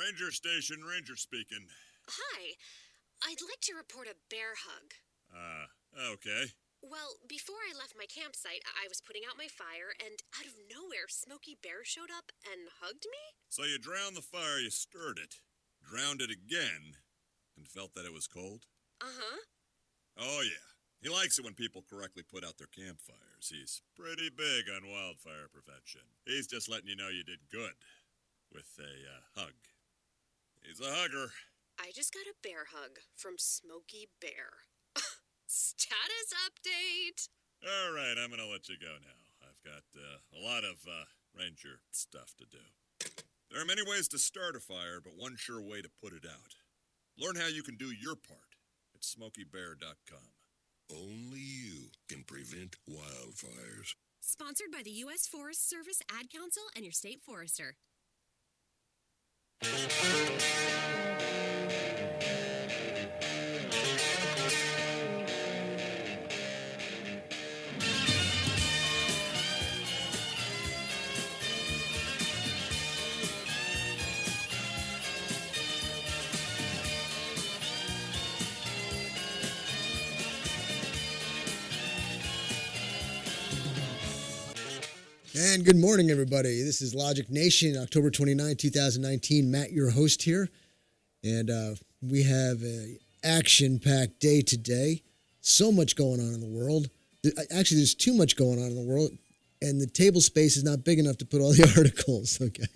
Ranger Station, Ranger speaking. Hi. I'd like to report a bear hug. Okay. Well, before I left my campsite, I was putting out my fire, and out of nowhere, Smokey Bear showed up and hugged me? So you drowned the fire, you stirred it, drowned it again, and felt that it was cold? Uh-huh. Oh, yeah. He likes it when people correctly put out their campfires. He's pretty big on wildfire prevention. He's just letting you know you did good with a hug. He's a hugger. I just got a bear hug from Smokey Bear. Status update! All right, I'm going to let you go now. I've got a lot of ranger stuff to do. There are many ways to start a fire, but one sure way to put it out. Learn how you can do your part at SmokeyBear.com. Only you can prevent wildfires. Sponsored by the U.S. Forest Service Ad Council and your state forester. And good morning, everybody. This is Logic Nation, October 29, 2019. Matt, your host here. And we have an action-packed day today. So much going on in the world. Actually, there's too much going on in the world. And the table space is not big enough to put all the articles, okay?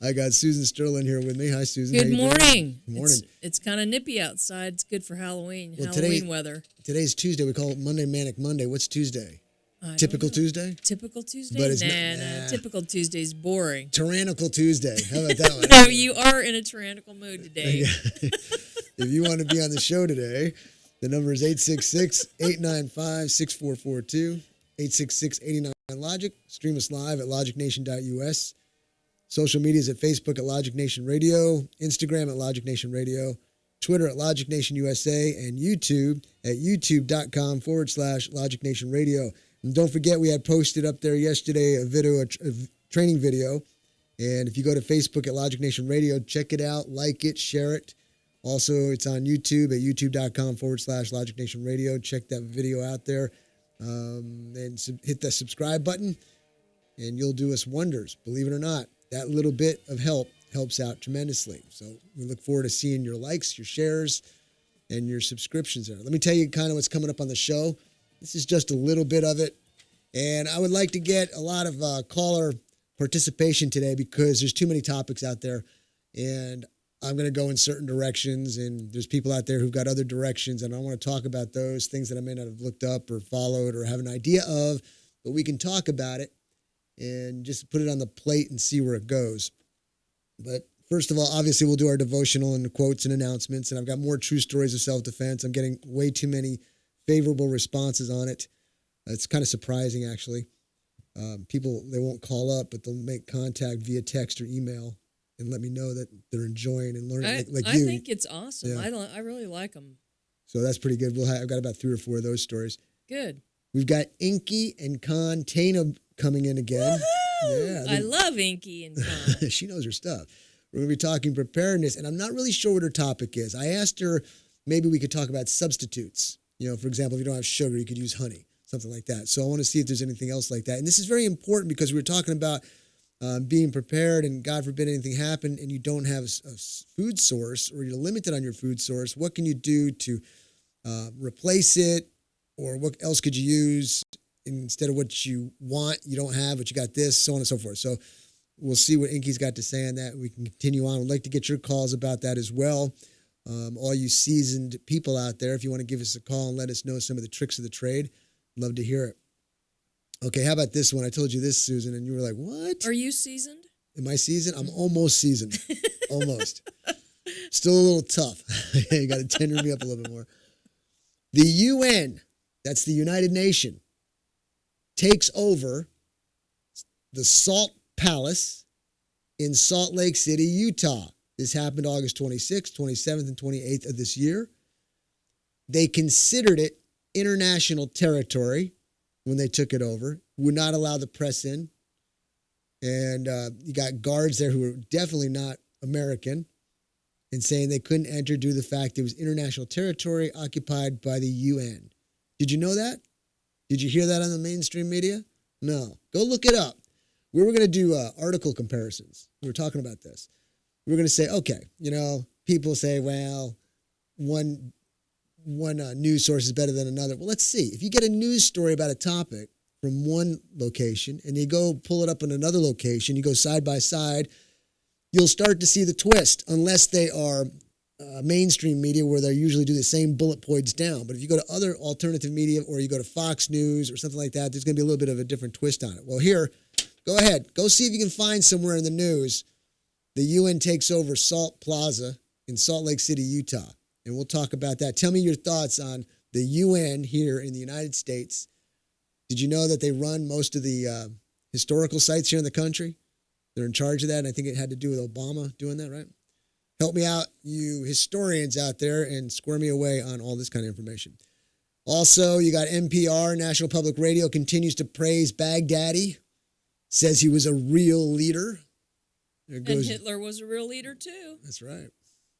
I got Susan Sterling here with me. Hi, Susan. Good morning. Good morning. It's kind of nippy outside. It's good for Halloween. Well, Halloween weather. Today's Tuesday. We call it Monday Manic Monday. What's Tuesday? Typical Tuesday? Typical Tuesday? But it's nah. Typical Tuesday's boring. Tyrannical Tuesday. How about that one? No, you are in a tyrannical mood today. If you want to be on the show today, the number is 866-895-6442, 866-89-LOGIC. Stream us live at logicnation.us. Social media is at Facebook at Logic Nation Radio, Instagram at Logic Nation Radio, Twitter at Logic Nation USA, and YouTube at youtube.com/Logic Nation Radio. And don't forget, we had posted up there yesterday a training video. And if you go to Facebook at Logic Nation Radio, check it out, like it, share it. Also, it's on YouTube at youtube.com/Logic Nation Radio. Check that video out there and hit the subscribe button, and you'll do us wonders. Believe it or not, that little bit of help helps out tremendously. So we look forward to seeing your likes, your shares, and your subscriptions there. Let me tell you kind of what's coming up on the show. This is just a little bit of it. And I would like to get a lot of caller participation today because there's too many topics out there. And I'm going to go in certain directions. And there's people out there who've got other directions. And I want to talk about those things that I may not have looked up or followed or have an idea of. But we can talk about it and just put it on the plate and see where it goes. But first of all, obviously, we'll do our devotional and quotes and announcements. And I've got more true stories of self-defense. I'm getting way too many favorable responses on it. It's kind of surprising, actually. People, they won't call up, but they'll make contact via text or email and let me know that they're enjoying and learning like you. I think it's awesome. Yeah. I really like them. So that's pretty good. I've got about 3 or 4 of those stories. Good. We've got Inky and Con Tana coming in again. Woo-hoo! Yeah, I love Inky and Con. She knows her stuff. We're going to be talking preparedness, and I'm not really sure what her topic is. I asked her maybe we could talk about substitutes. You know, for example, if you don't have sugar, you could use honey, something like that. So I want to see if there's anything else like that. And this is very important because we were talking about being prepared and God forbid anything happen and you don't have a food source or you're limited on your food source. What can you do to replace it, or what else could you use instead of what you want, you don't have, but you got this, so on and so forth. So we'll see what Inky's got to say on that. We can continue on. We'd like to get your calls about that as well. All you seasoned people out there, if you want to give us a call and let us know some of the tricks of the trade, love to hear it. Okay, how about this one? I told you this, Susan, and you were like, what? Are you seasoned? Am I seasoned? I'm almost seasoned. Almost. Still a little tough. You got to tender me up a little bit more. The UN, that's the United Nations, takes over the Salt Palace in Salt Lake City, Utah. This happened August 26th, 27th, and 28th of this year. They considered it international territory when they took it over, would not allow the press in. And you got guards there who were definitely not American. and saying they couldn't enter due to the fact it was international territory occupied by the UN. Did you know that? Did you hear that on the mainstream media? No. Go look it up. We were going to do article comparisons. We were talking about this. We were going to say, okay, people say, well, one news source is better than another. Well, let's see. If you get a news story about a topic from one location and you go pull it up in another location, you go side by side, you'll start to see the twist, unless they are mainstream media where they usually do the same bullet points down. But if you go to other alternative media or you go to Fox News or something like that, there's going to be a little bit of a different twist on it. Well, here, go ahead. Go see if you can find somewhere in the news the UN takes over Salt Plaza in Salt Lake City, Utah. And we'll talk about that. Tell me your thoughts on the UN here in the United States. Did you know that they run most of the historical sites here in the country? They're in charge of that, and I think it had to do with Obama doing that, right? Help me out, you historians out there, and square me away on all this kind of information. Also, you got NPR, National Public Radio, continues to praise Baghdadi, says he was a real leader. And Hitler was a real leader, too. That's right.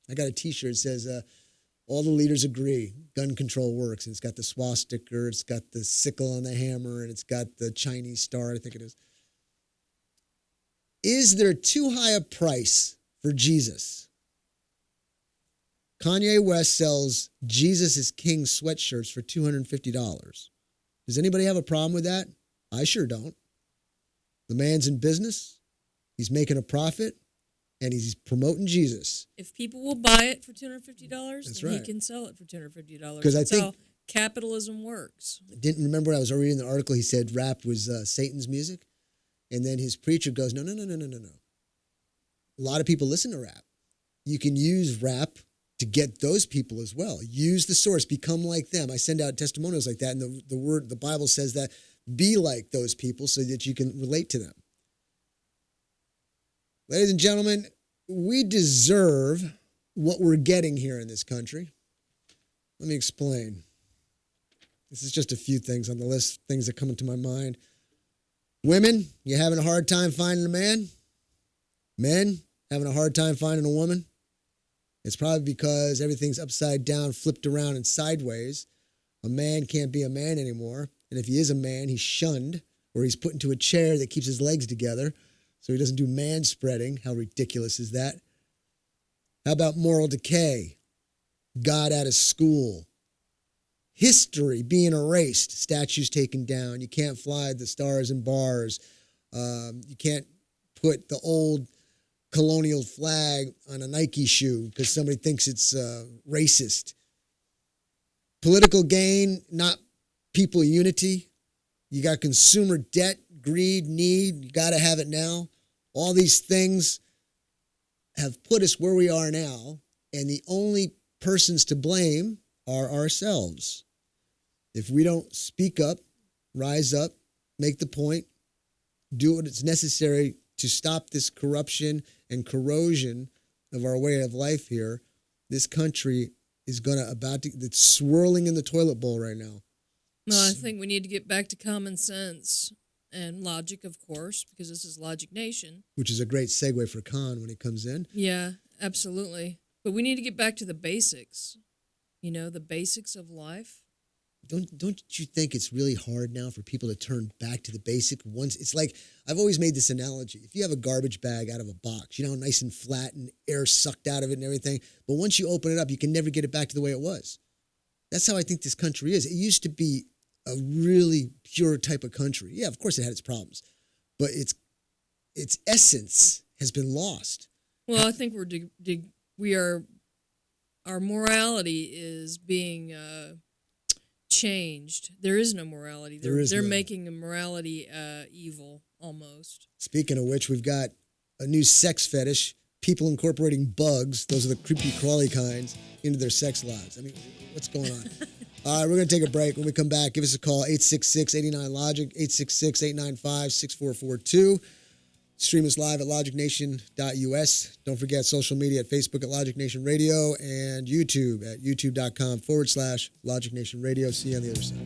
I got a T-shirt that says, all the leaders agree, gun control works. And it's got the swastika, it's got the sickle on the hammer, and it's got the Chinese star, I think it is. Is there too high a price for Jesus? Kanye West sells Jesus is King sweatshirts for $250. Does anybody have a problem with that? I sure don't. The man's in business. He's making a profit, and he's promoting Jesus. If people will buy it for $250, That's then right. he can sell it for $250. 'Cause I That's think- how capitalism works. I didn't remember when I was reading the article, he said rap was Satan's music. And then his preacher goes, no. A lot of people listen to rap. You can use rap to get those people as well. Use the source, become like them. I send out testimonials like that, and the Bible says that be like those people so that you can relate to them. Ladies and gentlemen, we deserve what we're getting here in this country. Let me explain. This is just a few things on the list, things that come into my mind. Women, you having a hard time finding a man? Men, having a hard time finding a woman? It's probably because everything's upside down, flipped around, and sideways. A man can't be a man anymore. And if he is a man, he's shunned, or he's put into a chair that keeps his legs together so he doesn't do man spreading. How ridiculous is that? How about moral decay? God out of school. History being erased. Statues taken down. You can't fly the stars and bars. You can't put the old colonial flag on a Nike shoe because somebody thinks it's racist. Political gain, not people unity. You got consumer debt, greed, need. You got to have it now. All these things have put us where we are now, and the only persons to blame are ourselves. If we don't speak up, rise up, make the point, do what is necessary to stop this corruption and corrosion of our way of life here, this country is it's swirling in the toilet bowl right now. Well, I think we need to get back to common sense and logic, of course, because this is Logic Nation. Which is a great segue for Khan when he comes in. Yeah, absolutely. But we need to get back to the basics. The basics of life. Don't you think it's really hard now for people to turn back to the basic once? It's like, I've always made this analogy. If you have a garbage bag out of a box, nice and flat and air sucked out of it and everything, but once you open it up, you can never get it back to the way it was. That's how I think this country is. It used to be a really pure type of country. Yeah, of course it had its problems, but its essence has been lost. Well, I think our morality is being changed. There is no morality. They're making a morality evil almost. Speaking of which, we've got a new sex fetish. People incorporating bugs, those are the creepy crawly kinds, into their sex lives. I mean, what's going on? All right, we're going to take a break. When we come back, give us a call, 866-89-LOGIC, 866-895-6442. Stream us live at logicnation.us. Don't forget social media at Facebook at Logic Nation Radio and YouTube at youtube.com/Logic Nation Radio. See you on the other side.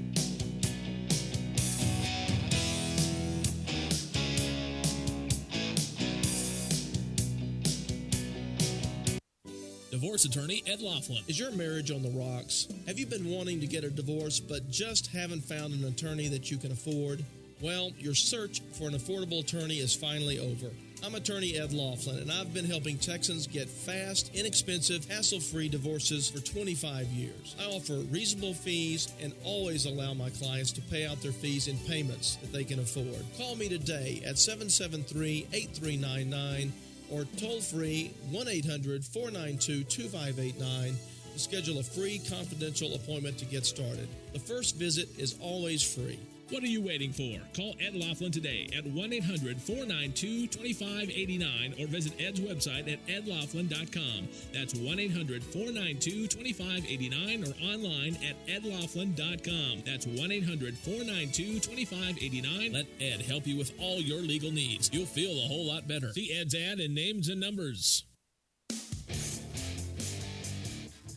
divorce attorney, Ed Laughlin. Is your marriage on the rocks? Have you been wanting to get a divorce but just haven't found an attorney that you can afford? Well, your search for an affordable attorney is finally over. I'm attorney Ed Laughlin, and I've been helping Texans get fast, inexpensive, hassle-free divorces for 25 years. I offer reasonable fees and always allow my clients to pay out their fees in payments that they can afford. Call me today at 773-8399 or toll-free 1-800-492-2589 to schedule a free confidential appointment to get started. The first visit is always free. What are you waiting for? Call Ed Laughlin today at 1-800-492-2589 or visit Ed's website at edlaughlin.com. That's 1-800-492-2589 or online at edlaughlin.com. That's 1-800-492-2589. Let Ed help you with all your legal needs. You'll feel a whole lot better. See Ed's ad in Names and Numbers.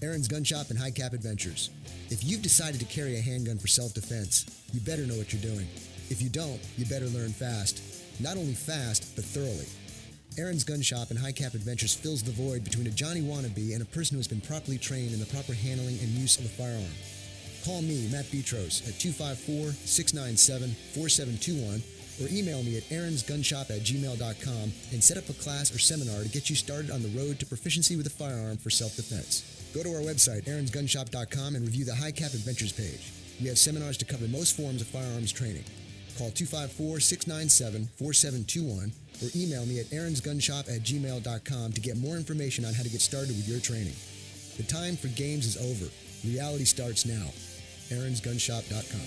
Aaron's Gun Shop and High Cap Adventures. If you've decided to carry a handgun for self-defense, you better know what you're doing. If you don't, you better learn fast. Not only fast, but thoroughly. Aaron's Gun Shop and High Cap Adventures fills the void between a Johnny wannabe and a person who has been properly trained in the proper handling and use of a firearm. Call me, Matt Petros, at 254-697-4721 or email me at aaronsgunshop@gmail.com and set up a class or seminar to get you started on the road to proficiency with a firearm for self-defense. Go to our website, aaronsgunshop.com, and review the High Cap Adventures page. We have seminars to cover most forms of firearms training. Call 254-697-4721 or email me at aaronsgunshop@gmail.com to get more information on how to get started with your training. The time for games is over. Reality starts now. aaronsgunshop.com.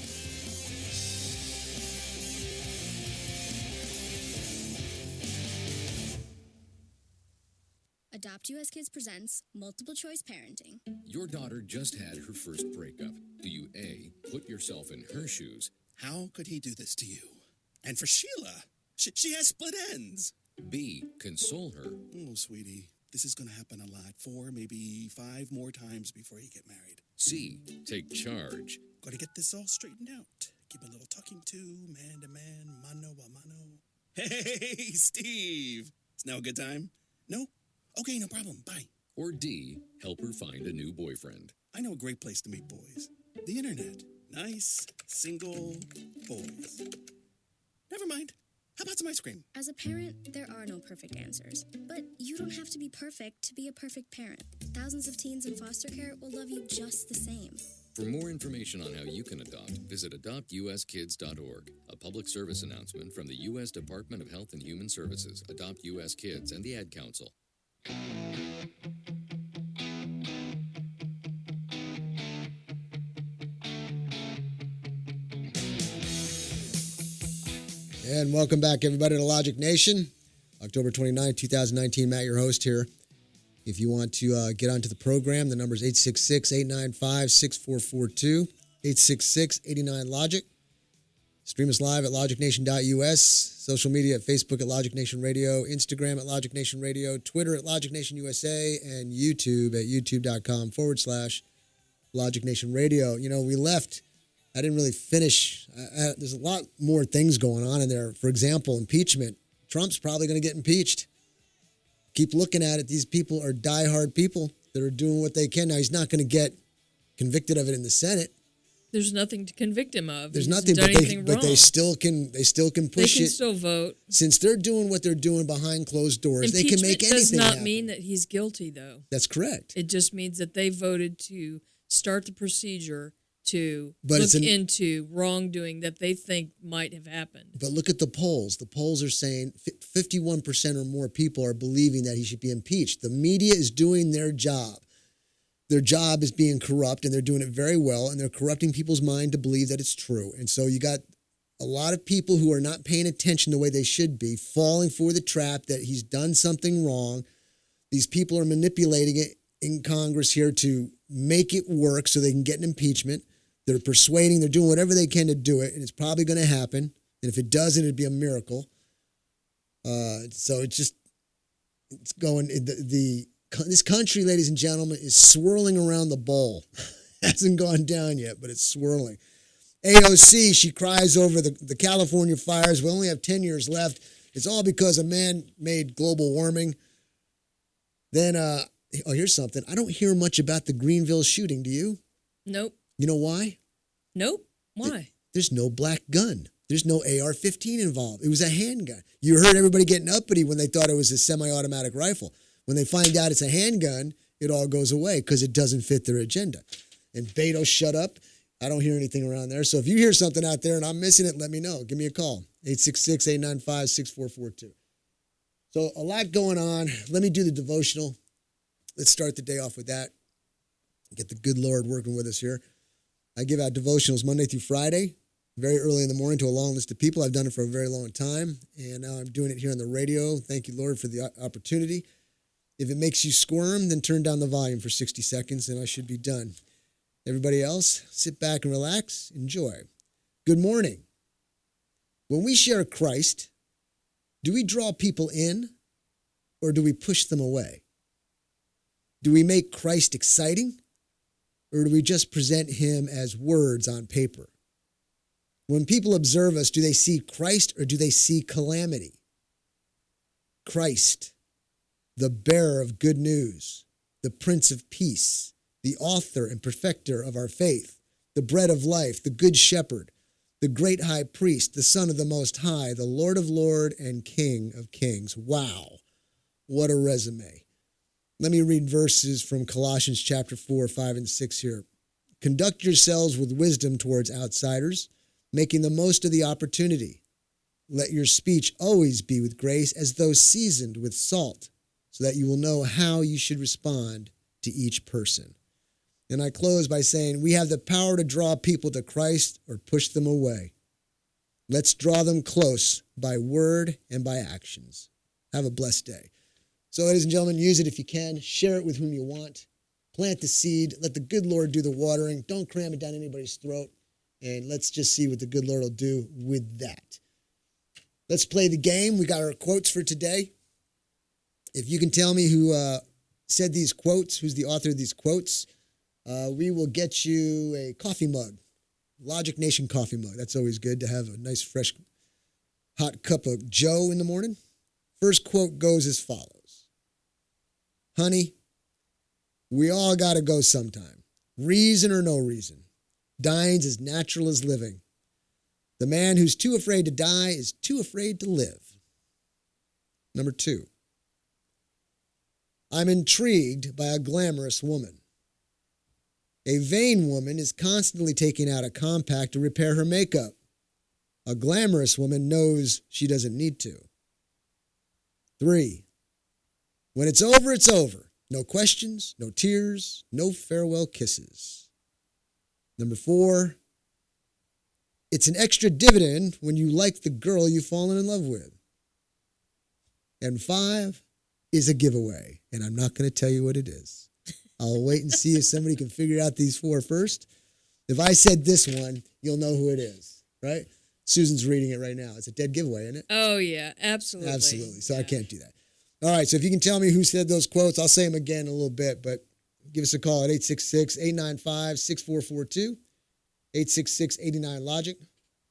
Adopt US Kids presents Multiple Choice Parenting. Your daughter just had her first breakup. Do you A, put yourself in her shoes? How could he do this to you? And for Sheila, she has split ends. B, console her? Oh, sweetie, this is going to happen a lot. 4, maybe 5 more times before you get married. C, take charge? Got to get this all straightened out. Keep a little talking to, man to man, mano a mano. Hey, Steve! Is now a good time? No? Okay, no problem. Bye. Or D, help her find a new boyfriend? I know a great place to meet boys. The internet. Nice, single boys. Never mind. How about some ice cream? As a parent, there are no perfect answers. But you don't have to be perfect to be a perfect parent. Thousands of teens in foster care will love you just the same. For more information on how you can adopt, visit adoptuskids.org. A public service announcement from the U.S. Department of Health and Human Services, Adopt U.S. Kids, and the Ad Council. And welcome back, everybody, to Logic Nation. October 29, 2019. Matt, your host here. If you want to get onto the program, the number is 866-895-6442, 866-89-LOGIC. Stream us live at logicnation.us, social media at Facebook at Logic Nation Radio, Instagram at Logic Nation Radio, Twitter at Logic Nation USA, and YouTube at youtube.com/Logic Nation Radio. You know, we left, I didn't really finish. There's a lot more things going on in there. For example, impeachment. Trump's probably going to get impeached. Keep looking at it. These people are diehard people that are doing what they can. Now, he's not going to get convicted of it in the Senate. There's nothing to convict him of. There's He's nothing, done anything wrong. but they still can push it. They can still vote. Since they're doing what they're doing behind closed doors, they can make anything does not happen. mean that he's guilty, though. That's correct. It just means that they voted to start the procedure to But look into wrongdoing that they think might have happened. But look at the polls. The polls are saying 51% or more people are believing that he should be impeached. The media is doing their job. Their job is being corrupt, and they're doing it very well, and they're corrupting people's mind to believe that it's true. And so you got a lot of people who are not paying attention the way they should be, falling for the trap that he's done something wrong. These people are manipulating it in Congress here to make it work so they can get an impeachment. They're persuading, they're doing whatever they can to do it, and it's probably going to happen. And if it doesn't, it'd be a miracle. So it's going, this country, ladies and gentlemen, is swirling around the bowl. Hasn't gone down yet, but it's swirling. AOC, she cries over the California fires. We only have 10 years left. It's all because a man-made global warming. Then Oh, here's something. I don't hear much about the Greenville shooting. Do you? Nope. You know why? Nope. Why? There's no black gun. There's no AR-15 involved. It was a handgun. You heard everybody getting uppity when they thought it was a semi-automatic rifle. When they find out it's a handgun, it all goes away because it doesn't fit their agenda. And Beto, shut up. I don't hear anything around there. So if you hear something out there and I'm missing it, let me know. Give me a call. 866-895-6442. So a lot going on. Let me do the devotional. Let's start the day off with that. Get the good Lord working with us here. I give out devotionals Monday through Friday, very early in the morning to a long list of people. I've done it for a very long time, and now I'm doing it here on the radio. Thank you, Lord, for the opportunity. If it makes you squirm, then turn down the volume for 60 seconds, and I should be done. Everybody else, sit back and relax. Enjoy. Good morning. When we share Christ, do we draw people in, or do we push them away? Do we make Christ exciting, or do we just present him as words on paper? When people observe us, do they see Christ or do they see calamity? Christ, the bearer of good news, the Prince of Peace, the author and perfecter of our faith, the bread of life, the good shepherd, the great high priest, the Son of the Most High, the Lord of Lords and King of Kings. Wow, what a resume. Let me read verses from Colossians chapter 4, 5, and 6 here. Conduct yourselves with wisdom towards outsiders, making the most of the opportunity. Let your speech always be with grace, as though seasoned with salt, so that you will know how you should respond to each person. And I close by saying, we have the power to draw people to Christ or push them away. Let's draw them close by word and by actions. Have a blessed day. So, ladies and gentlemen, use it if you can. Share it with whom you want. Plant the seed. Let the good Lord do the watering. Don't cram it down anybody's throat. And let's just see what the good Lord will do with that. Let's play the game. We got our quotes for today. If you can tell me who said these quotes, who's the author of these quotes, we will get you a coffee mug. Logic Nation coffee mug. That's always good to have a nice, fresh, hot cup of Joe in the morning. First quote goes as follows. Honey, we all got to go sometime. Reason or no reason. Dying's as natural as living. The man who's too afraid to die is too afraid to live. Number 2. I'm intrigued by a glamorous woman. A vain woman is constantly taking out a compact to repair her makeup. A glamorous woman knows she doesn't need to. 3. When it's over, it's over. No questions, no tears, no farewell kisses. Number 4. It's an extra dividend when you like the girl you've fallen in love with. And 5 is a giveaway, and I'm not going to tell you what it is. I'll wait and see if somebody can figure out these 4 first. If I said this one, you'll know who it is, right? Susan's reading it right now. It's a dead giveaway, isn't it? Oh, yeah, absolutely. Absolutely. So yeah. I can't do that. All right, so if you can tell me who said those quotes, I'll say them again in a little bit, but give us a call at 866-895-6442, 866-89-LOGIC.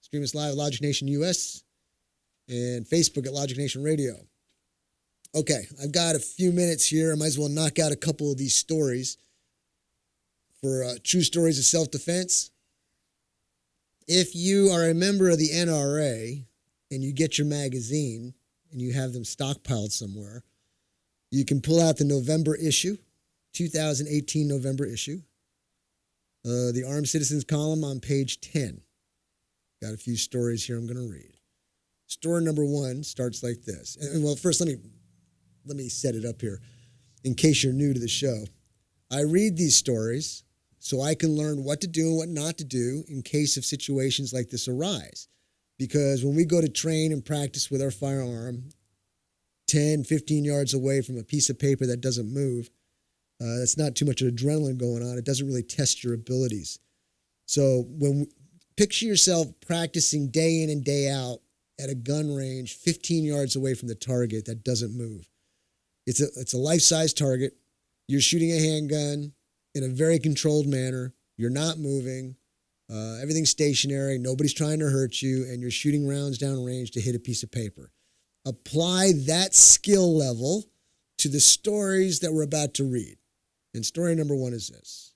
Stream us live at Logic Nation US and Facebook at Logic Nation Radio. Okay, I've got a few minutes here. I might as well knock out a couple of these stories for true stories of self-defense. If you are a member of the NRA and you get your magazine and you have them stockpiled somewhere, you can pull out the November issue, 2018 November issue, the Armed Citizens column on page 10. Got a few stories here I'm going to read. Story number 1 starts like this. And well, first, let me set it up here in case you're new to the show. I read these stories so I can learn what to do and what not to do in case of situations like this arise. Because when we go to train and practice with our firearm 10, 15 yards away from a piece of paper that doesn't move, that's not too much adrenaline going on. It doesn't really test your abilities. So picture yourself practicing day in and day out at a gun range 15 yards away from the target that doesn't move. It's a life-size target. You're shooting a handgun in a very controlled manner. You're not moving. Everything's stationary. Nobody's trying to hurt you, and you're shooting rounds down range to hit a piece of paper. Apply that skill level to the stories that we're about to read. And story number 1 is this.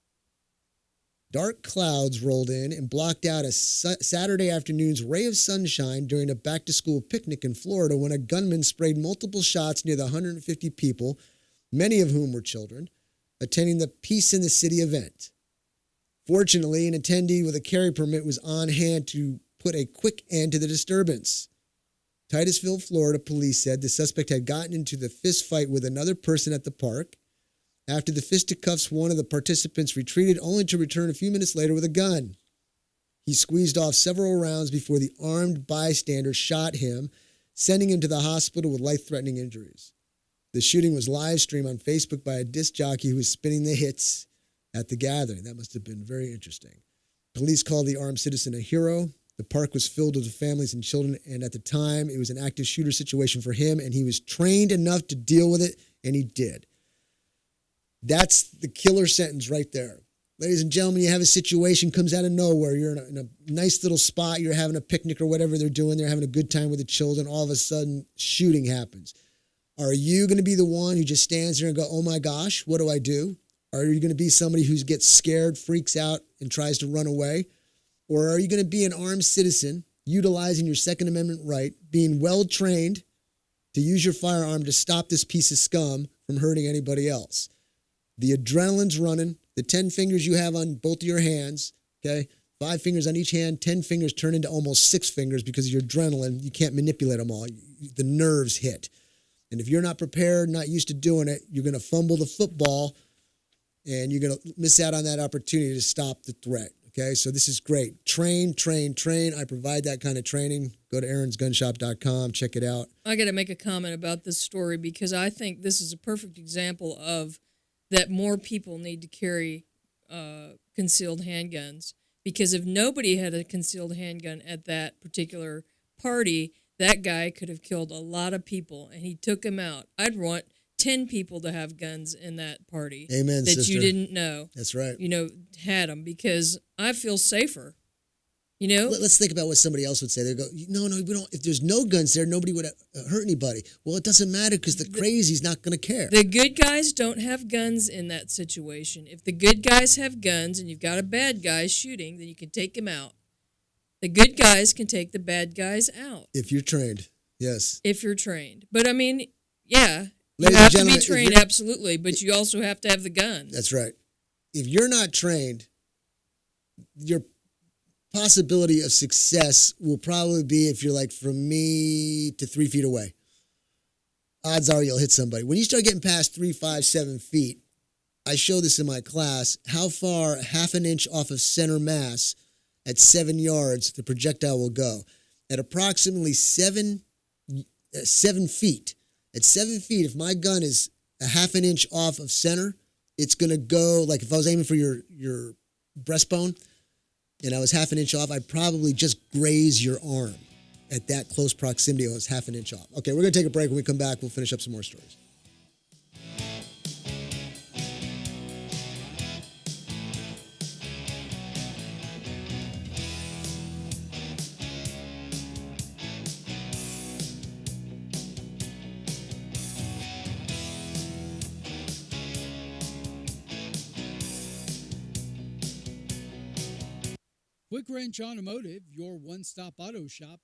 Dark clouds rolled in and blocked out a Saturday afternoon's ray of sunshine during a back-to-school picnic in Florida when a gunman sprayed multiple shots near the 150 people, many of whom were children, attending the Peace in the City event. Fortunately, an attendee with a carry permit was on hand to put a quick end to the disturbance. Titusville, Florida police said the suspect had gotten into the fist fight with another person at the park. After the fisticuffs, one of the participants retreated only to return a few minutes later with a gun. He squeezed off several rounds before the armed bystander shot him, sending him to the hospital with life-threatening injuries. The shooting was live streamed on Facebook by a disc jockey who was spinning the hits at the gathering. That must have been very interesting. Police called the armed citizen a hero. The park was filled with families and children, and at the time, it was an active shooter situation for him, and he was trained enough to deal with it, and he did. That's the killer sentence right there. Ladies and gentlemen, you have a situation, comes out of nowhere. You're in a nice little spot. You're having a picnic or whatever they're doing. They're having a good time with the children. All of a sudden, shooting happens. Are you going to be the one who just stands there and go, oh my gosh, what do I do? Are you going to be somebody who gets scared, freaks out, and tries to run away? Or are you going to be an armed citizen, utilizing your Second Amendment right, being well-trained to use your firearm to stop this piece of scum from hurting anybody else? The adrenaline's running. The 10 fingers you have on both of your hands, okay, 5 fingers on each hand, 10 fingers turn into almost 6 fingers because of your adrenaline. You can't manipulate them all. The nerves hit. And if you're not prepared, not used to doing it, you're going to fumble the football and you're going to miss out on that opportunity to stop the threat. Okay, so this is great. Train. I provide that kind of training. Go to aaronsgunshop.com. Check it out. I got to make a comment about this story because I think this is a perfect example of that more people need to carry concealed handguns. Because if nobody had a concealed handgun at that particular party, that guy could have killed a lot of people, and he took them out. I'd want 10 people to have guns in that party. Amen, that sister. you didn't know. That's right. Had them because I feel safer. Let's think about what somebody else would say. They go, no, we don't. If there's no guns there, nobody would hurt anybody. Well, it doesn't matter because the crazy's not going to care. The good guys don't have guns in that situation. If the good guys have guns and you've got a bad guy shooting, then you can take him out. The good guys can take the bad guys out. If you're trained, yes. If you're trained. But, yeah. Ladies you have and to be gentlemen, trained, absolutely, but you also have to have the gun. That's right. If you're not trained, your possibility of success will probably be if you're like from me to 3 feet away. Odds are you'll hit somebody. When you start getting past 3, 5, 7 feet, I show this in my class, how far half an inch off of center mass at 7 yards the projectile will go. At approximately 7 feet, at 7 feet, if my gun is a half an inch off of center, it's going to go, like if I was aiming for your breastbone and I was half an inch off, I'd probably just graze your arm at that close proximity. I was half an inch off. Okay, we're going to take a break. When we come back, we'll finish up some more stories. Quick Wrench Automotive, your one-stop auto shop,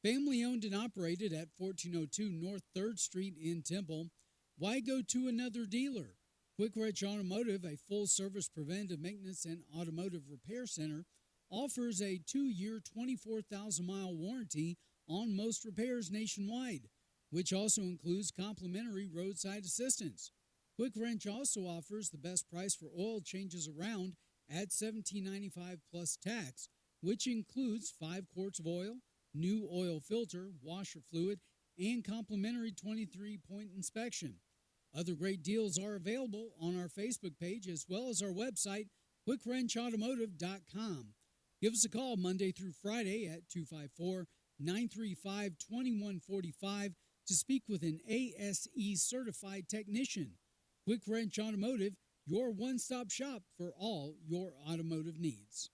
family-owned and operated at 1402 North 3rd Street in Temple. Why go to another dealer? Quick Wrench Automotive, a full-service preventive maintenance and automotive repair center, offers a 2-year, 24,000-mile warranty on most repairs nationwide, which also includes complimentary roadside assistance. Quick Wrench also offers the best price for oil changes around at $17.95 plus tax, which includes 5 quarts of oil, new oil filter, washer fluid, and complimentary 23-point inspection. Other great deals are available on our Facebook page as well as our website, quickwrenchautomotive.com. Give us a call Monday through Friday at 254-935-2145 to speak with an ASE certified technician. Quick Wrench Automotive, your one-stop shop for all your automotive needs.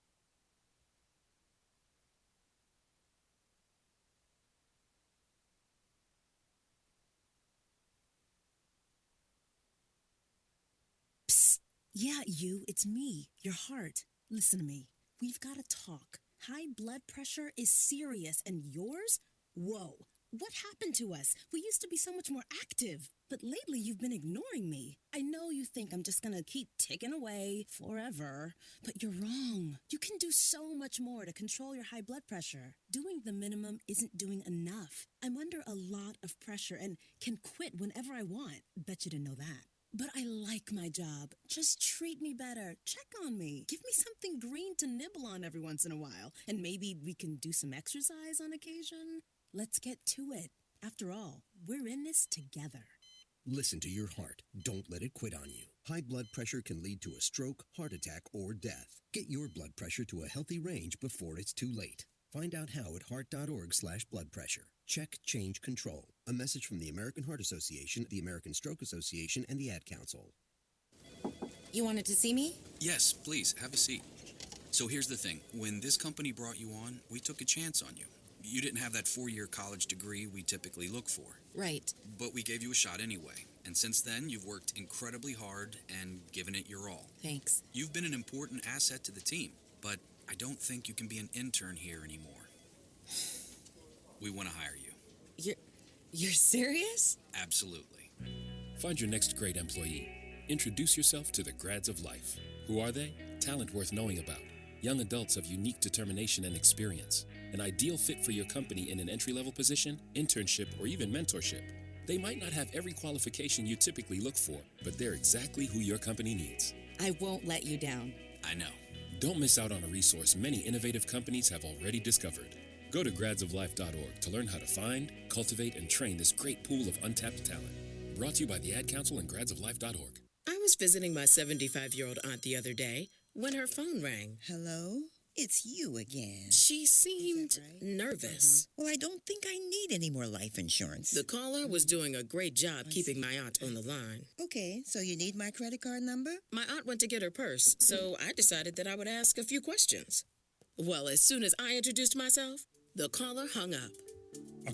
Yeah, it's me, your heart. Listen to me. We've got to talk. High blood pressure is serious, and yours? Whoa. What happened to us? We used to be so much more active. But lately, you've been ignoring me. I know you think I'm just gonna keep ticking away forever, but you're wrong. You can do so much more to control your high blood pressure. Doing the minimum isn't doing enough. I'm under a lot of pressure and can quit whenever I want. Bet you didn't know that. But I like my job. Just treat me better. Check on me. Give me something green to nibble on every once in a while. And maybe we can do some exercise on occasion. Let's get to it. After all, we're in this together. Listen to your heart. Don't let it quit on you. High blood pressure can lead to a stroke, heart attack, or death. Get your blood pressure to a healthy range before it's too late. Find out how at heart.org/blood pressure. Check, change, control. A message from the American Heart Association, the American Stroke Association, and the Ad Council. You wanted to see me? Yes, please, have a seat. So here's the thing. When this company brought you on, we took a chance on you. You didn't have that 4-year college degree we typically look for. Right. But we gave you a shot anyway. And since then, you've worked incredibly hard and given it your all. Thanks. You've been an important asset to the team, but I don't think you can be an intern here anymore. We want to hire you. You're serious? Absolutely. Find your next great employee. Introduce yourself to the Grads of Life. Who are they? Talent worth knowing about. Young adults of unique determination and experience. An ideal fit for your company in an entry-level position, internship, or even mentorship. They might not have every qualification you typically look for, but they're exactly who your company needs. I won't let you down. I know. Don't miss out on a resource many innovative companies have already discovered. Go to gradsoflife.org to learn how to find, cultivate, and train this great pool of untapped talent. Brought to you by the Ad Council and gradsoflife.org. I was visiting my 75-year-old aunt the other day when her phone rang. Hello? It's you again. She seemed nervous. Well, I don't think I need any more life insurance. The caller was doing a great job keeping my aunt on the line. Okay, so you need my credit card number? My aunt went to get her purse, so I decided that I would ask a few questions. Well, as soon as I introduced myself, the caller hung up.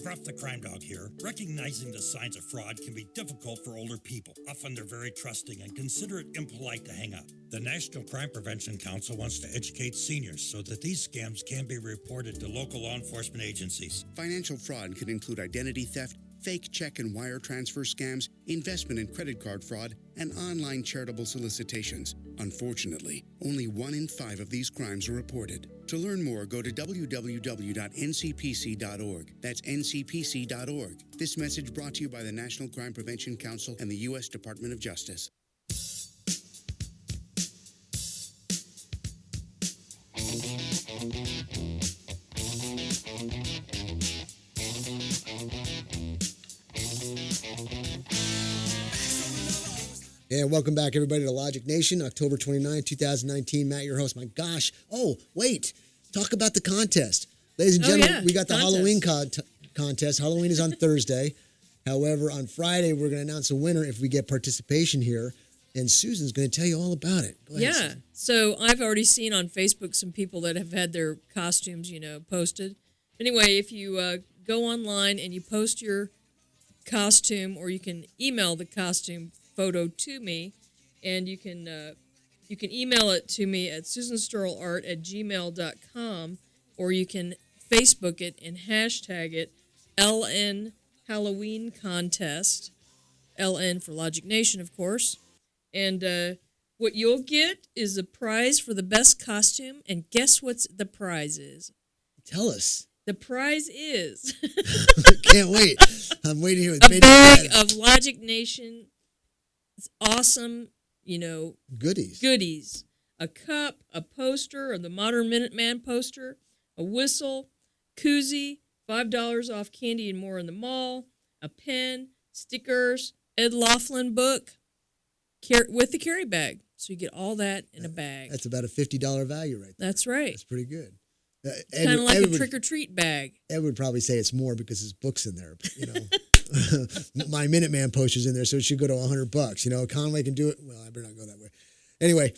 Gruff the Crime Dog here. Recognizing the signs of fraud can be difficult for older people. Often they're very trusting and consider it impolite to hang up. The National Crime Prevention Council wants to educate seniors so that these scams can be reported to local law enforcement agencies. Financial fraud can include identity theft, fake check and wire transfer scams, investment and credit card fraud, and online charitable solicitations. Unfortunately, only 1 in 5 of these crimes are reported. To learn more, go to www.ncpc.org. That's ncpc.org. This message brought to you by the National Crime Prevention Council and the U.S. Department of Justice. And welcome back, everybody, to Logic Nation, October 29, 2019. Matt, your host. My gosh. Oh, wait. Talk about the contest. Ladies and gentlemen, we got the Halloween contest. Halloween is on Thursday. However, on Friday, we're going to announce a winner if we get participation here. And Susan's going to tell you all about it. Go ahead, Susan. So I've already seen on Facebook some people that have had their costumes, posted. Anyway, if you go online and you post your costume, or you can email the costume photo to me, and you can email it to me at susansterlart@gmail.com, or you can Facebook it and hashtag it LN Halloween Contest, LN for Logic Nation, of course. And what you'll get is a prize for the best costume, and guess what the prize is? Tell us. The prize is... Can't wait. I'm waiting here with a bag of Logic Nation. It's awesome, goodies. A cup, a poster, or the Modern Minuteman poster, a whistle, koozie, $5 off candy and more in the mall, a pen, stickers, Ed Laughlin book, with the carry bag. So you get all that in a bag. That's about a $50 value right there. That's right. That's pretty good. Kind of like a trick-or-treat bag. Ed would probably say it's more because his book's in there. But, my Minuteman poster's in there, so it should go to $100. Conway can do it. Well, I better not go that way. Anyway,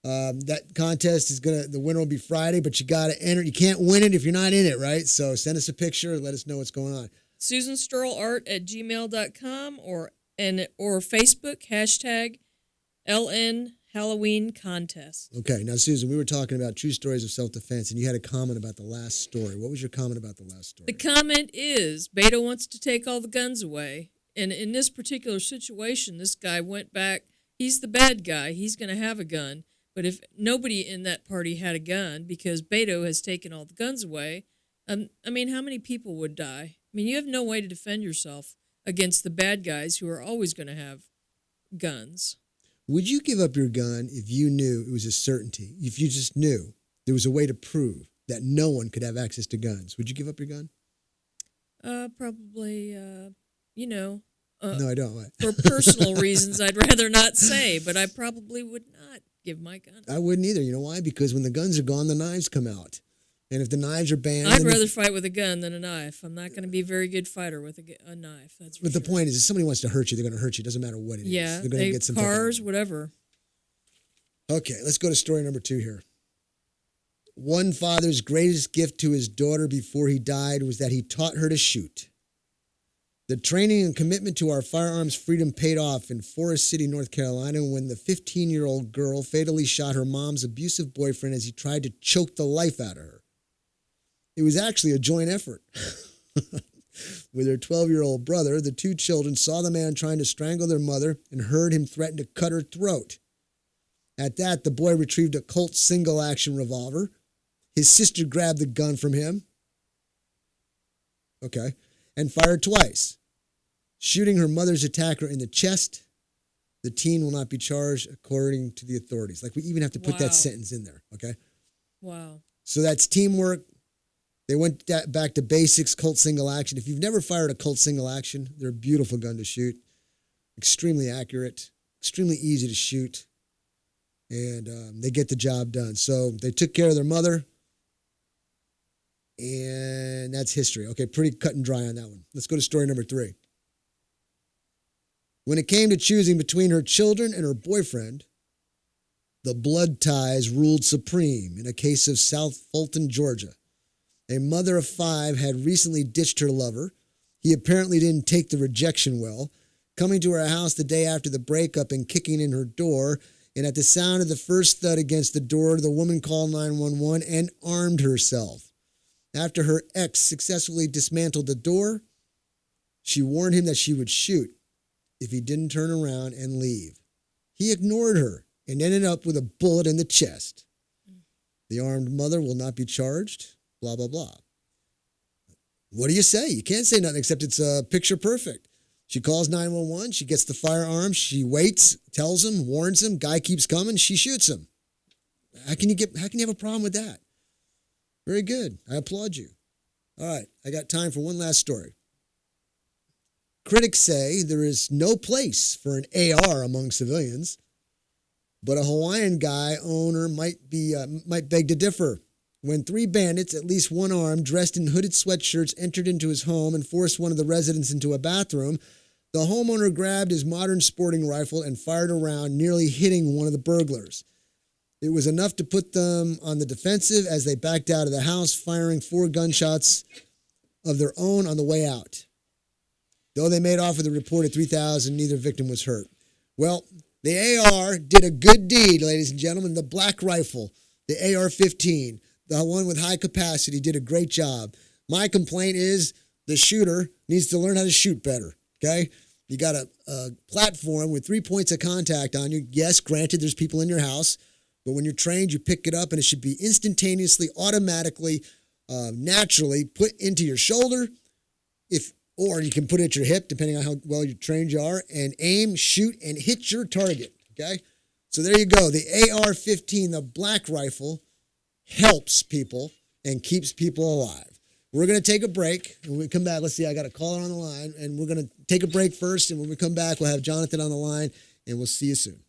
that contest is the winner will be Friday, but you got to enter. You can't win it if you're not in it, right? So send us a picture. Let us know what's going on. SusanSterlArt@gmail.com or Facebook, hashtag LN Halloween contests. Okay, now Susan, we were talking about true stories of self-defense, and you had a comment about the last story. What was your comment about the last story? The comment is Beto wants to take all the guns away. And in this particular situation, this guy went back. He's the bad guy. He's going to have a gun. But if nobody in that party had a gun because Beto has taken all the guns away, I mean, how many people would die? I mean, you have no way to defend yourself against the bad guys who are always going to have guns. Would you give up your gun if you knew it was a certainty? If you just knew there was a way to prove that no one could have access to guns, would you give up your gun? Probably, No, I don't. What? For personal reasons, I'd rather not say, but I probably would not give my gun. I wouldn't either. You know why? Because when the guns are gone, the knives come out. And if the knives are banned... I'd rather fight with a gun than a knife. I'm not going to be a very good fighter with a knife. That's for But the point is, if somebody wants to hurt you, they're going to hurt you. It doesn't matter what it is. Yeah, They're going to get some cars, whatever. Okay, let's go to story number 2 here. One father's greatest gift to his daughter before he died was that he taught her to shoot. The training and commitment to our firearms freedom paid off in Forest City, North Carolina, when the 15-year-old girl fatally shot her mom's abusive boyfriend as he tried to choke the life out of her. It was actually a joint effort. With her 12-year-old brother, the two children saw the man trying to strangle their mother and heard him threaten to cut her throat. At that, the boy retrieved a Colt single-action revolver. His sister grabbed the gun from him. Okay. And fired twice, shooting her mother's attacker in the chest. The teen will not be charged according to the authorities. Like, we even have to put that sentence in there, okay? Wow. So that's teamwork. They went back to basics, Colt single action. If you've never fired a Colt single action, they're a beautiful gun to shoot. Extremely accurate, extremely easy to shoot, and they get the job done. So they took care of their mother, and that's history. Okay, pretty cut and dry on that one. Let's go to story number 3. When it came to choosing between her children and her boyfriend, the blood ties ruled supreme in a case of South Fulton, Georgia. A mother of 5 had recently ditched her lover. He apparently didn't take the rejection well, coming to her house the day after the breakup and kicking in her door. And at the sound of the first thud against the door, the woman called 911 and armed herself. After her ex successfully dismantled the door, she warned him that she would shoot if he didn't turn around and leave. He ignored her and ended up with a bullet in the chest. The armed mother will not be charged. Blah, blah, blah. What do you say? You can't say nothing except it's picture perfect. She calls 911. She gets the firearm. She waits, tells him, warns him. Guy keeps coming. She shoots him. How can you have a problem with that? Very good. I applaud you. All right. I got time for one last story. Critics say there is no place for an AR among civilians, but a Hawaiian guy owner might beg to differ. When 3 bandits, at least one armed, dressed in hooded sweatshirts, entered into his home and forced one of the residents into a bathroom, the homeowner grabbed his modern sporting rifle and fired a round, nearly hitting one of the burglars. It was enough to put them on the defensive as they backed out of the house, firing 4 gunshots of their own on the way out. Though they made off with a reported $3,000, neither victim was hurt. Well, the AR did a good deed, ladies and gentlemen. The black rifle, the AR-15, the one with high capacity, did a great job. My complaint is the shooter needs to learn how to shoot better, okay? You got a platform with 3 points of contact on you. Yes, granted, there's people in your house, but when you're trained, you pick it up, and it should be instantaneously, automatically, naturally put into your shoulder, or you can put it at your hip, depending on how well you trained you are, and aim, shoot, and hit your target, okay? So there you go. The AR-15, the black rifle, helps people and keeps people alive. We're going to take a break. When we come back, let's see, I got a caller on the line, and we're going to take a break first, and when we come back, we'll have Jonathan on the line, and we'll see you soon.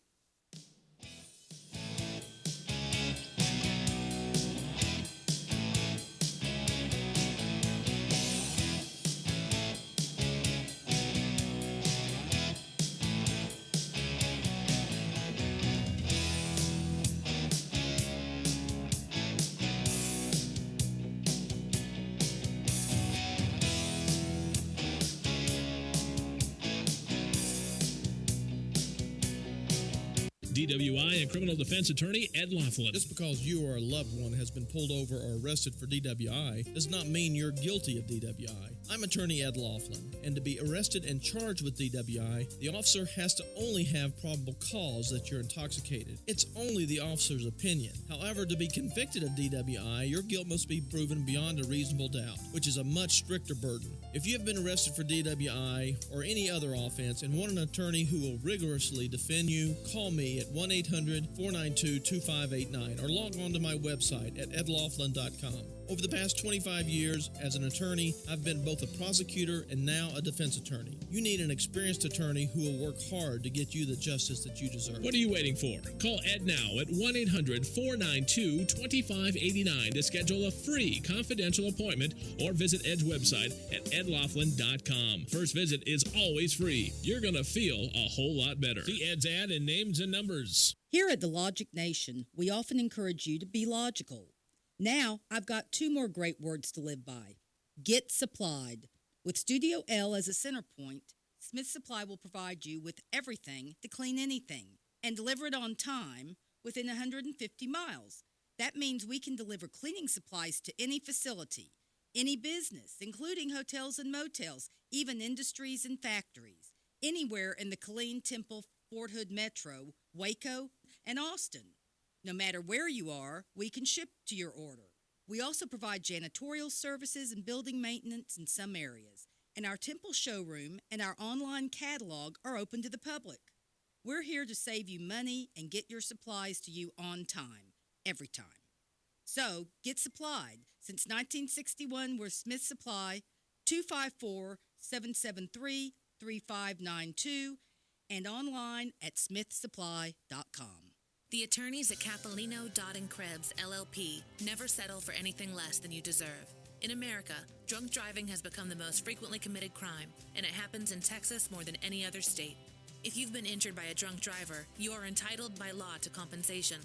DWI and criminal defense attorney Ed Laughlin. Just because you or a loved one has been pulled over or arrested for DWI does not mean you're guilty of DWI. I'm attorney Ed Laughlin, and to be arrested and charged with DWI, the officer has to only have probable cause that you're intoxicated. It's only the officer's opinion. However, to be convicted of DWI, your guilt must be proven beyond a reasonable doubt, which is a much stricter burden. If you have been arrested for DWI or any other offense and want an attorney who will rigorously defend you, call me at 1-800-492-2589 or log on to my website at edlaughlin.com. Over the past 25 years as an attorney, I've been both a prosecutor and now a defense attorney. You need an experienced attorney who will work hard to get you the justice that you deserve. What are you waiting for? Call Ed now at 1-800-492-2589 to schedule a free confidential appointment or visit Ed's website at edlaughlin.com. First visit is always free. You're going to feel a whole lot better. See Ed's ad in names and numbers. Here at the Logic Nation, we often encourage you to be logical. Now, I've got two more great words to live by. Get supplied. With Studio L as a center point, Smith Supply will provide you with everything to clean anything and deliver it on time within 150 miles. That means we can deliver cleaning supplies to any facility, any business, including hotels and motels, even industries and factories, anywhere in the Killeen, Temple, Fort Hood Metro, Waco, and Austin. No matter where you are, we can ship to your order. We also provide janitorial services and building maintenance in some areas. And our Temple showroom and our online catalog are open to the public. We're here to save you money and get your supplies to you on time, every time. So, get supplied. Since 1961, we're Smith Supply, 254-773-3592, and online at smithsupply.com. The attorneys at Capolino, Dodd & Krebs, LLP never settle for anything less than you deserve. In America, drunk driving has become the most frequently committed crime, and it happens in Texas more than any other state. If you've been injured by a drunk driver, you are entitled by law to compensation.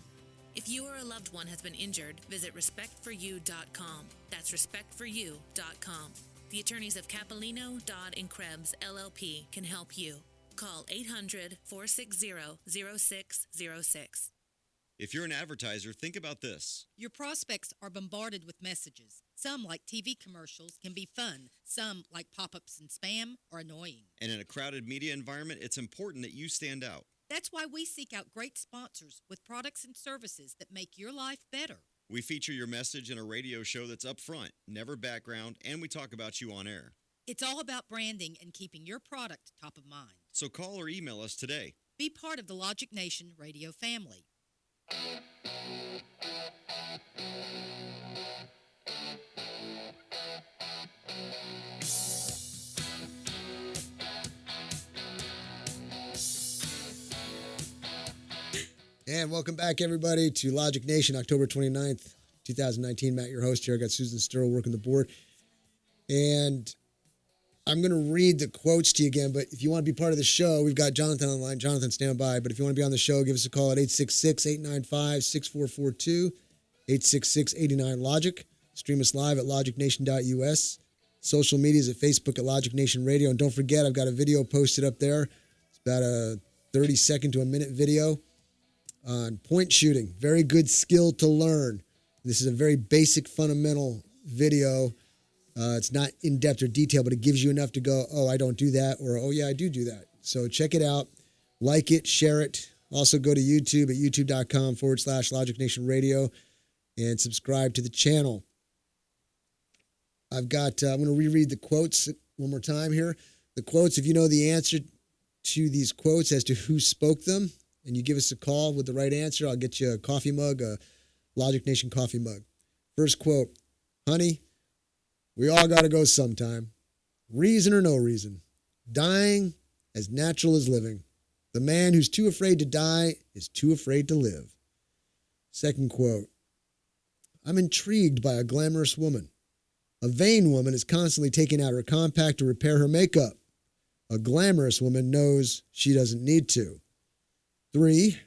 If you or a loved one has been injured, visit respectforyou.com. That's respectforyou.com. The attorneys of Capolino, Dodd & Krebs, LLP can help you. Call 800-460-0606. If you're an advertiser, think about this. Your prospects are bombarded with messages. Some, like TV commercials, can be fun. Some, like pop-ups and spam, are annoying. And in a crowded media environment, it's important that you stand out. That's why we seek out great sponsors with products and services that make your life better. We feature your message in a radio show that's upfront, never background, and we talk about you on air. It's all about branding and keeping your product top of mind. So call or email us today. Be part of the Logic Nation radio family. And welcome back, everybody, to Logic Nation, October 29th, 2019. Matt, your host here. I got Susan Sturl working the board. And I'm going to read the quotes to you again, but if you want to be part of the show, we've got Jonathan on the line. Jonathan, stand by. But if you want to be on the show, give us a call at 866-895-6442, 866-89-LOGIC. Stream us live at logicnation.us. Social media is at Facebook at Logic Nation Radio. And don't forget, I've got a video posted up there. It's about a 30-second to a minute video on point shooting. Very good skill to learn. This is a very basic, fundamental video. It's not in-depth or detailed, but it gives you enough to go, oh, I don't do that, or, oh, yeah, I do that. So check it out. Like it, share it. Also go to YouTube at youtube.com/Logic Nation Radio and subscribe to the channel. I'm going to reread the quotes one more time here. The quotes, if you know the answer to these quotes as to who spoke them, and you give us a call with the right answer, I'll get you a coffee mug, a Logic Nation coffee mug. First quote, honey, we all got to go sometime. Reason or no reason. Dying as natural as living. The man who's too afraid to die is too afraid to live. Second quote. I'm intrigued by a glamorous woman. A vain woman is constantly taking out her compact to repair her makeup. A glamorous woman knows she doesn't need to. 3.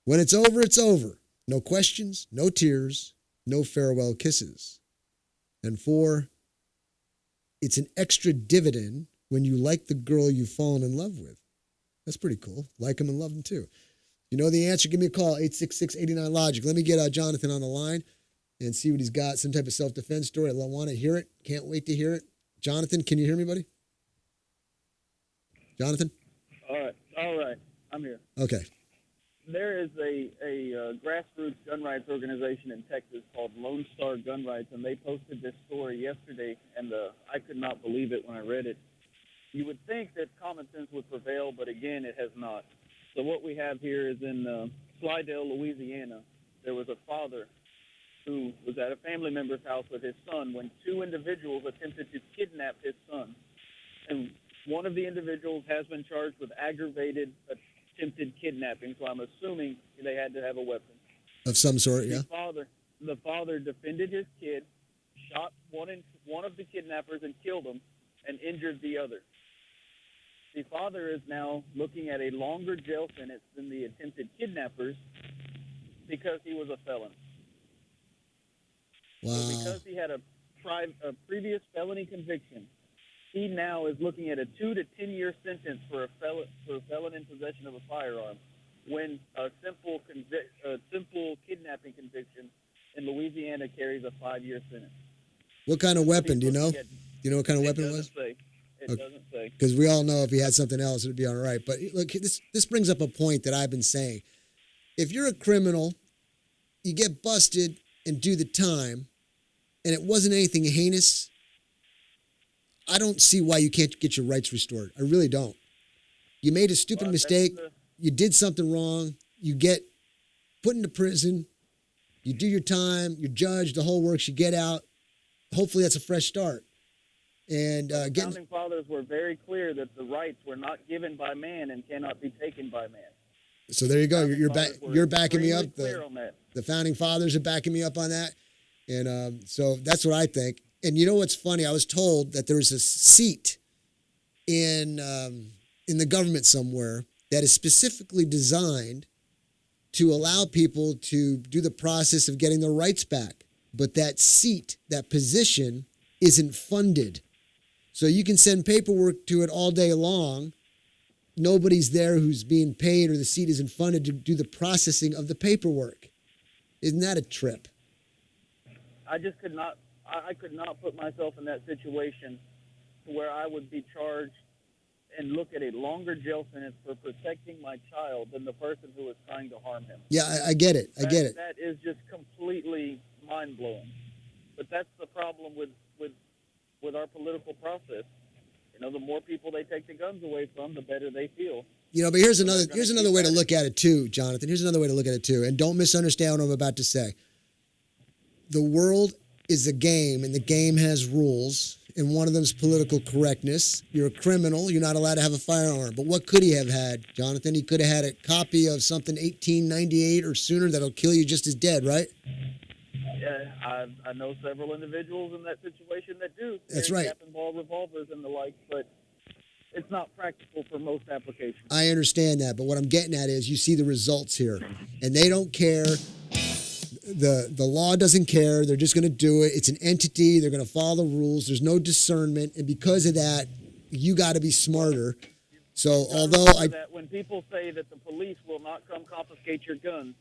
When it's over, it's over. No questions, no tears, no farewell kisses. And 4, it's an extra dividend when you like the girl you've fallen in love with. That's pretty cool. Like them and love them too. You know the answer. Give me a call, 866-89-LOGIC. Let me get Jonathan on the line and see what he's got, some type of self-defense story. I want to hear it. Can't wait to hear it. Jonathan, can you hear me, buddy? Jonathan? All right. I'm here. Okay. There is a grassroots gun rights organization in Texas called Lone Star Gun Rights, and they posted this story yesterday, and I could not believe it when I read it. You would think that common sense would prevail, but again, it has not. So what we have here is in Slidell, Louisiana, there was a father who was at a family member's house with his son when two individuals attempted to kidnap his son. And one of the individuals has been charged with aggravated attempted kidnapping, so I'm assuming they had to have a weapon. Of some sort, yeah. The father defended his kid, shot one of the kidnappers and killed him, and injured the other. The father is now looking at a longer jail sentence than the attempted kidnappers because he was a felon. Wow. So because he had a previous felony conviction, he now is looking at a 2 to 10 year sentence for a felon in possession of a firearm, when a simple kidnapping conviction in Louisiana carries a 5-year sentence. What kind of weapon, do you know? Do you know what kind of weapon it was? It doesn't say. Because we all know if he had something else, it would be all right. But look, this brings up a point that I've been saying. If you're a criminal, you get busted and do the time, and it wasn't anything heinous, I don't see why you can't get your rights restored. I really don't. You made a stupid mistake. You did something wrong. You get put into prison. You do your time. You're judged. The whole works. You get out. Hopefully that's a fresh start. And the founding fathers were very clear that the rights were not given by man and cannot be taken by man. So there you go. You're backing me up. The founding fathers are backing me up on that. And so that's what I think. And you know what's funny? I was told that there is a seat in the government somewhere that is specifically designed to allow people to do the process of getting their rights back. But that seat, that position, isn't funded. So you can send paperwork to it all day long. Nobody's there who's being paid, or the seat isn't funded to do the processing of the paperwork. Isn't that a trip? I just could not. I could not put myself in that situation to where I would be charged and look at a longer jail sentence for protecting my child than the person who was trying to harm him. Yeah, I get it. I get it. That is just completely mind-blowing. But that's the problem with our political process. You know, the more people they take the guns away from, the better they feel. You know, but here's another way to look at it too, Jonathan. Here's another way to look at it too. And don't misunderstand what I'm about to say. The world is a game, and the game has rules, and one of them is political correctness. You're a criminal. You're not allowed to have a firearm. But what could he have had, Jonathan? He could have had a copy of something 1898 or sooner that'll kill you just as dead, right? Yeah, I know several individuals in that situation that do. That's right. Cap and ball revolvers and the like, but it's not practical for most applications. I understand that, but what I'm getting at is you see the results here, and they don't care. The law doesn't care. They're just going to do it. It's an entity. They're going to follow the rules. There's no discernment, and because of that, you got to be smarter. So although that when people say that the police will not come confiscate your guns,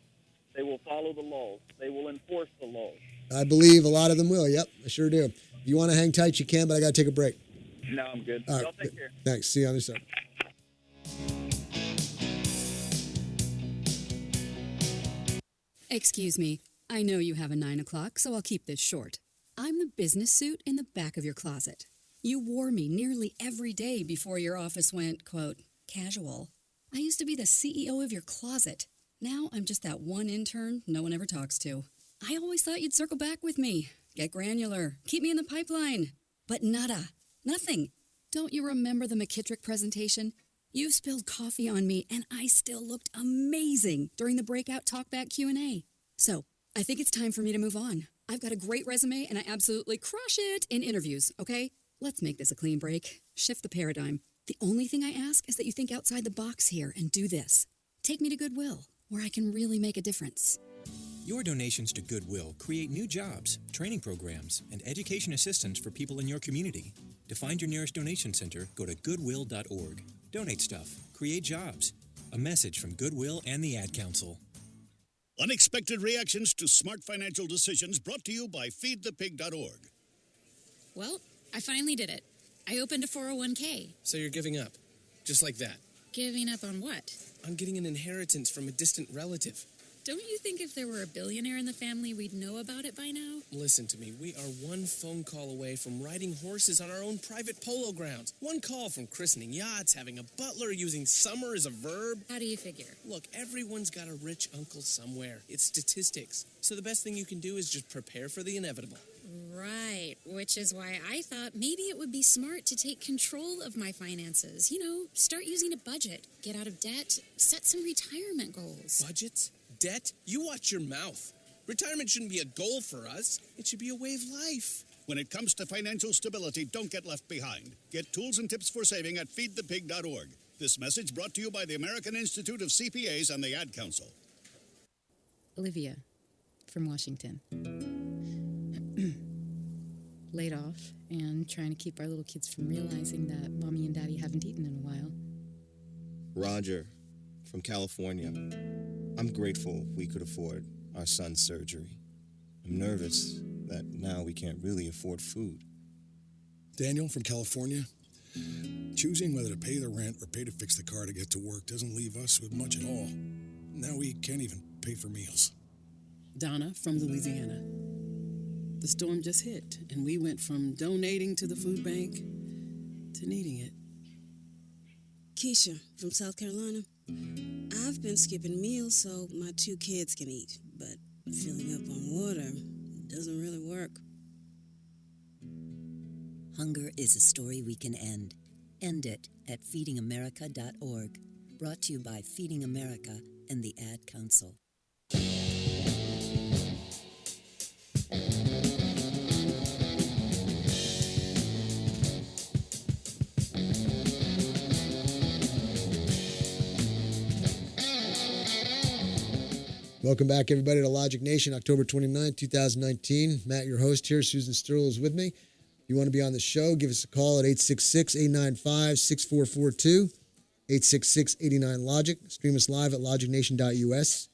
they will follow the laws. They will enforce the laws. I believe a lot of them will. Yep, I sure do. If you want to hang tight, you can, but I got to take a break. No, I'm good. All right. Y'all take care. Thanks. See you on the other side. Excuse me. I know you have a 9 o'clock, so I'll keep this short. I'm the business suit in the back of your closet. You wore me nearly every day before your office went, quote, casual. I used to be the CEO of your closet. Now I'm just that one intern no one ever talks to. I always thought you'd circle back with me, get granular, keep me in the pipeline. But nada, nothing. Don't you remember the McKittrick presentation? You spilled coffee on me, and I still looked amazing during the breakout talkback Q&A. So, I think it's time for me to move on. I've got a great resume, and I absolutely crush it in interviews, okay? Let's make this a clean break. Shift the paradigm. The only thing I ask is that you think outside the box here and do this. Take me to Goodwill, where I can really make a difference. Your donations to Goodwill create new jobs, training programs, and education assistance for people in your community. To find your nearest donation center, go to goodwill.org. Donate stuff. Create jobs. A message from Goodwill and the Ad Council. Unexpected reactions to smart financial decisions brought to you by feedthepig.org. Well, I finally did it. I opened a 401k. So you're giving up? Just like that? Giving up on what? On getting an inheritance from a distant relative. Don't you think if there were a billionaire in the family, we'd know about it by now? Listen to me. We are one phone call away from riding horses on our own private polo grounds. One call from christening yachts, having a butler, using summer as a verb. How do you figure? Look, everyone's got a rich uncle somewhere. It's statistics. So the best thing you can do is just prepare for the inevitable. Right, which is why I thought maybe it would be smart to take control of my finances. You know, start using a budget, get out of debt, set some retirement goals. Budgets? Debt? You watch your mouth. Retirement shouldn't be a goal for us. It should be a way of life. When it comes to financial stability, don't get left behind. Get tools and tips for saving at feedthepig.org. This message brought to you by the American Institute of CPAs and the Ad Council. Olivia from Washington. Laid off and trying to keep our little kids from realizing that mommy and daddy haven't eaten in a while. Roger from California. I'm grateful we could afford our son's surgery. I'm nervous that now we can't really afford food. Daniel from California. Choosing whether to pay the rent or pay to fix the car to get to work doesn't leave us with much at all. Now we can't even pay for meals. Donna from Louisiana. The storm just hit, and we went from donating to the food bank to needing it. Keisha from South Carolina. I've been skipping meals so my 2 kids can eat, but filling up on water doesn't really work. Hunger is a story we can end. End it at feedingamerica.org. Brought to you by Feeding America and the Ad Council. Welcome back, everybody, to Logic Nation, October 29, 2019. Matt, your host here. Susan Sterl is with me. If you want to be on the show, give us a call at 866-895-6442, 866-89-LOGIC. Stream us live at logicnation.us.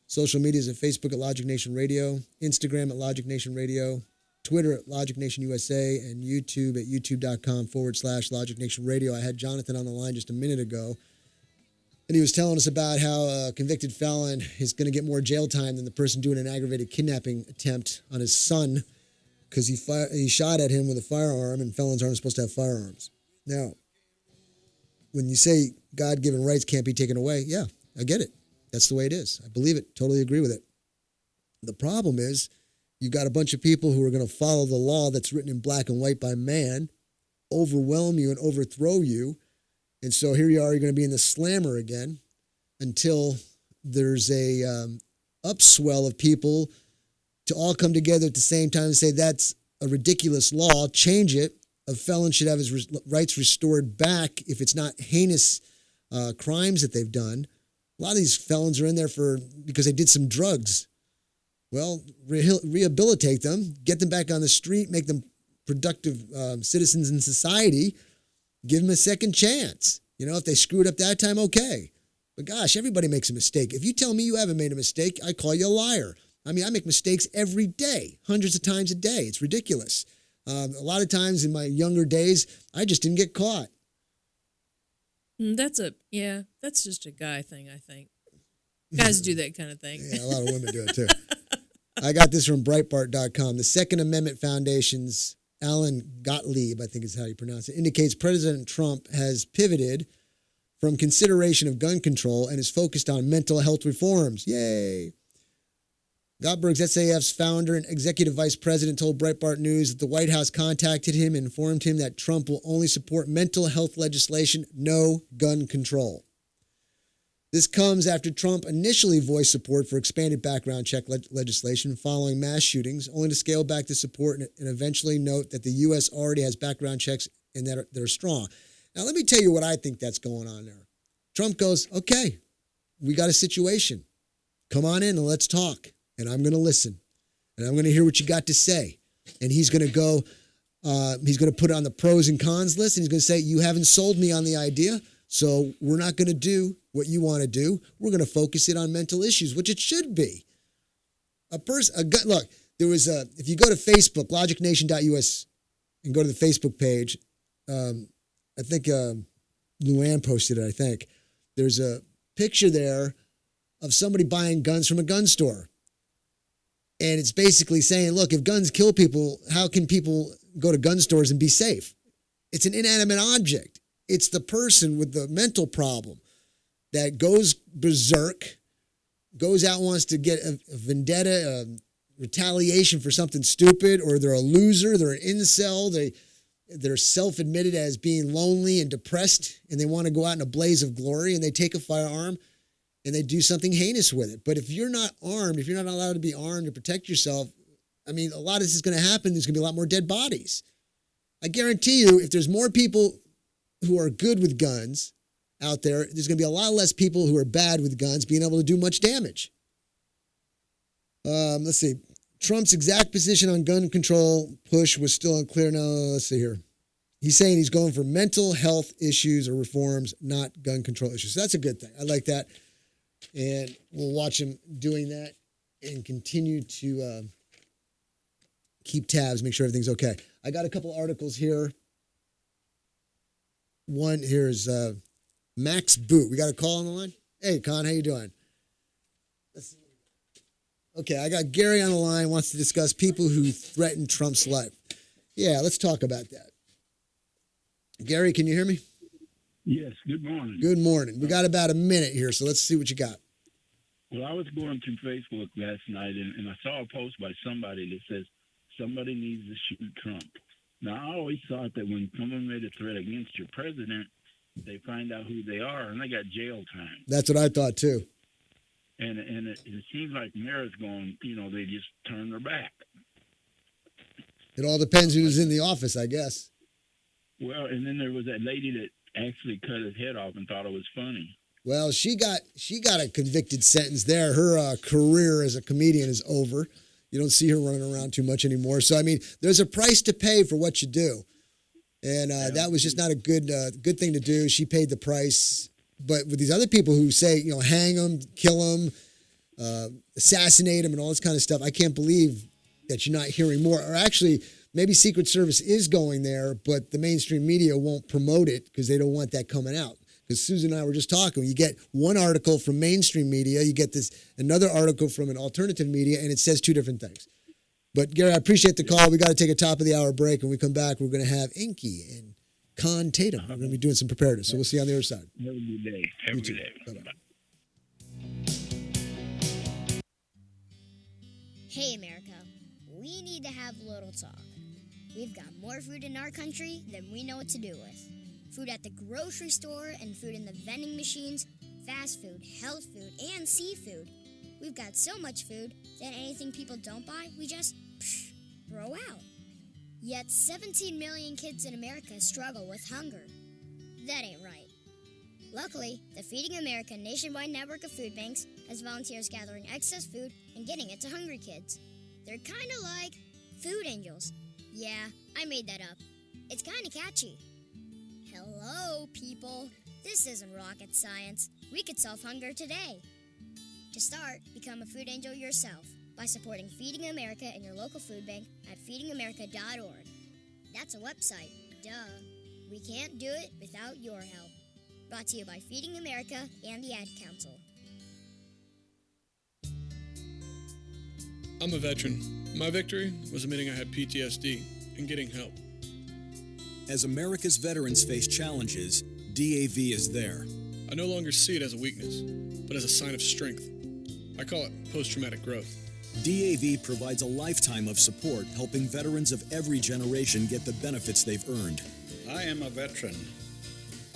Social media is at Facebook at Logic Nation Radio, Instagram at Logic Nation Radio, Twitter at Logic Nation USA, and YouTube at youtube.com/Logic Nation Radio. I had Jonathan on the line just a minute ago. And he was telling us about how a convicted felon is going to get more jail time than the person doing an aggravated kidnapping attempt on his son because he shot at him with a firearm, and felons aren't supposed to have firearms. Now, when you say God-given rights can't be taken away, yeah, I get it. That's the way it is. I believe it. Totally agree with it. The problem is you've got a bunch of people who are going to follow the law that's written in black and white by man, overwhelm you and overthrow you. And so here you are, you're going to be in the slammer again until there's a upswell of people to all come together at the same time and say that's a ridiculous law, change it. A felon should have his rights restored back if it's not heinous crimes that they've done. A lot of these felons are in there because they did some drugs. Well, rehabilitate them, get them back on the street, make them productive citizens in society. Give them a second chance. You know, if they screwed up that time, okay. But gosh, everybody makes a mistake. If you tell me you haven't made a mistake, I call you a liar. I mean, I make mistakes every day, hundreds of times a day. It's ridiculous. A lot of times in my younger days, I just didn't get caught. That's just a guy thing, I think. Guys do that kind of thing. Yeah, a lot of women do it too. I got this from Breitbart.com. The Second Amendment Foundation's Alan Gottlieb, I think is how you pronounce it, indicates President Trump has pivoted from consideration of gun control and is focused on mental health reforms. Yay! Gottberg's SAF's founder and executive vice president told Breitbart News that the White House contacted him and informed him that Trump will only support mental health legislation, no gun control. This comes after Trump initially voiced support for expanded background check legislation following mass shootings, only to scale back the support and eventually note that the U.S. already has background checks and that they're strong. Now, let me tell you what I think that's going on there. Trump goes, okay, we got a situation. Come on in and let's talk. And I'm going to listen. And I'm going to hear what you got to say. And he's going to go, he's going to put it on the pros and cons list. And he's going to say, you haven't sold me on the idea. So we're not going to do what you want to do. We're going to focus it on mental issues, which it should be. Look, there was if you go to Facebook, logicnation.us, and go to the Facebook page, I think Luann posted it, I think. There's a picture there of somebody buying guns from a gun store. And it's basically saying, look, if guns kill people, how can people go to gun stores and be safe? It's an inanimate object. It's the person with the mental problem that goes berserk, goes out, wants to get a vendetta, retaliation for something stupid, or they're a loser, they're an incel, they're self-admitted as being lonely and depressed, and they want to go out in a blaze of glory, and they take a firearm and they do something heinous with it. But if you're not armed, if you're not allowed to be armed to protect yourself, I mean, a lot of this is going to happen. There's going to be a lot more dead bodies. I guarantee you, if there's more people who are good with guns out there, there's going to be a lot less people who are bad with guns being able to do much damage. Let's see. Trump's exact position on gun control push was still unclear. Now, let's see here. He's saying he's going for mental health issues or reforms, not gun control issues. So that's a good thing. I like that. And we'll watch him doing that and continue to keep tabs, make sure everything's okay. I got a couple articles here. One here is Max Boot. We got a call on the line? Hey, Con, how you doing? Let's see. Okay, I got Gary on the line, wants to discuss people who threaten Trump's life. Yeah, let's talk about that. Gary, can you hear me? Yes, good morning. Good morning. We got about a minute here, so let's see what you got. Well, I was going through Facebook last night, and I saw a post by somebody that says somebody needs to shoot Trump. Now, I always thought that when someone made a threat against your president, they find out who they are, and they got jail time. That's what I thought, too. And it seems like Mara's going, they just turn their back. It all depends who's in the office, I guess. Well, and then there was that lady that actually cut his head off and thought it was funny. Well, she got a convicted sentence there. Her career as a comedian is over. You don't see her running around too much anymore. So, I mean, there's a price to pay for what you do. And that was just not a good thing to do. She paid the price. But with these other people who say, hang them, kill them, assassinate them, and all this kind of stuff, I can't believe that you're not hearing more. Or actually, maybe Secret Service is going there, but the mainstream media won't promote it because they don't want that coming out. Because Susan and I were just talking. You get one article from mainstream media, you get another article from an alternative media, and it says two different things. But, Gary, I appreciate the call. We got to take a top-of-the-hour break. When we come back, we're going to have Inky and Con Tatum. We're going to be doing some preparedness. So we'll see you on the other side. Have a good day. Every day. Bye-bye. Hey, America. We need to have a little talk. We've got more food in our country than we know what to do with. Food at the grocery store and food in the vending machines, fast food, health food, and seafood. We've got so much food that anything people don't buy, we just throw out. Yet 17 million kids in America struggle with hunger. That ain't right. Luckily, the Feeding America nationwide network of food banks has volunteers gathering excess food and getting it to hungry kids. They're kind of like food angels. Yeah, I made that up. It's kind of catchy. Hello, people. This isn't rocket science. We could solve hunger today. To start, become a food angel yourself by supporting Feeding America and your local food bank at feedingamerica.org. That's a website. Duh. We can't do it without your help. Brought to you by Feeding America and the Ad Council. I'm a veteran. My victory was admitting I had PTSD and getting help. As America's veterans face challenges, DAV is there. I no longer see it as a weakness, but as a sign of strength. I call it post-traumatic growth. DAV provides a lifetime of support, helping veterans of every generation get the benefits they've earned. I am a veteran.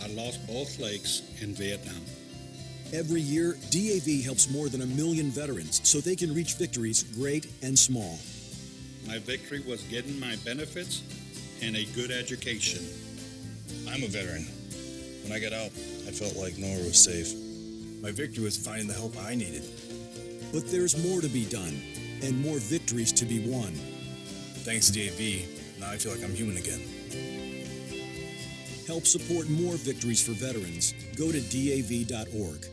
I lost both legs in Vietnam. Every year, DAV helps more than 1 million veterans so they can reach victories great and small. My victory was getting my benefits and a good education. I'm a veteran. When I got out, I felt like nowhere was safe. My victory was finding the help I needed. But there's more to be done, and more victories to be won. Thanks to DAV, now I feel like I'm human again. Help support more victories for veterans. Go to DAV.org.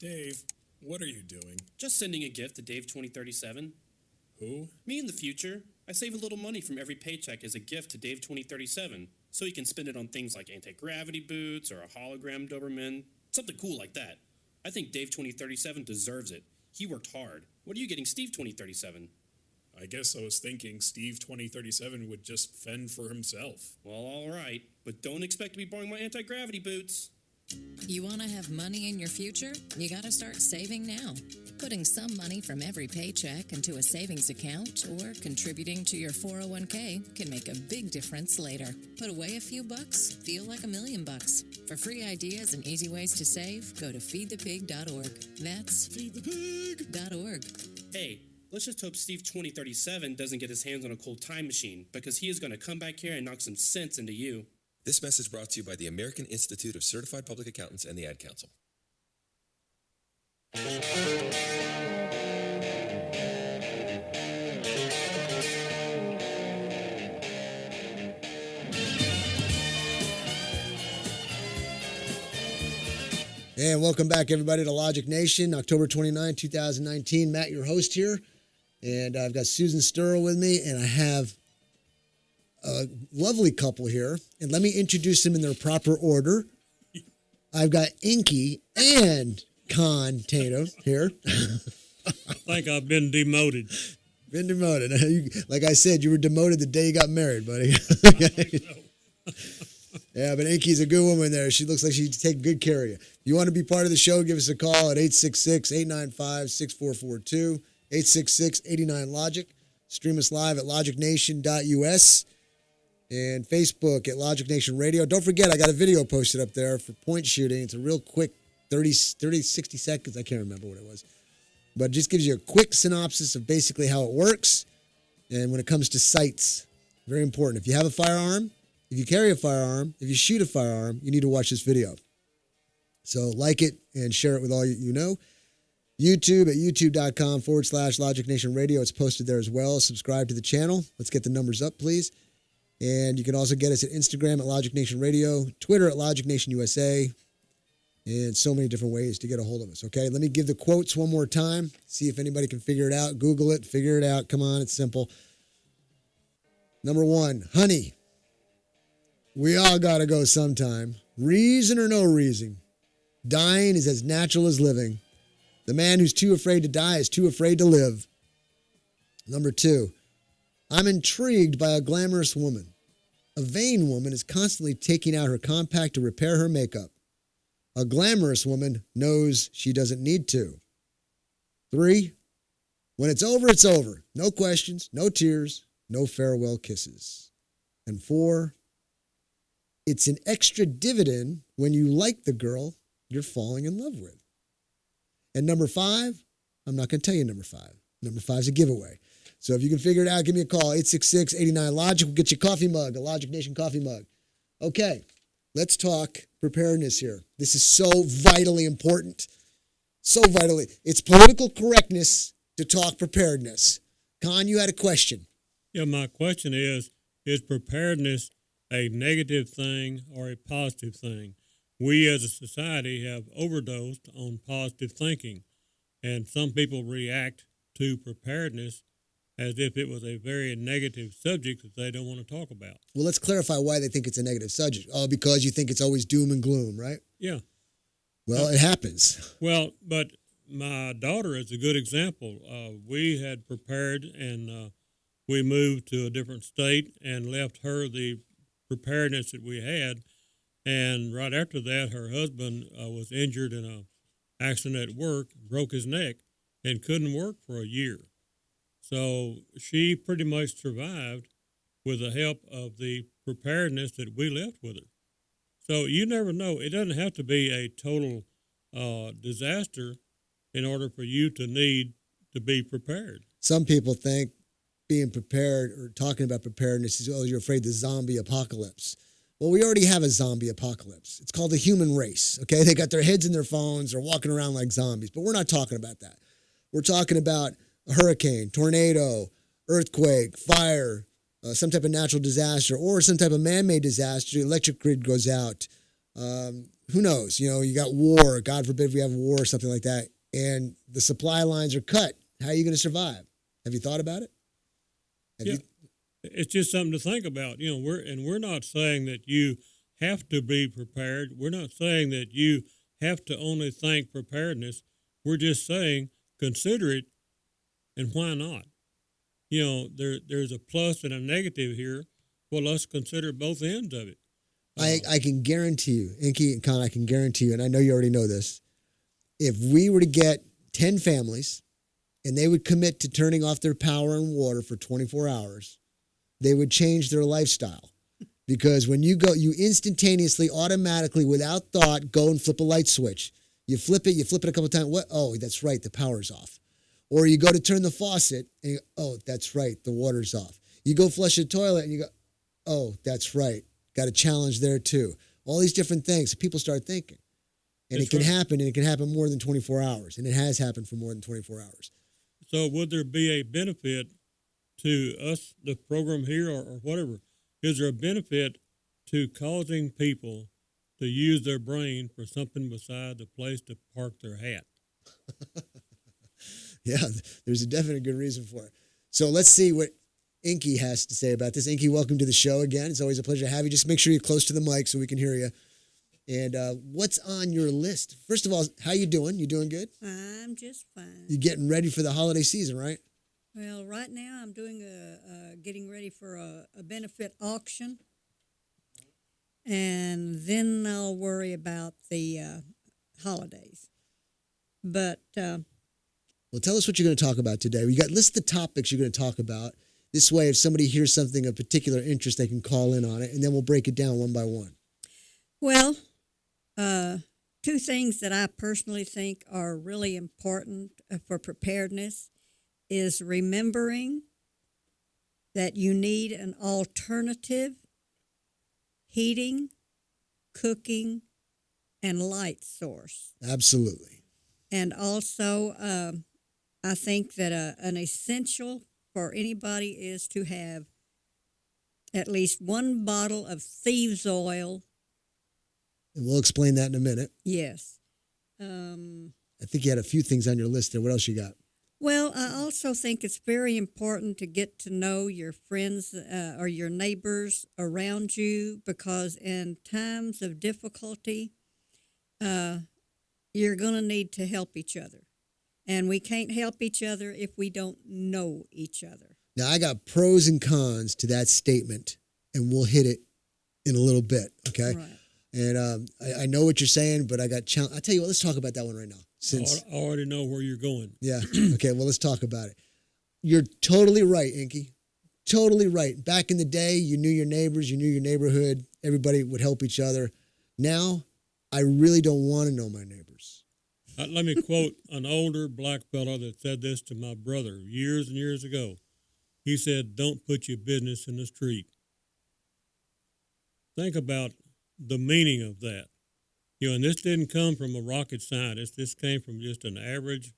Dave, what are you doing? Just sending a gift to Dave 2037. Who? Me in the future. I save a little money from every paycheck as a gift to Dave 2037, so he can spend it on things like anti-gravity boots or a hologram Doberman, something cool like that. I think Dave 2037 deserves it. He worked hard. What are you getting Steve 2037? I guess I was thinking Steve 2037 would just fend for himself. Well, all right, but don't expect to be borrowing my anti-gravity boots. You want to have money in your future? You got to start saving now. Putting some money from every paycheck into a savings account or contributing to your 401k can make a big difference later. Put away a few bucks, feel like $1 million. For free ideas and easy ways to save, go to feedthepig.org. That's feedthepig.org. Hey, let's just hope Steve 2037 doesn't get his hands on a cold time machine, because he is going to come back here and knock some sense into you. This message brought to you by the American Institute of Certified Public Accountants and the Ad Council. And welcome back, everybody, to Logic Nation, October 29, 2019. Matt, your host here. And I've got Susan Sturl with me, and I have a lovely couple here. And let me introduce them in their proper order. I've got Inky and Con Tatum here. I think I've been demoted. Been demoted. Like I said, you were demoted the day you got married, buddy. Yeah, but Inky's a good woman there. She looks like she'd take good care of you. If you want to be part of the show, give us a call at 866-895-6442, 866-89-LOGIC. Stream us live at logicnation.us and Facebook at Logic Nation Radio. Don't forget, I got a video posted up there for point shooting. It's a real quick 60 seconds. I can't remember what it was. But it just gives you a quick synopsis of basically how it works. And when it comes to sights, very important. If you have a firearm, if you carry a firearm, if you shoot a firearm, you need to watch this video. So like it and share it with all you know. YouTube at youtube.com/Logic Nation Radio. It's posted there as well. Subscribe to the channel. Let's get the numbers up, please. And you can also get us at Instagram at Logic Nation Radio, Twitter at Logic Nation USA, and so many different ways to get a hold of us. Okay, let me give the quotes one more time. See if anybody can figure it out. Google it, figure it out. Come on, it's simple. Number 1, honey. We all got to go sometime. Reason or no reason. Dying is as natural as living. The man who's too afraid to die is too afraid to live. Number 2, I'm intrigued by a glamorous woman. A vain woman is constantly taking out her compact to repair her makeup. A glamorous woman knows she doesn't need to. 3, when it's over, it's over. No questions, no tears, no farewell kisses. And 4, it's an extra dividend when you like the girl you're falling in love with. And number 5, I'm not going to tell you number 5. Number 5 is a giveaway. So if you can figure it out, give me a call, 866-89-LOGIC. We'll get you a coffee mug, a Logic Nation coffee mug. Okay, let's talk preparedness here. This is so vitally important. So vitally. It's political correctness to talk preparedness. Con, you had a question. Yeah, my question is preparedness a negative thing or a positive thing? We as a society have overdosed on positive thinking, and some people react to preparedness as if it was a very negative subject that they don't want to talk about. Well, let's clarify why they think it's a negative subject. Oh, because you think it's always doom and gloom, right? Yeah. Well, it happens. Well, but my daughter is a good example. We had prepared, and we moved to a different state and left her the preparedness that we had. And right after that, her husband was injured in an accident at work, broke his neck, and couldn't work for a year. So she pretty much survived with the help of the preparedness that we left with her. So you never know. It doesn't have to be a total disaster in order for you to need to be prepared. Some people think being prepared or talking about preparedness is, oh, you're afraid of the zombie apocalypse. Well, we already have a zombie apocalypse. It's called the human race, okay? They got their heads in their phones. They're walking around like zombies. But we're not talking about that. We're talking about a hurricane, tornado, earthquake, fire, some type of natural disaster, or some type of man-made disaster. The electric grid goes out. who knows? You got war. God forbid we have war or something like that, and the supply lines are cut. How are you going to survive? Have you thought about it? It's just something to think about. We're not saying that you have to be prepared. We're not saying that you have to only think preparedness. We're just saying consider it, and why not? There's a plus and a negative here. Well, let's consider both ends of it. I can guarantee you, Inky and Con, I can guarantee you, and I know you already know this, if we were to get 10 families and they would commit to turning off their power and water for 24 hours, they would change their lifestyle. Because when you go, you instantaneously, automatically, without thought, go and flip a light switch. You flip it a couple of times. What? Oh, that's right, the power's off. Or you go to turn the faucet, and oh, that's right, the water's off. You go flush the toilet, and you go, oh, that's right. Got a challenge there, too. All these different things. People start thinking. And it can happen, and it can happen more than 24 hours. And it has happened for more than 24 hours. So would there be a benefit to us, the program here, or whatever? Is there a benefit to causing people to use their brain for something besides a place to park their hat? Yeah, there's a definite good reason for it. So let's see what Inky has to say about this. Inky, welcome to the show again. It's always a pleasure to have you. Just make sure you're close to the mic so we can hear you. And what's on your list? First of all, how you doing? You doing good? I'm just fine. You getting ready for the holiday season, right? Well, right now I'm doing getting ready for a benefit auction, and then I'll worry about the holidays. But well, tell us what you're going to talk about today. List the topics you're going to talk about. This way, if somebody hears something of particular interest, they can call in on it, and then we'll break it down one by one. Well, two things that I personally think are really important for preparedness is remembering that you need an alternative heating, cooking, and light source. Absolutely. And also, I think that an essential for anybody is to have at least one bottle of thieves' oil. And we'll explain that in a minute. Yes. I think you had a few things on your list there. What else you got? Well, I also think it's very important to get to know your friends or your neighbors around you, because in times of difficulty, you're going to need to help each other. And we can't help each other if we don't know each other. Now, I got pros and cons to that statement, and we'll hit it in a little bit, okay? Right. And I know what you're saying, but I got challenge. I'll tell you what, let's talk about that one right now. I already know where you're going. Yeah. Okay, well, let's talk about it. You're totally right, Inky. Totally right. Back in the day, you knew your neighbors, you knew your neighborhood. Everybody would help each other. Now, I really don't want to know my neighbors. Let me quote an older black fellow that said this to my brother years and years ago. He said, "Don't put your business in the street." Think about the meaning of that. And this didn't come from a rocket scientist. This came from just an average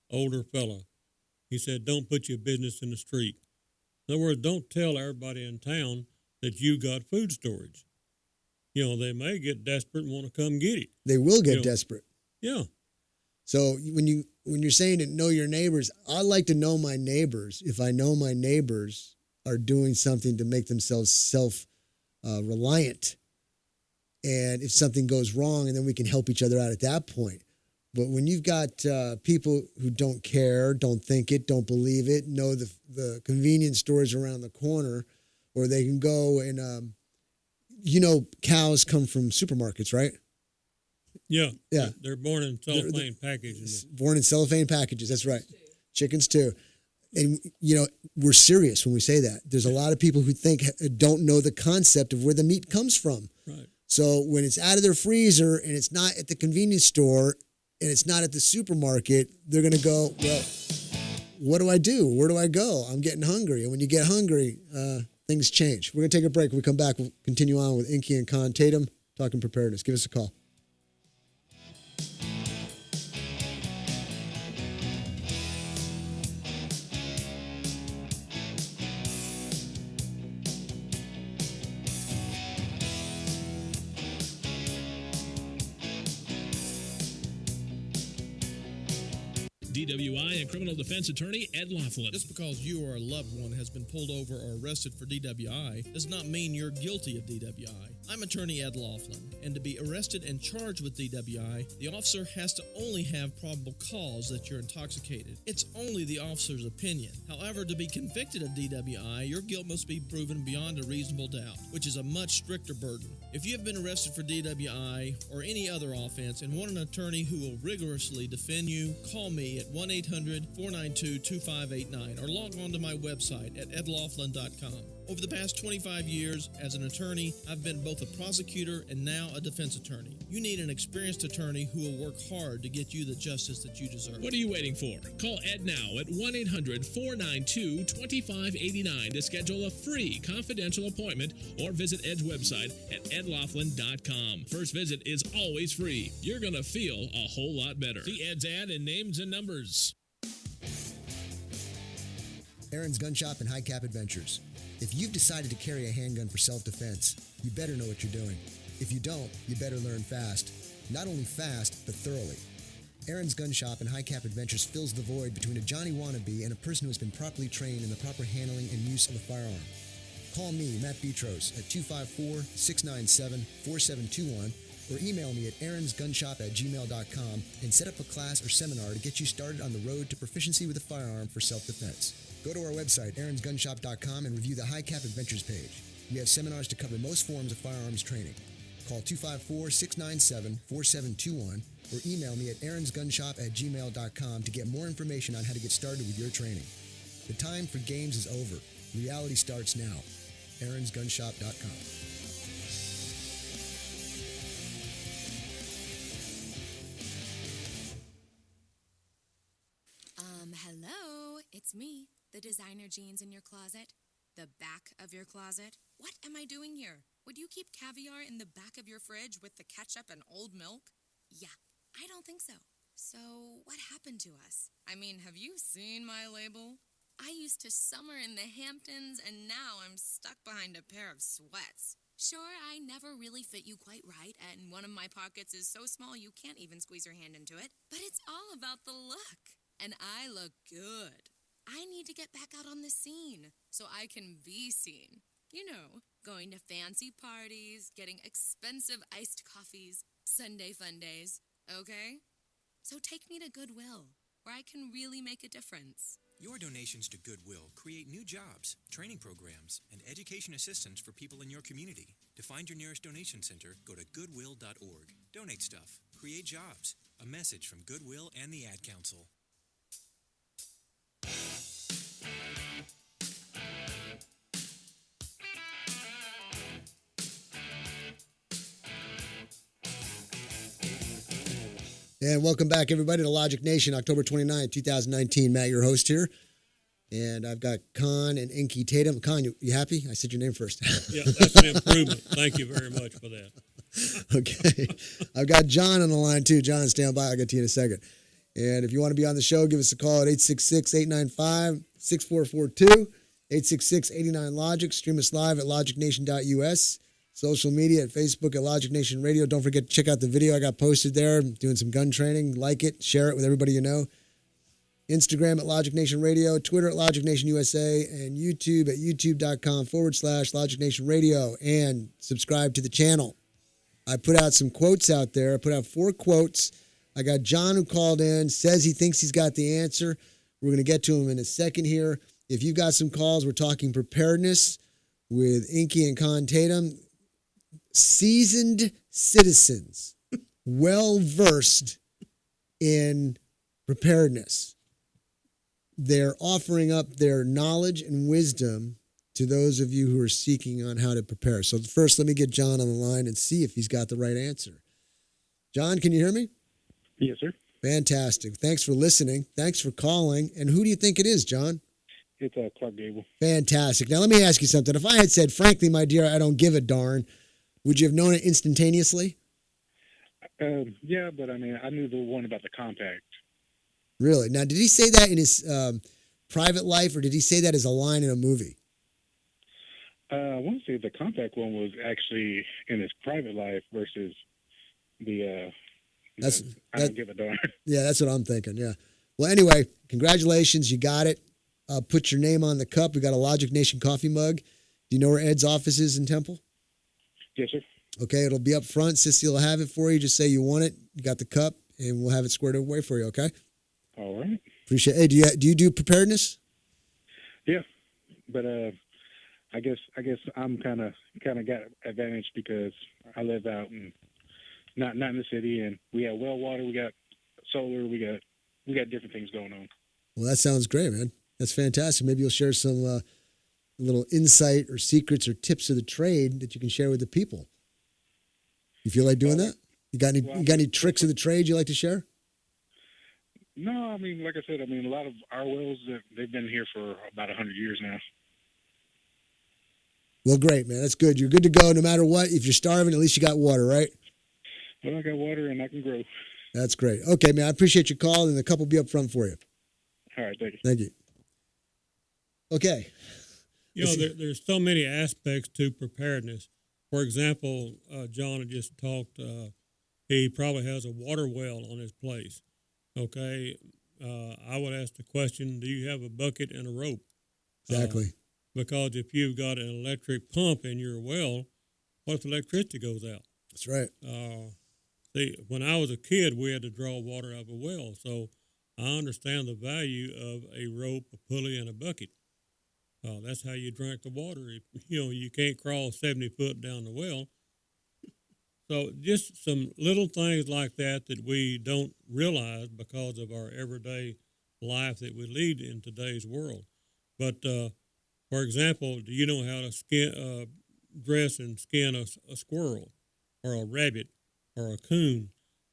older fellow. He said, "Don't put your business in the street." In other words, don't tell everybody in town that you got food storage. They may get desperate and want to come get it. They will get desperate. Yeah. So when you're saying to know your neighbors, I like to know my neighbors. If I know my neighbors are doing something to make themselves self-reliant, and if something goes wrong, and then we can help each other out at that point. But when you've got people who don't care, don't think it, don't believe it, know the convenience stores around the corner, or they can go and, cows come from supermarkets, right? Yeah. Yeah. They're born in cellophane packages. Born in cellophane packages, that's right. Chickens too. And, we're serious when we say that. There's a lot of people who don't know the concept of where the meat comes from. Right. So when it's out of their freezer and it's not at the convenience store and it's not at the supermarket, they're going to go, well, what do I do? Where do I go? I'm getting hungry. And when you get hungry, things change. We're going to take a break. When we come back, we'll continue on with Inky and Con Tatum talking preparedness. Give us a call. DWI and criminal defense attorney Ed Laughlin. Just because you or a loved one has been pulled over or arrested for DWI does not mean you're guilty of DWI. I'm attorney Ed Laughlin, and to be arrested and charged with DWI, the officer has to only have probable cause that you're intoxicated. It's only the officer's opinion. However, to be convicted of DWI, your guilt must be proven beyond a reasonable doubt, which is a much stricter burden. If you have been arrested for DWI or any other offense and want an attorney who will rigorously defend you, call me at 1-800-492-2589 or log on to my website at edlaughlin.com. Over the past 25 years, as an attorney, I've been both a prosecutor and now a defense attorney. You need an experienced attorney who will work hard to get you the justice that you deserve. What are you waiting for? Call Ed now at 1-800-492-2589 to schedule a free confidential appointment or visit Ed's website at edlaughlin.com. First visit is always free. You're going to feel a whole lot better. See Ed's ad in names and numbers. Aaron's Gun Shop and High Cap Adventures. If you've decided to carry a handgun for self-defense, you better know what you're doing. If you don't, you better learn fast. Not only fast, but thoroughly. Aaron's Gun Shop and High Cap Adventures fills the void between a Johnny wannabe and a person who has been properly trained in the proper handling and use of a firearm. Call me, Matt Betros, at 254-697-4721 or email me at aaronsgunshop@gmail.com and set up a class or seminar to get you started on the road to proficiency with a firearm for self-defense. Go to our website, aaronsgunshop.com, and review the High Cap Adventures page. We have seminars to cover most forms of firearms training. Call 254-697-4721 or email me at aaronsgunshop@gmail.com to get more information on how to get started with your training. The time for games is over. Reality starts now. aaronsgunshop.com. Hello, it's me, the designer jeans in your closet, the back of your closet. What am I doing here? Would you keep caviar in the back of your fridge with the ketchup and old milk? Yeah, I don't think so. So, what happened to us? I mean, have you seen my label? I used to summer in the Hamptons, and now I'm stuck behind a pair of sweats. Sure, I never really fit you quite right, and one of my pockets is so small you can't even squeeze your hand into it. But it's all about the look. And I look good. I need to get back out on the scene so I can be seen. You know, going to fancy parties, getting expensive iced coffees, Sunday fun days, okay? So take me to Goodwill, where I can really make a difference. Your donations to Goodwill create new jobs, training programs, and education assistance for people in your community. To find your nearest donation center, go to goodwill.org. Donate stuff. Create jobs. A message from Goodwill and the Ad Council. And welcome back, everybody, to Logic Nation, October 29, 2019. Matt, your host here. And I've got Con and Inky Tatum. Con, you happy? I said your name first. Yeah, that's an improvement. Thank you very much for that. Okay. I've got John on the line, too. John, stand by. I'll get to you in a second. And if you want to be on the show, give us a call at 866-895-6442, 866-89-LOGIC. Stream us live at logicnation.us. Social media at Facebook at Logic Nation Radio. Don't forget to check out the video I got posted there. I'm doing some gun training. Like it. Share it with everybody you know. Instagram at Logic Nation Radio. Twitter at Logic Nation USA. And YouTube at youtube.com/Logic Nation Radio. And subscribe to the channel. I put out some quotes out there. I put out 4 quotes. I got John who called in, says he thinks he's got the answer. We're going to get to him in a second here. If you've got some calls, we're talking preparedness with Inky and Con Tatum. Seasoned citizens, well-versed in preparedness. They're offering up their knowledge and wisdom to those of you who are seeking on how to prepare. So first, let me get John on the line and see if he's got the right answer. John, can you hear me? Yes, sir. Fantastic. Thanks for listening. Thanks for calling. And who do you think it is, John? It's Clark Gable. Fantastic. Now, let me ask you something. If I had said, frankly, my dear, I don't give a darn, would you have known it instantaneously? Yeah, but I mean, I knew the one about the compact. Really? Now, did he say that in his private life, or did he say that as a line in a movie? I want to say the compact one was actually in his private life versus the I don't give a darn. Yeah, that's what I'm thinking, yeah. Well, anyway, congratulations. You got it. Put your name on the cup. We got a Logic Nation coffee mug. Do you know where Ed's office is in Temple? Yes, sir. Okay, it'll be up front. Sissy will have it for you. Just say you want it. You got the cup, and we'll have it squared away for you, okay? All right. Appreciate it. Hey, do you do preparedness? Yeah, but I guess I'm kind of got advantage because I live out in not in the city, and we have well water, we got solar, we got different things going on. Well, that sounds great, man. That's fantastic. Maybe you'll share some little insight or secrets or tips of the trade that you can share with the people. You feel like doing that? You got any tricks of the trade you like to share? No, I mean, like I said, a lot of our wells, they've been here for about 100 years now. Well, great, man. That's good. You're good to go no matter what. If you're starving, at least you got water, right? Well, I got water and I can grow. That's great. Okay, man. I appreciate your call, and the cup will be up front for you. All right, thank you. Thank you. Okay. You know, there's so many aspects to preparedness. For example, John had just talked, he probably has a water well on his place. Okay. I would ask the question, do you have a bucket and a rope? Exactly. Because if you've got an electric pump in your well, what if the electricity goes out? That's right. See, when I was a kid, we had to draw water out of a well. So I understand the value of a rope, a pulley, and a bucket. That's how you drink the water. You can't crawl 70 foot down the well. So just some little things like that we don't realize because of our everyday life that we lead in today's world. But, for example, do you know how to dress and skin a squirrel or a rabbit or a coon?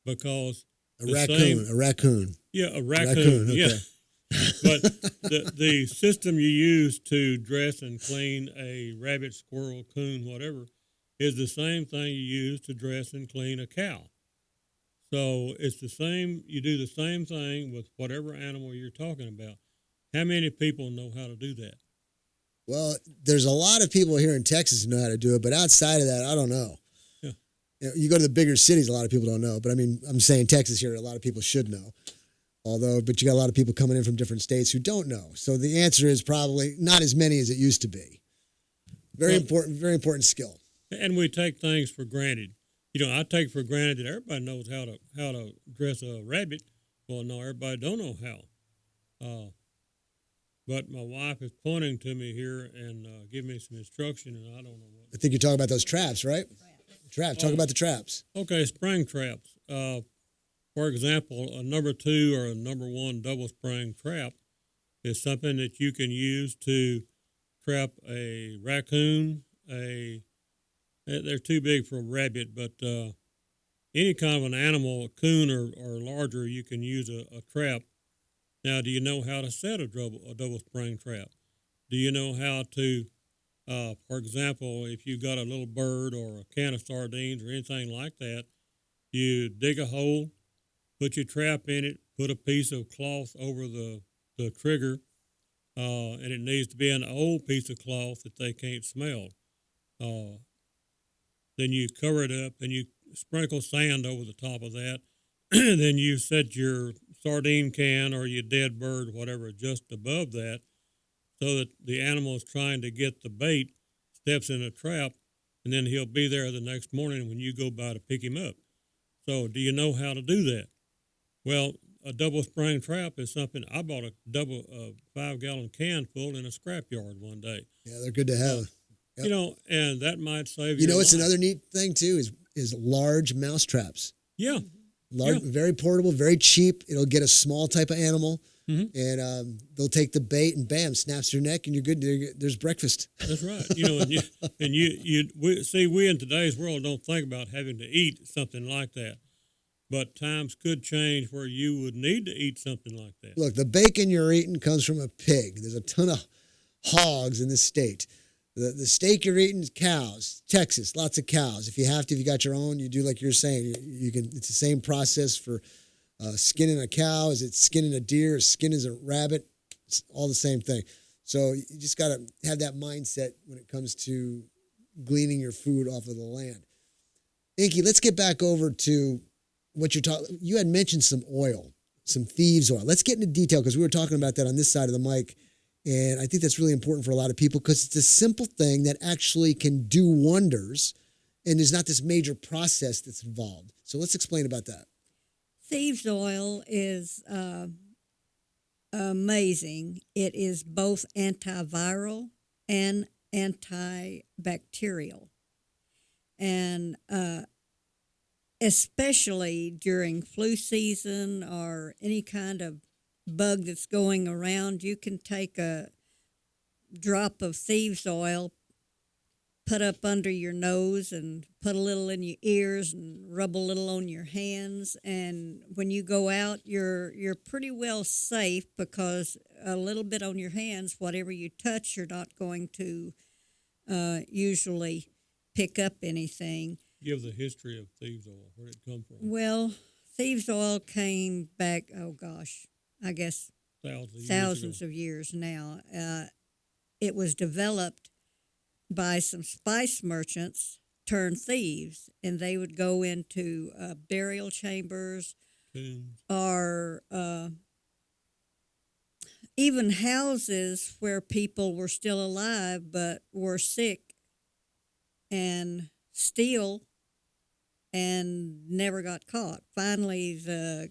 Because a raccoon. Yeah, a raccoon. Okay. Yeah. But the system you use to dress and clean a rabbit, squirrel, coon, whatever, is the same thing you use to dress and clean a cow. So it's the same. You do the same thing with whatever animal you're talking about. How many people know how to do that? Well, there's a lot of people here in Texas who know how to do it, but outside of that, I don't know. Yeah. You go to the bigger cities, a lot of people don't know. But I mean, I'm saying Texas here, a lot of people should know. But you got a lot of people coming in from different states who don't know. So the answer is probably not as many as it used to be. Very important skill. And we take things for granted. I take for granted that everybody knows how to dress a rabbit. Well, no, everybody don't know how. But my wife is pointing to me here and giving me some instruction, and I don't know what. I think you're talking about those traps, right? Traps. Talk about the traps. Okay, spring traps. For example, a number 2 or a number 1 double spring trap is something that you can use to trap a raccoon. They're too big for a rabbit, but any kind of an animal, a coon or larger, you can use a trap. Now, do you know how to set a double spring trap? Do you know how to, for example, if you've got a little bird or a can of sardines or anything like that, you dig a hole, put your trap in it, put a piece of cloth over the trigger, and it needs to be an old piece of cloth that they can't smell. Then you cover it up and you sprinkle sand over the top of that. Then you set your sardine can or your dead bird, whatever, just above that so that the animal is trying to get the bait, steps in a trap, and then he'll be there the next morning when you go by to pick him up. So do you know how to do that? Well, a double spring trap is something. I bought a 5-gallon can full in a scrapyard one day. Yeah, they're good to have. Yep. And that might save you. What's another neat thing too is large mouse traps. Yeah. Very portable, very cheap. It'll get a small type of animal, and they'll take the bait and bam, snaps their neck, and you're good. There's breakfast. That's right. We in today's world don't think about having to eat something like that. But times could change where you would need to eat something like that. Look, the bacon you're eating comes from a pig. There's a ton of hogs in this state. The steak you're eating is cows. Texas, lots of cows. If you got your own, you do like you're saying. You can. It's the same process for skinning a cow as it's skinning a deer, as skinning a rabbit. It's all the same thing. So you just got to have that mindset when it comes to gleaning your food off of the land. Inky, let's get back over to what you're talking. You had mentioned some oil. some thieves oil. Let's get into detail because we were talking about that on this side of the mic. And I think that's really important for a lot of people because it's a simple thing that actually can do wonders. And there's not this major process that's involved. So let's explain about that. Thieves oil is amazing. It is both antiviral and antibacterial. And especially during flu season or any kind of bug that's going around, you can take a drop of thieves oil, put up under your nose and put a little in your ears and rub a little on your hands. And when you go out, you're pretty well safe because a little bit on your hands, whatever you touch, you're not going to usually pick up anything. Give the history of thieves oil. Where did it come from? Well, thieves oil came back, I guess thousands of years now. It was developed by some spice merchants turned thieves, and they would go into burial chambers or even houses where people were still alive but were sick and steal and never got caught. Finally, the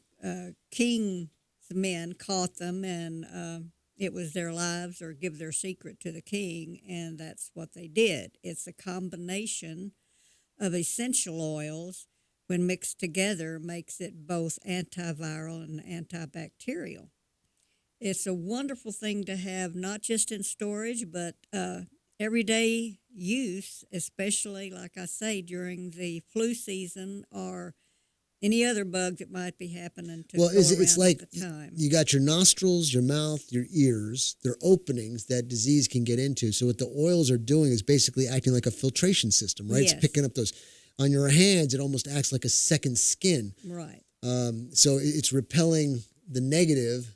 king's men caught them, and it was their lives or give their secret to the king, and that's what they did. It's a combination of essential oils, when mixed together, makes it both antiviral and antibacterial. It's a wonderful thing to have, not just in storage, but everyday use, especially, like I say, during the flu season or any other bug that might be happening to it's like at the time. You got your nostrils, your mouth, your ears. They're openings that disease can get into. So what the oils are doing is basically acting like a filtration system, right? Yes. It's picking up those. On your hands, it almost acts like a second skin. Right. So it's repelling the negative.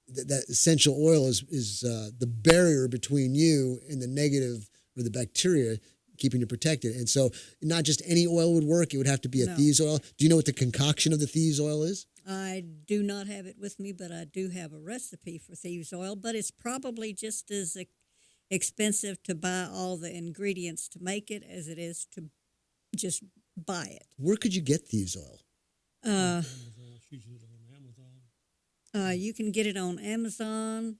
That essential oil is the barrier between you and the negative or the bacteria, keeping you protected. And so not just any oil would work. It would have to be a thieves oil. Do you know what the concoction of the thieves oil is? I do not have it with me, but I do have a recipe for thieves oil. But it's probably just as expensive to buy all the ingredients to make it as it is to just buy it. Where could you get thieves oil? You can get it on Amazon,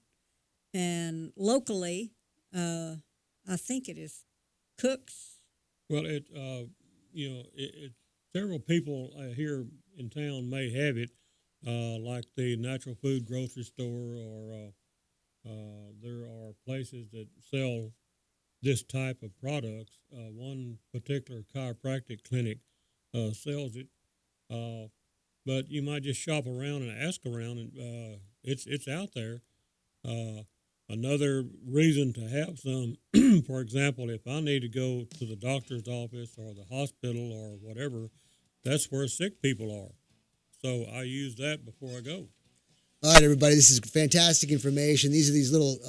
and locally, I think it is Cook's. Well, several people here in town may have it, like the natural food grocery store, or there are places that sell this type of products. One particular chiropractic clinic sells it. But you might just shop around and ask around, and it's out there. Another reason to have some, for example, if I need to go to the doctor's office or the hospital or whatever, that's where sick people are. So I use that before I go. All right, everybody, this is fantastic information. These are these little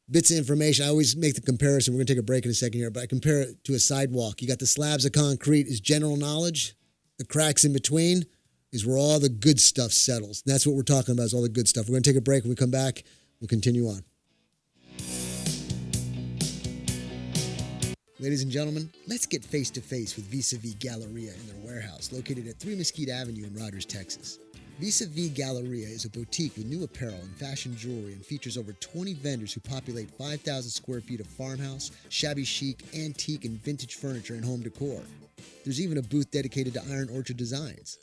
bits of information. I always make the comparison. We're going to take a break in a second here, but I compare it to a sidewalk. You got the slabs of concrete is general knowledge. The cracks in between is where all the good stuff settles. And that's what we're talking about, is all the good stuff. We're going to take a break. When we come back, we'll continue on. Ladies and gentlemen, let's get face-to-face with Vis-a-Vis Galleria in their warehouse, located at 3 Mesquite Avenue in Rogers, Texas. Vis-a-Vis Galleria is a boutique with new apparel and fashion jewelry and features over 20 vendors who populate 5,000 square feet of farmhouse, shabby chic, antique, and vintage furniture and home decor. There's even a booth dedicated to Iron Orchard Designs.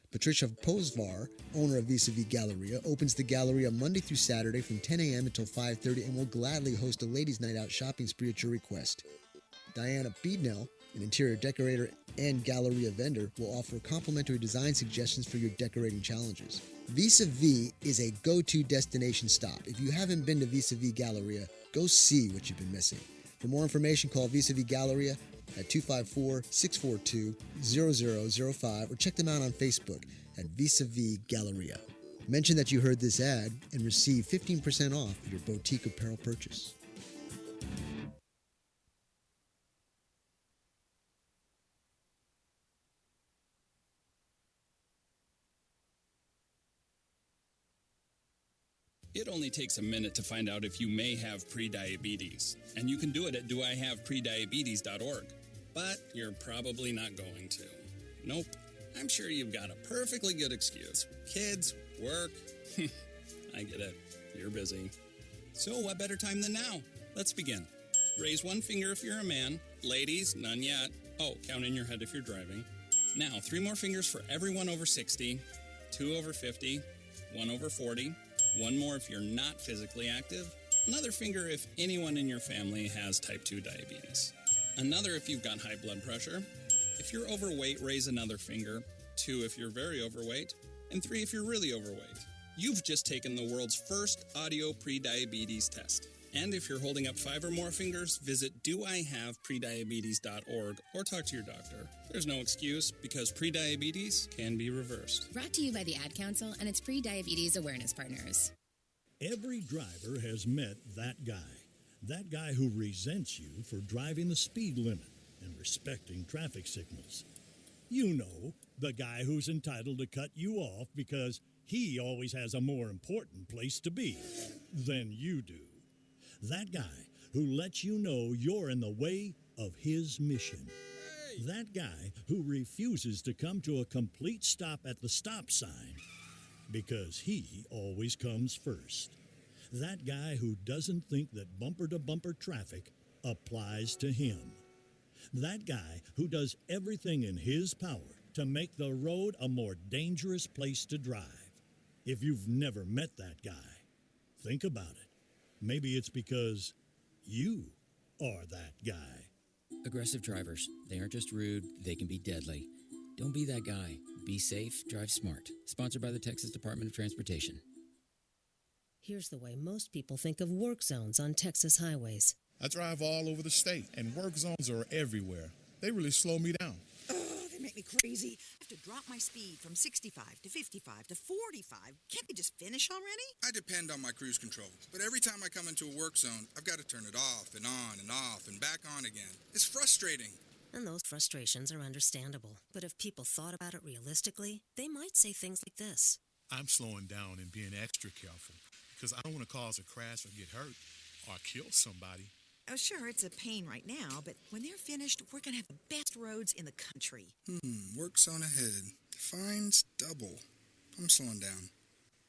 Patricia Posvar, owner of Vis-a-Vis Galleria, opens the Galleria Monday through Saturday from 10 a.m. until 5:30 and will gladly host a ladies' night out shopping spree at your request. Diana Beednell, an interior decorator and Galleria vendor, will offer complimentary design suggestions for your decorating challenges. Vis-a-Vis is a go-to destination stop. If you haven't been to Vis-a-Vis Galleria, go see what you've been missing. For more information, call Vis-a-Vis Galleria at 254-642-0005 or check them out on Facebook at Vis-a-Vis Galleria. Mention that you heard this ad and receive 15% off your boutique apparel purchase. It only takes a minute to find out if you may have prediabetes, and you can do it at doihaveprediabetes.org. But you're probably not going to. Nope. I'm sure you've got a perfectly good excuse. Kids, work. I get it. You're busy. So what better time than now? Let's begin. Raise one finger if you're a man. Ladies, none yet. Oh, count in your head if you're driving. Now, 3 more fingers for everyone over 60, 2 over 50, 1 over 40, 1 more if you're not physically active, another finger if anyone in your family has type 2 diabetes, another if you've got high blood pressure. If you're overweight, raise another finger, 2 if you're very overweight, and 3 if you're really overweight. You've just taken the world's first audio prediabetes test. And if you're holding up 5 or more fingers, visit doihaveprediabetes.org or talk to your doctor. There's no excuse because prediabetes can be reversed. Brought to you by the Ad Council and its pre-diabetes awareness partners. Every driver has met that guy who resents you for driving the speed limit and respecting traffic signals. You know, the guy who's entitled to cut you off because he always has a more important place to be than you do. That guy who lets you know you're in the way of his mission. That guy who refuses to come to a complete stop at the stop sign because he always comes first. That guy who doesn't think that bumper-to-bumper traffic applies to him. That guy who does everything in his power to make the road a more dangerous place to drive. If you've never met that guy, think about it. Maybe it's because you are that guy. Aggressive drivers. They aren't just rude, they can be deadly. Don't be that guy. Be safe, drive smart. Sponsored by the Texas Department of Transportation. Here's the way most people think of work zones on Texas highways. I drive all over the state, and work zones are everywhere. They really slow me down. They make me crazy. I have to drop my speed from 65 to 55 to 45. Can't they just finish already? I depend on my cruise control, but every time I come into a work zone, I've got to turn it off and on and off and back on again. It's frustrating. And those frustrations are understandable. But if people thought about it realistically, they might say things like this. I'm slowing down and being extra careful because I don't want to cause a crash or get hurt or kill somebody. Oh, sure, it's a pain right now, but when they're finished, we're going to have the best roads in the country. Work zone ahead. Fines double. I'm slowing down.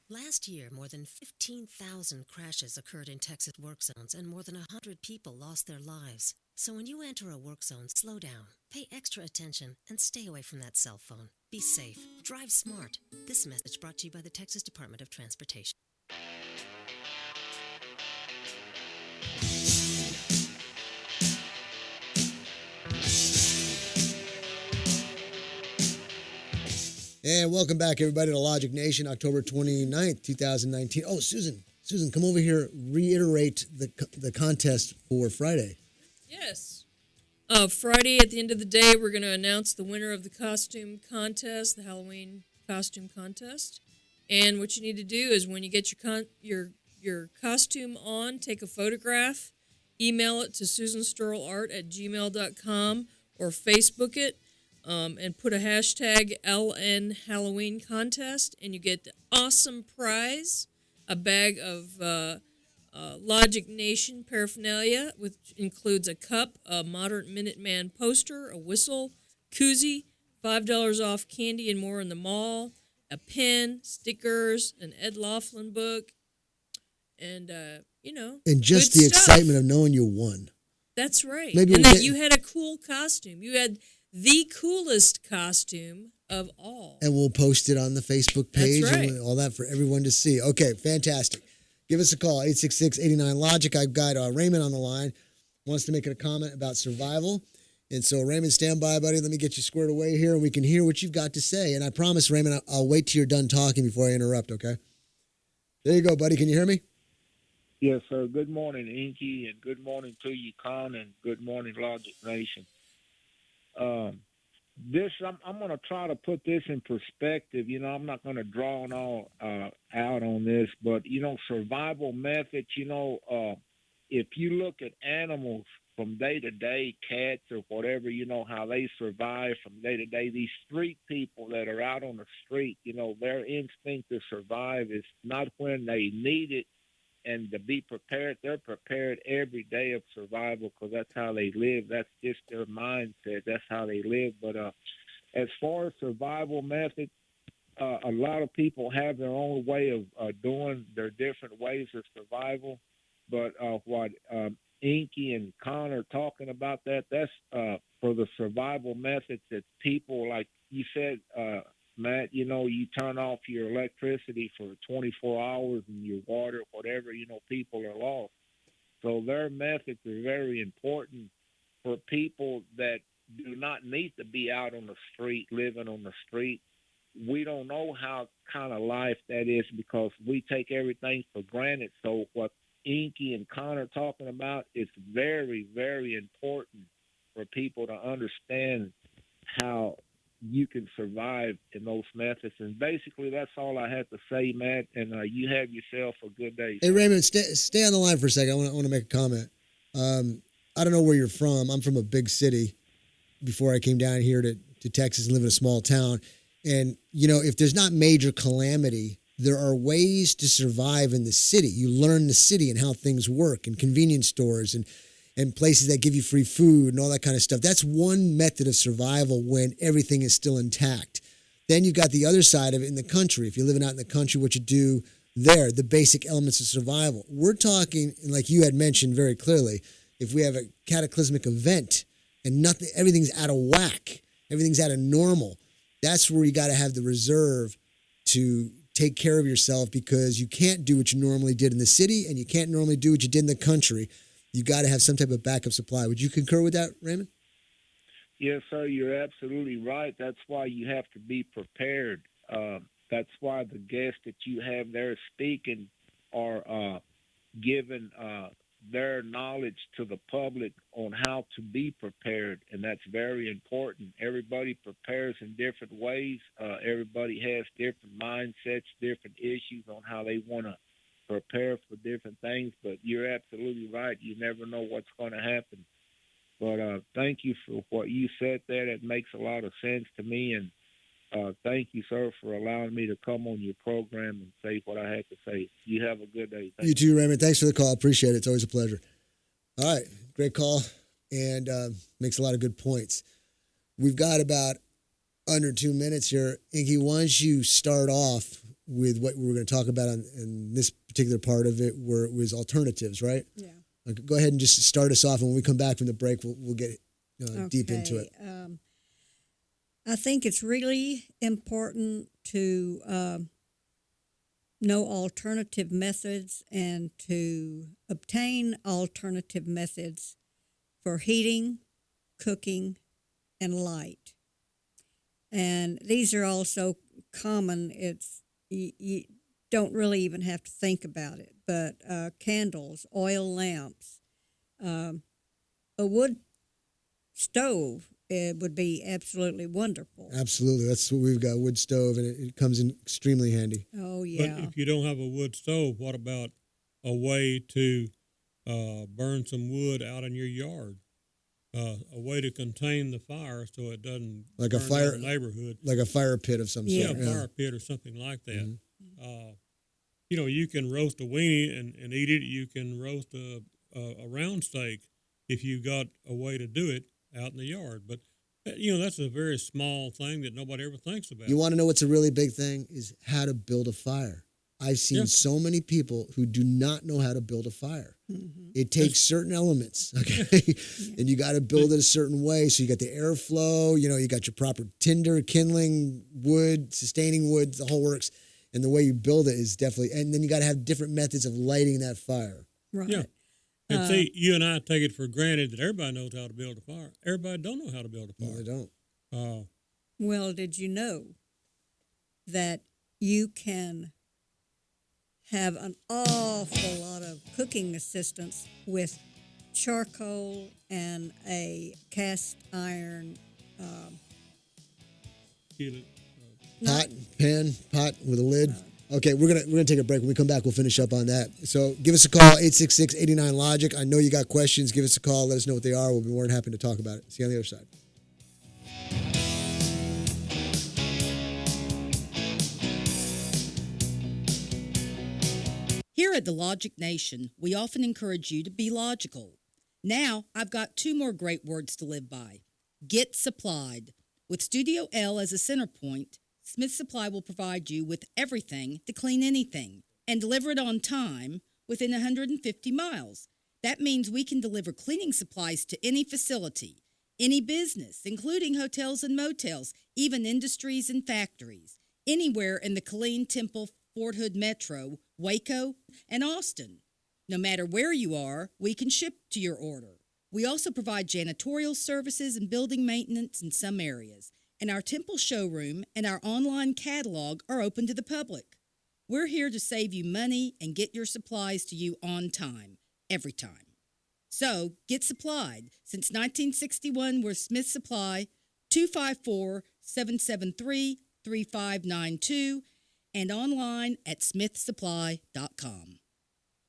Last year, more than 15,000 crashes occurred in Texas work zones, and more than 100 people lost their lives. So when you enter a work zone, slow down, pay extra attention, and stay away from that cell phone. Be safe. Drive smart. This message brought to you by the Texas Department of Transportation. And welcome back, everybody, to Logic Nation, October 29th, 2019. Oh, Susan, come over here. Reiterate the contest for Friday. Yes. Friday, at the end of the day, we're going to announce the winner of the costume contest, the Halloween costume contest. And what you need to do is when you get your costume on, take a photograph, email it to susanstorlart@gmail.com or Facebook it. And put a hashtag LN Halloween contest, and you get the awesome prize, a bag of Logic Nation paraphernalia, which includes a cup, a Modern Minuteman poster, a whistle, koozie, $5 off candy and more in the mall, a pen, stickers, an Ed Laughlin book, and, And just the good stuff. excitement of knowing you won. That's right. Maybe And we'll that get- you had a cool costume. You had the coolest costume of all. And we'll post it on the Facebook page That's right. and all that for everyone to see. Okay, fantastic. Give us a call, 866-89-LOGIC. I've got Raymond on the line. Wants to make a comment about survival. And so, Raymond, stand by, buddy. Let me get you squared away here, and we can hear what you've got to say. And I promise, Raymond, I'll wait till you're done talking before I interrupt, okay? There you go, buddy. Can you hear me? Yes, sir. Good morning, Inky, and good morning to you, Con, and good morning, Logic Nation. I'm going to try to put this in perspective. I'm not going to draw it all out on this, but, survival methods, if you look at animals from day to day, cats or whatever, how they survive from day to day, these street people that are out on the street, their instinct to survive is not when they need it, and to be prepared. They're prepared every day of survival because that's how they live. That's just their mindset. That's how they live. But as far as survival methods, a lot of people have their own way of doing their different ways of survival. But what Inky and Connor talking about, that's for the survival methods that people, like you said, Matt, you turn off your electricity for 24 hours and your water, whatever, people are lost. So their methods are very important for people that do not need to be out on the street, living on the street. We don't know how kind of life that is because we take everything for granted. So what Inky and Connor talking about, it's very, very important for people to understand how you can survive in those methods. And basically, that's all I have to say, Matt. And you have yourself a good day. Hey, Raymond, stay on the line for a second. I want to make a comment. I don't know where you're from. I'm from a big city before I came down here to Texas and live in a small town. And, if there's not major calamity, there are ways to survive in the city. You learn the city and how things work, and convenience stores and places that give you free food and all that kind of stuff. That's one method of survival when everything is still intact. Then you've got the other side of it in the country. If you're living out in the country, what you do there, the basic elements of survival. We're talking, like you had mentioned very clearly, if we have a cataclysmic event and everything's out of whack, everything's out of normal, that's where you got to have the reserve to take care of yourself, because you can't do what you normally did in the city and you can't normally do what you did in the country. You got to have some type of backup supply. Would you concur with that, Raymond? Yes, sir. You're absolutely right. That's why you have to be prepared. That's why the guests that you have there speaking are giving their knowledge to the public on how to be prepared, and that's very important. Everybody prepares in different ways. Everybody has different mindsets, different issues on how they want to prepare for different things, but you're absolutely right. You never know what's going to happen. But thank you for what you said there. That makes a lot of sense to me, and thank you, sir, for allowing me to come on your program and say what I had to say. You have a good day. You too, Raymond. Thanks for the call. Appreciate it. It's always a pleasure. All right. Great call, and makes a lot of good points. We've got about under 2 minutes here. Inky, why don't you start off with what we were going to talk about in this particular part of it, where it was alternatives, right? Yeah. Go ahead and just start us off, and when we come back from the break, we'll get deep into it. I think it's really important to know alternative methods and to obtain alternative methods for heating, cooking, and light. And these are also common. You don't really even have to think about it, but candles, oil lamps, a wood stove, it would be absolutely wonderful. Absolutely. That's what we've got, wood stove, and it comes in extremely handy. Oh, yeah. But if you don't have a wood stove, what about a way to burn some wood out in your yard? A way to contain the fire so it doesn't like burn a fire down the neighborhood. Like a fire pit of some sort. Yeah, a fire pit or something like that. Mm-hmm. You can roast a weenie and eat it. You can roast a round steak if you got a way to do it out in the yard. But, that's a very small thing that nobody ever thinks about. You want to know what's a really big thing? Is how to build a fire. I've seen so many people who do not know how to build a fire. Mm-hmm. It takes certain elements, okay? And you got to build it a certain way. So you got the airflow, you got your proper tinder, kindling, wood, sustaining wood, the whole works. And the way you build it is definitely, and then you got to have different methods of lighting that fire. Right. Yeah. And see, you and I take it for granted that everybody knows how to build a fire. Everybody don't know how to build a fire. No, they don't. Well, did you know that you can have an awful lot of cooking assistance with charcoal and a cast iron pot with a lid. Okay, we're gonna take a break. When we come back, we'll finish up on that. So give us a call, 866-89-LOGIC. I know you got questions. Give us a call. Let us know what they are. We'll be more than happy to talk about it. See you on the other side. Here at the Logic Nation, we often encourage you to be logical. Now, I've got 2 more great words to live by. Get supplied. With Studio L as a center point, Smith Supply will provide you with everything to clean anything and deliver it on time within 150 miles. That means we can deliver cleaning supplies to any facility, any business, including hotels and motels, even industries and factories, anywhere in the Killeen, Temple, Fort Hood Metro, Waco, and Austin. No matter where you are, we can ship to your order. We also provide janitorial services and building maintenance in some areas, and our Temple showroom and our online catalog are open to the public. We're here to save you money and get your supplies to you on time, every time. So, get supplied. Since 1961, we're Smith Supply, 254-773-3592, and online at smithsupply.com.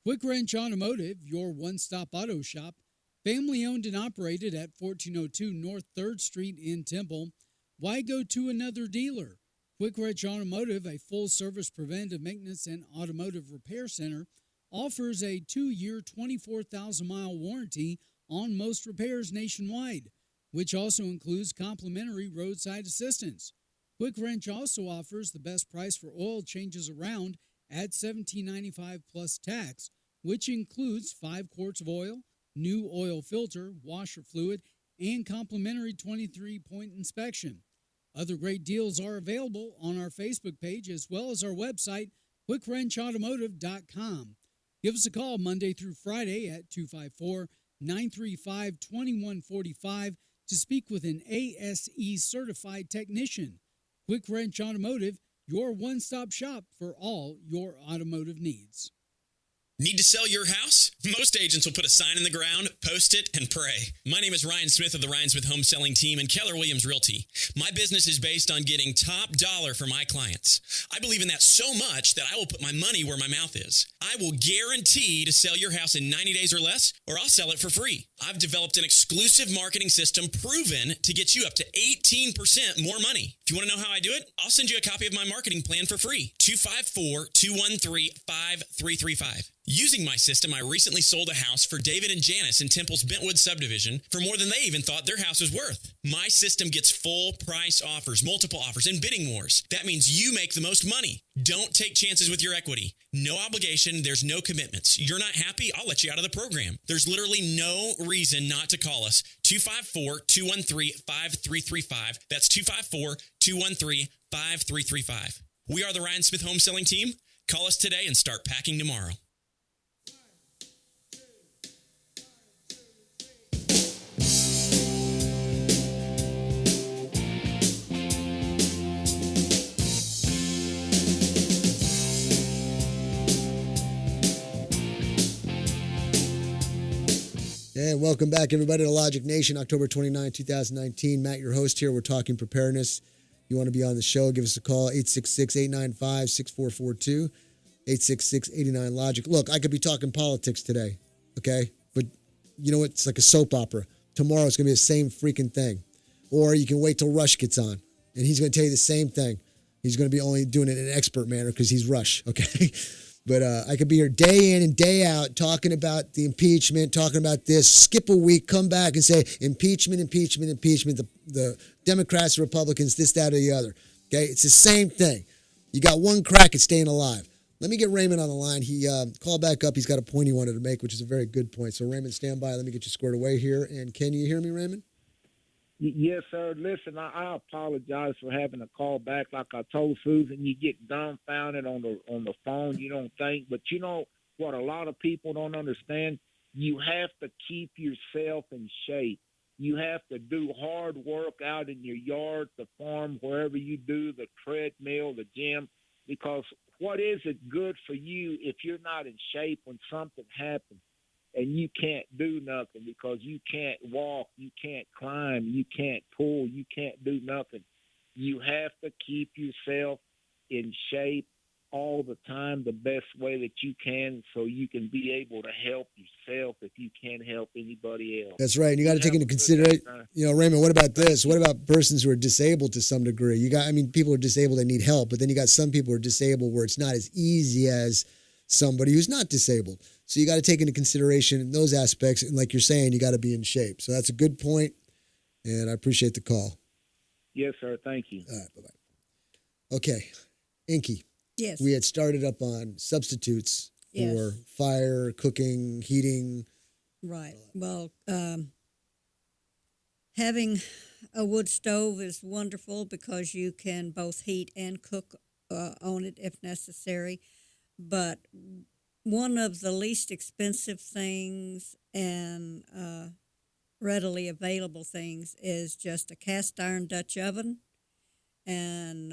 Quick Wrench Automotive, your one-stop auto shop, family owned and operated at 1402 North 3rd Street in Temple. Why go to another dealer? Quick Wrench Automotive, a full-service preventive maintenance and automotive repair center, offers a 2-year, 24,000-mile warranty on most repairs nationwide, which also includes complimentary roadside assistance. Quick Wrench also offers the best price for oil changes around at $17.95 plus tax, which includes 5 quarts of oil, new oil filter, washer fluid, and complimentary 23-point inspection. Other great deals are available on our Facebook page as well as our website, quickwrenchautomotive.com. Give us a call Monday through Friday at 254-935-2145 to speak with an ASE certified technician. Quick Wrench Automotive, your one-stop shop for all your automotive needs. Need to sell your house? Most agents will put a sign in the ground, post it, and pray. My name is Ryan Smith of the Ryan Smith Home Selling Team and Keller Williams Realty. My business is based on getting top dollar for my clients. I believe in that so much that I will put my money where my mouth is. I will guarantee to sell your house in 90 days or less, or I'll sell it for free. I've developed an exclusive marketing system proven to get you up to 18% more money. If you want to know how I do it, I'll send you a copy of my marketing plan for free. 254-213-5335. Using my system, I recently sold a house for David and Janice in Temple's Bentwood subdivision for more than they even thought their house was worth. My system gets full price offers, multiple offers, and bidding wars. That means you make the most money. Don't take chances with your equity. No obligation. There's no commitments. You're not happy? I'll let you out of the program. There's literally no reason not to call us. 254-213-5335. That's 254-213-5335. We are the Ryan Smith Home Selling Team. Call us today and start packing tomorrow. And welcome back, everybody, to Logic Nation, October 29, 2019. Matt, your host here. We're talking preparedness. You want to be on the show, give us a call, 866-895-6442, 866-89-LOGIC. Look, I could be talking politics today, okay? But you know what? It's like a soap opera. Tomorrow it's going to be the same freaking thing. Or you can wait till Rush gets on, and he's going to tell you the same thing. He's going to be only doing it in an expert manner because he's Rush, okay? But I could be here day in and day out talking about the impeachment, talking about this, skip a week, come back and say impeachment, impeachment, impeachment, the Democrats, the Republicans, this, that, or the other. Okay, it's the same thing. You got one crack at staying alive. Let me get Raymond on the line. He called back up. He's got a point he wanted to make, which is a very good point. So, Raymond, stand by. Let me get you squared away here. And can you hear me, Raymond? Yes, sir. Listen, I apologize for having to call back. Like I told Susan, you get dumbfounded on the phone. You don't think. But you know what a lot of people don't understand? You have to keep yourself in shape. You have to do hard work out in your yard, the farm, wherever you do, the treadmill, the gym, because what is it good for you if you're not in shape when something happens? And you can't do nothing because you can't walk, you can't climb, you can't pull, you can't do nothing. You have to keep yourself in shape all the time the best way that you can so you can be able to help yourself if you can't help anybody else. That's right. And you got to take into consideration, Raymond, what about this? What about persons who are disabled to some degree? People are disabled, they need help, but then you got some people who are disabled where it's not as easy as somebody who's not disabled. So you got to take into consideration those aspects. And like you're saying, you got to be in shape. So that's a good point, and I appreciate the call. Yes, sir. Thank you. All right, bye-bye. Okay, Inky. Yes. We had started up on substitutes Yes. for fire, cooking, heating. Right. Well, having a wood stove is wonderful because you can both heat and cook on it if necessary. But one of the least expensive things and readily available things is just a cast iron Dutch oven and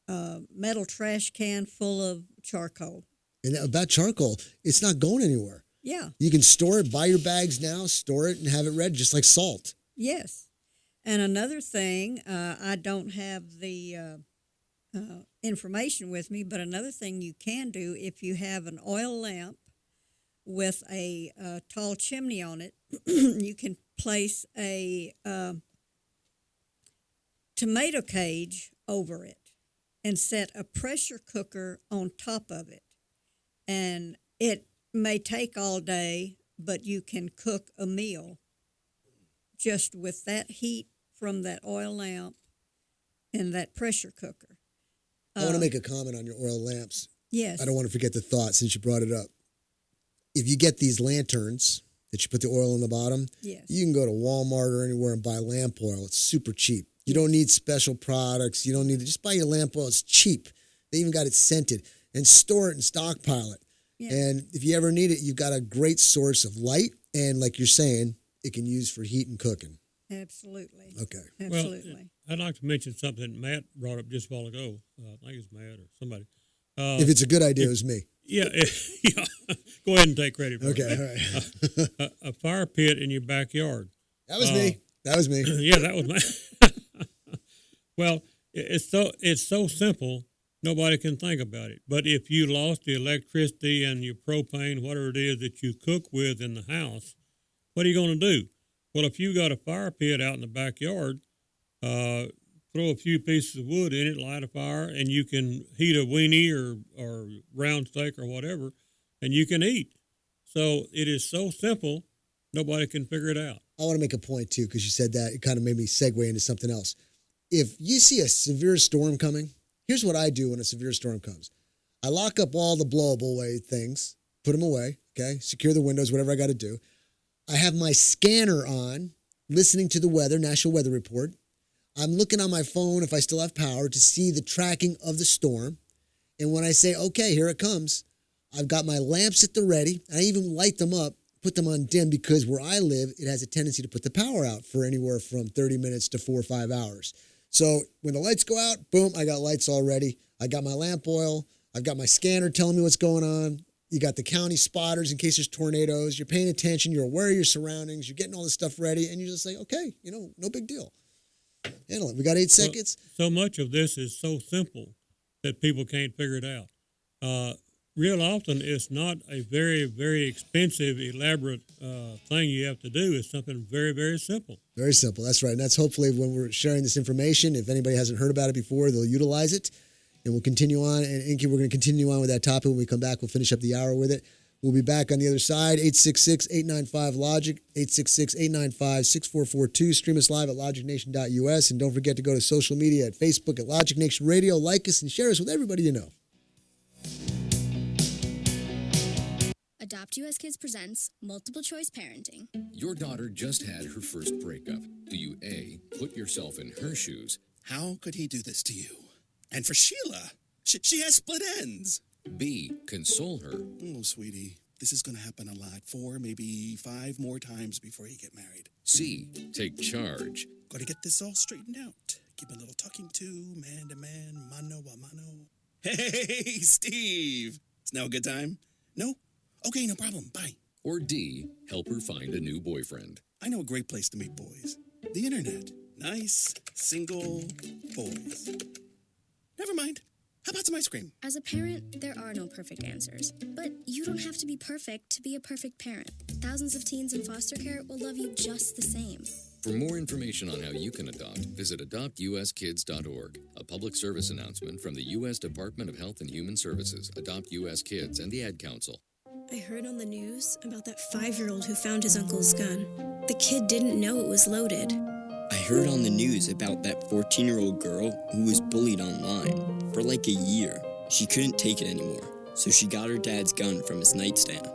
a metal trash can full of charcoal. And about charcoal, it's not going anywhere. Yeah. You can store it, buy your bags now, store it, and have it ready, just like salt. Yes. And another thing, I don't have the information with me, but another thing you can do if you have an oil lamp with a tall chimney on it, you can place a tomato cage over it and set a pressure cooker on top of it. And it may take all day, but you can cook a meal just with that heat from that oil lamp and that pressure cooker. I want to make a comment on your oil lamps. Yes. I don't want to forget the thought since you brought it up. If you get these lanterns that you put the oil in the bottom, yes, you can go to Walmart or anywhere and buy lamp oil. It's super cheap. You don't need special products. You don't need to just buy your lamp oil. It's cheap. They even got it scented, and store it and stockpile it. Yeah. And if you ever need it, you've got a great source of light. And like you're saying, it can use for heat and cooking. Absolutely. Okay. Absolutely. Well, I'd like to mention something Matt brought up just a while ago. I think it's Matt or somebody. If it's a good idea, it was me. Yeah, yeah. Go ahead and take credit for Okay, it. all right. a fire pit in your backyard. That was me. That was me. Yeah, that was my. Well, it's so simple. Nobody can think about it. But if you lost the electricity and your propane, whatever it is that you cook with in the house, what are you going to do? Well, if you got a fire pit out in the backyard, throw a few pieces of wood in it, light a fire, and you can heat a weenie or round steak or whatever, and you can eat. So it is so simple, nobody can figure it out. I want to make a point, too, because you said that. It kind of made me segue into something else. If you see a severe storm coming, here's what I do when a severe storm comes. I lock up all the blowable away things, put them away, okay? Secure the windows, whatever I got to do. I have my scanner on, listening to the weather, National Weather Report. I'm looking on my phone, if I still have power, to see the tracking of the storm. And when I say, okay, here it comes, I've got my lamps at the ready. I even light them up, put them on dim, because where I live, it has a tendency to put the power out for anywhere from 30 minutes to 4 or 5 hours. So when the lights go out, boom, I got lights already. I got my lamp oil. I've got my scanner telling me what's going on. You got the county spotters in case there's tornadoes. You're paying attention. You're aware of your surroundings. You're getting all this stuff ready. And you're just like, okay, no big deal. Handle it. We got 8 seconds. So much of this is so simple that people can't figure it out. Real often, it's not a very, very expensive, elaborate thing you have to do. It's something very, very simple. Very simple. That's right. And that's hopefully when we're sharing this information, if anybody hasn't heard about it before, they'll utilize it. And we'll continue on. And Inky, we're going to continue on with that topic. When we come back, we'll finish up the hour with it. We'll be back on the other side. 866-895-LOGIC, 866-895-6442. Stream us live at logicnation.us. And don't forget to go to social media at Facebook at Logic Nation Radio. Like us and share us with everybody you know. Adopt US Kids presents Multiple Choice Parenting. Your daughter just had her first breakup. Do you A, put yourself in her shoes? How could he do this to you? And for Sheila, she has split ends. B, console her. Oh, sweetie, this is going to happen a lot. 4, maybe 5 more times before you get married. C, take charge. Got to get this all straightened out. Give a little talking to, man to man, mano a mano. Hey, Steve. Is now a good time? No? Okay, no problem. Bye. Or D, help her find a new boyfriend. I know a great place to meet boys. The internet. Nice, single boys. Never mind. How about some ice cream? As a parent, there are no perfect answers. But you don't have to be perfect to be a perfect parent. Thousands of teens in foster care will love you just the same. For more information on how you can adopt, visit adoptuskids.org. A public service announcement from the U.S. Department of Health and Human Services, Adopt U.S. Kids, and the Ad Council. I heard on the news about that 5-year-old who found his uncle's gun. The kid didn't know it was loaded. I heard on the news about that 14-year-old girl who was bullied online for like a year. She couldn't take it anymore, so she got her dad's gun from his nightstand.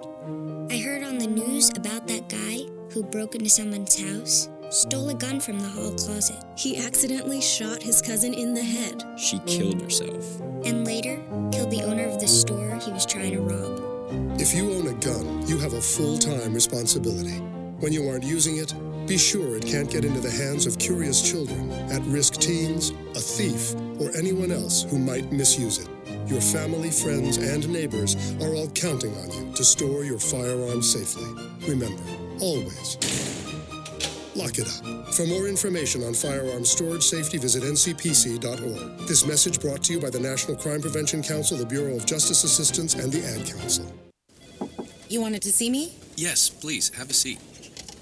I heard on the news about that guy who broke into someone's house, stole a gun from the hall closet. He accidentally shot his cousin in the head. She killed herself. And later, killed the owner of the store he was trying to rob. If you own a gun, you have a full-time responsibility. When you aren't using it, be sure it can't get into the hands of curious children, at-risk teens, a thief, or anyone else who might misuse it. Your family, friends, and neighbors are all counting on you to store your firearms safely. Remember, always, lock it up. For more information on firearms storage safety, visit ncpc.org. This message brought to you by the National Crime Prevention Council, the Bureau of Justice Assistance, and the Ad Council. You wanted to see me? Yes, please, have a seat.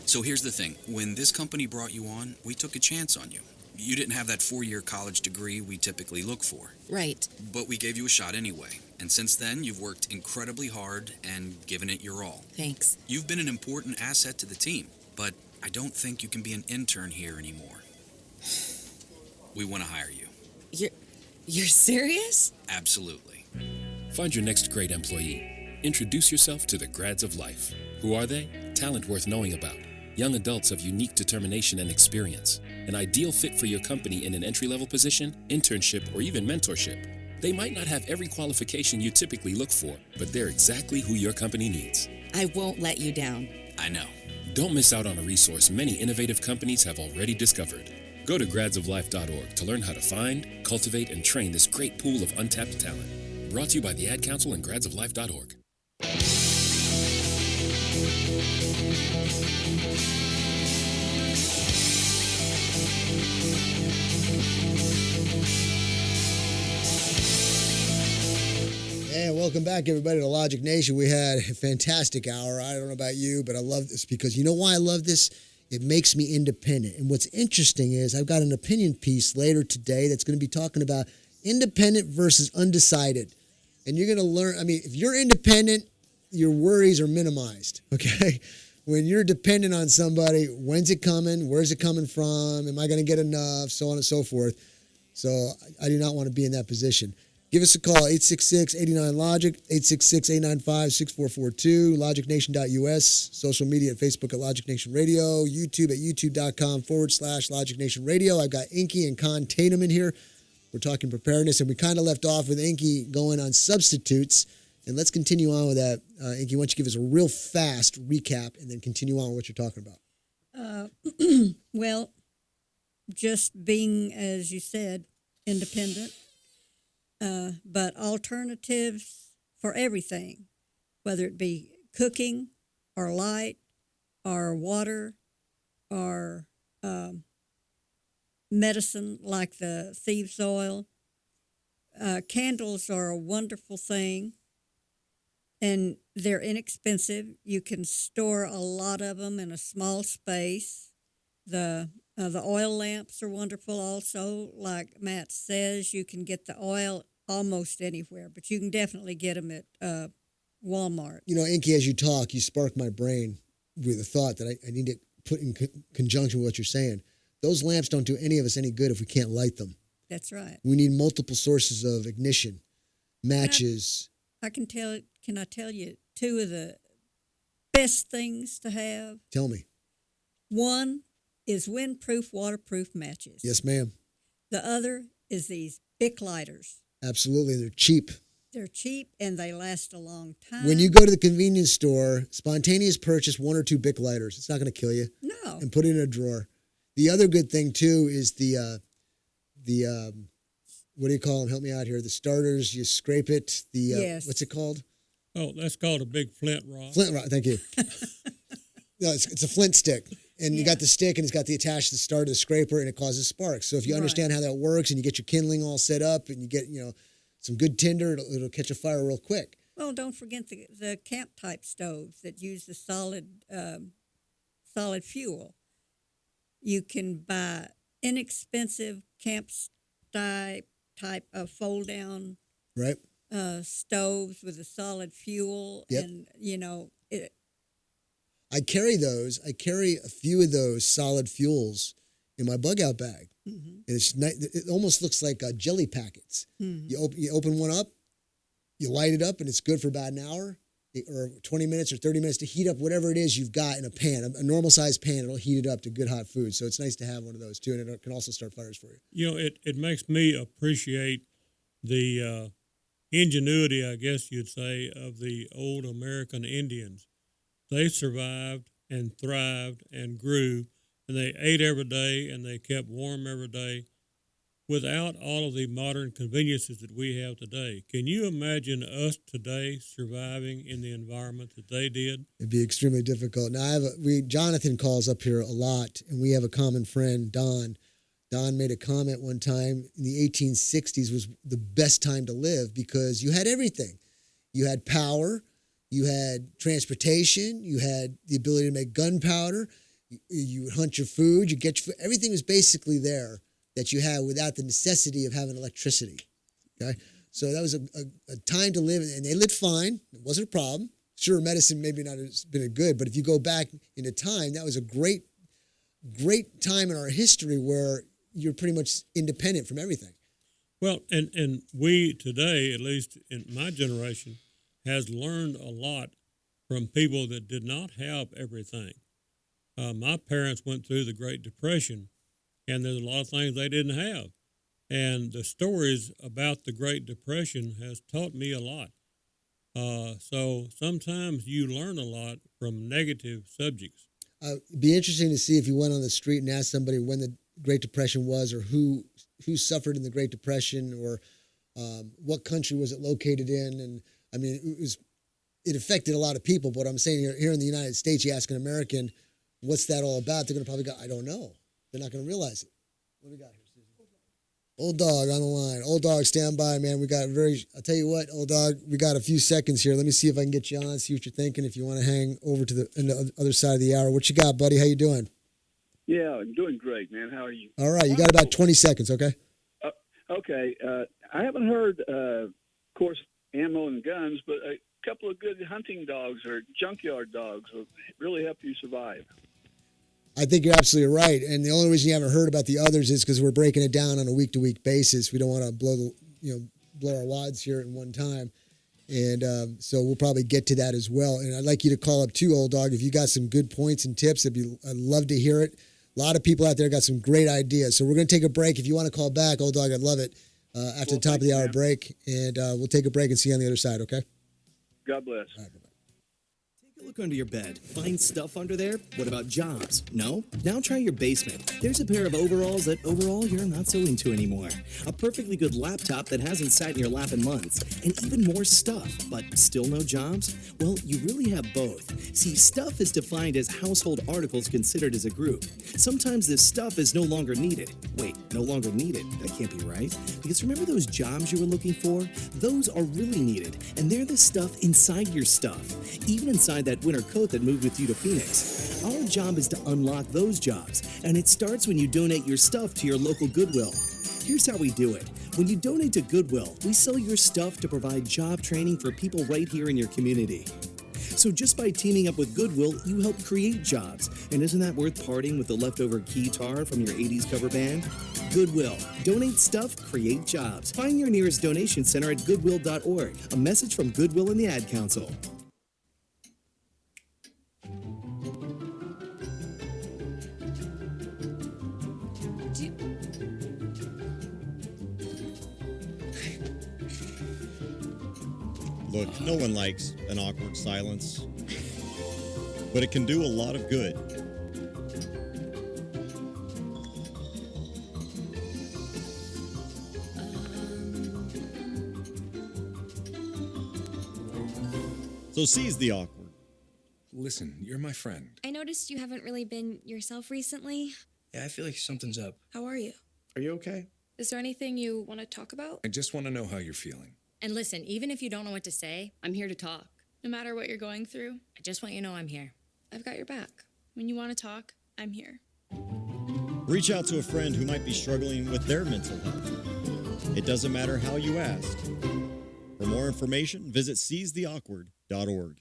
So here's the thing. When this company brought you on, we took a chance on you. You didn't have that 4-year college degree we typically look for. Right. But we gave you a shot anyway. And since then, you've worked incredibly hard and given it your all. Thanks. You've been an important asset to the team, but I don't think you can be an intern here anymore. We want to hire you. You're serious? Absolutely. Find your next great employee. Introduce yourself to the Grads of Life. Who are they? Talent worth knowing about. Young adults of unique determination and experience. An ideal fit for your company in an entry-level position, internship, or even mentorship. They might not have every qualification you typically look for, but they're exactly who your company needs. I won't let you down. I know. Don't miss out on a resource many innovative companies have already discovered. Go to gradsoflife.org to learn how to find, cultivate, and train this great pool of untapped talent. Brought to you by the Ad Council and gradsoflife.org. And welcome back, everybody, to Logic Nation. We had a fantastic hour. I don't know about you, but I love this because you know why I love this? It makes me independent. And what's interesting is I've got an opinion piece later today that's going to be talking about independent versus undecided. And you're going to learn, I mean, if you're independent, your worries are minimized, okay? When you're dependent on somebody, when's it coming? Where's it coming from? Am I going to get enough? So on and so forth. So I do not want to be in that position. Give us a call, 866-89-LOGIC, 866-895-6442, logicnation.us, social media at Facebook at Logic Nation Radio, YouTube at youtube.com/Logic Nation Radio. I've got Inky and Con Tatum in here. We're talking preparedness, and we kind of left off with Inky going on substitutes. And let's continue on with that. Inky, why don't you give us a real fast recap and then continue on with what you're talking about? Well, just being, as you said, independent. But alternatives for everything, whether it be cooking or light or water or medicine like the thieves' oil. Candles are a wonderful thing, and they're inexpensive. You can store a lot of them in a small space. The oil lamps are wonderful also. Like Matt says, you can get the oil almost anywhere, but you can definitely get them at Walmart. You know, Inky, as you talk, you spark my brain with a thought that I need to put in conjunction with what you're saying. Those lamps don't do any of us any good if we can't light them. That's right. We need multiple sources of ignition, matches. Can I tell you two of the best things to have? Tell me. One is windproof, waterproof matches. Yes, ma'am. The other is these Bic lighters. Absolutely. They're cheap. They're cheap and they last a long time. When you go to the convenience store, spontaneous purchase 1 or 2 Bic lighters. It's not going to kill you. No. And put it in a drawer. The other good thing, too, is the what do you call them? Help me out here. The starters, you scrape it. Yes. What's it called? Oh, that's called a big flint rock. Flint rock, thank you. No, it's a flint stick. And you got the stick, and it's got the attached to the start of the scraper, and it causes sparks. So if you understand how that works, and you get your kindling all set up, and you get some good tinder, it'll catch a fire real quick. Well, don't forget the camp type stoves that use the solid fuel. You can buy inexpensive type of fold down Right. stoves with a solid fuel, Yep. and it. I carry those. I carry a few of those solid fuels in my bug out bag. And it's it almost looks like jelly packets. You open one up, you light it up, and it's good for about an hour or 20 minutes or 30 minutes to heat up whatever it is you've got in a pan. A normal sized pan, it'll heat it up to good hot food. So it's nice to have one of those too, and it can also start fires for you. You know, it makes me appreciate the ingenuity, I guess you'd say, of the old American Indians. They survived and thrived and grew, and they ate every day and they kept warm every day without all of the modern conveniences that we have today. Can you imagine us today surviving in the environment that they did? It'd be extremely difficult. Now, Jonathan calls up here a lot, and we have a common friend, Don. Don made a comment one time in the 1860s was the best time to live because you had everything. You had power, you had transportation, you had the ability to make gunpowder, you would hunt your food, you get your food. Everything was basically there that you had without the necessity of having electricity. Okay, so that was a time to live, and they lived fine. It wasn't a problem. Sure, medicine maybe not has been a good, but if you go back into time, that was a great time in our history where you're pretty much independent from everything. Well, and we today, at least in my generation, has learned a lot from people that did not have everything. My parents went through the Great Depression, and there's a lot of things they didn't have. And the stories about the Great Depression has taught me a lot. So sometimes you learn a lot from negative subjects. It'd be interesting to see if you went on the street and asked somebody when the Great Depression was, or who suffered in the Great Depression, or what country was it located in. And I mean, it affected a lot of people. But what I'm saying here in the United States, you ask an American, what's that all about? They're going to probably go, I don't know. They're not going to realize it. What do we got here, Susan? Old Dog on the line. Old Dog, stand by, man. I'll tell you what, Old Dog, we got a few seconds here. Let me see if I can get you on, see what you're thinking. If you want to hang over to the other side of the hour. What you got, buddy? How you doing? Yeah, I'm doing great, man. How are you? All right, you got about 20 seconds, okay? Okay. I haven't heard, of course, ammo and guns, but a couple of good hunting dogs or junkyard dogs will really help you survive. I think you're absolutely right. And the only reason you haven't heard about the others is because we're breaking it down on a week-to-week basis. We don't want to blow our wads here at one time. And so we'll probably get to that as well. And I'd like you to call up too, Old Dog. If you got some good points and tips, I'd love to hear it. A lot of people out there got some great ideas. So we're going to take a break. If you want to call back, Old Dog, I'd love it after the top of the hour break. And we'll take a break and see you on the other side, okay? God bless. All right, bye-bye. Look under your bed. Find stuff under there? What about jobs? No? Now try your basement. There's a pair of overalls that overall you're not so into anymore. A perfectly good laptop that hasn't sat in your lap in months. And even more stuff, but still no jobs? Well, you really have both. See, stuff is defined as household articles considered as a group. Sometimes this stuff is no longer needed. Wait, no longer needed? That can't be right. Because remember those jobs you were looking for? Those are really needed. And they're the stuff inside your stuff. Even inside that winter coat that moved with you to Phoenix. Our job is to unlock those jobs, and it starts when you donate your stuff to your local Goodwill. Here's how we do it. When you donate to Goodwill, we sell your stuff to provide job training for people right here in your community. So just by teaming up with Goodwill, you help create jobs. And isn't that worth parting with the leftover guitar from your 80s cover band? Goodwill. Donate stuff, create jobs. Find your nearest donation center at goodwill.org. A message from Goodwill and the Ad Council. Look, no one likes an awkward silence, but it can do a lot of good. So seize the awkward. Listen, you're my friend. I noticed you haven't really been yourself recently. Yeah, I feel like something's up. How are you? Are you okay? Is there anything you want to talk about? I just want to know how you're feeling. And listen, even if you don't know what to say, I'm here to talk. No matter what you're going through, I just want you to know I'm here. I've got your back. When you want to talk, I'm here. Reach out to a friend who might be struggling with their mental health. It doesn't matter how you ask. For more information, visit seizetheawkward.org.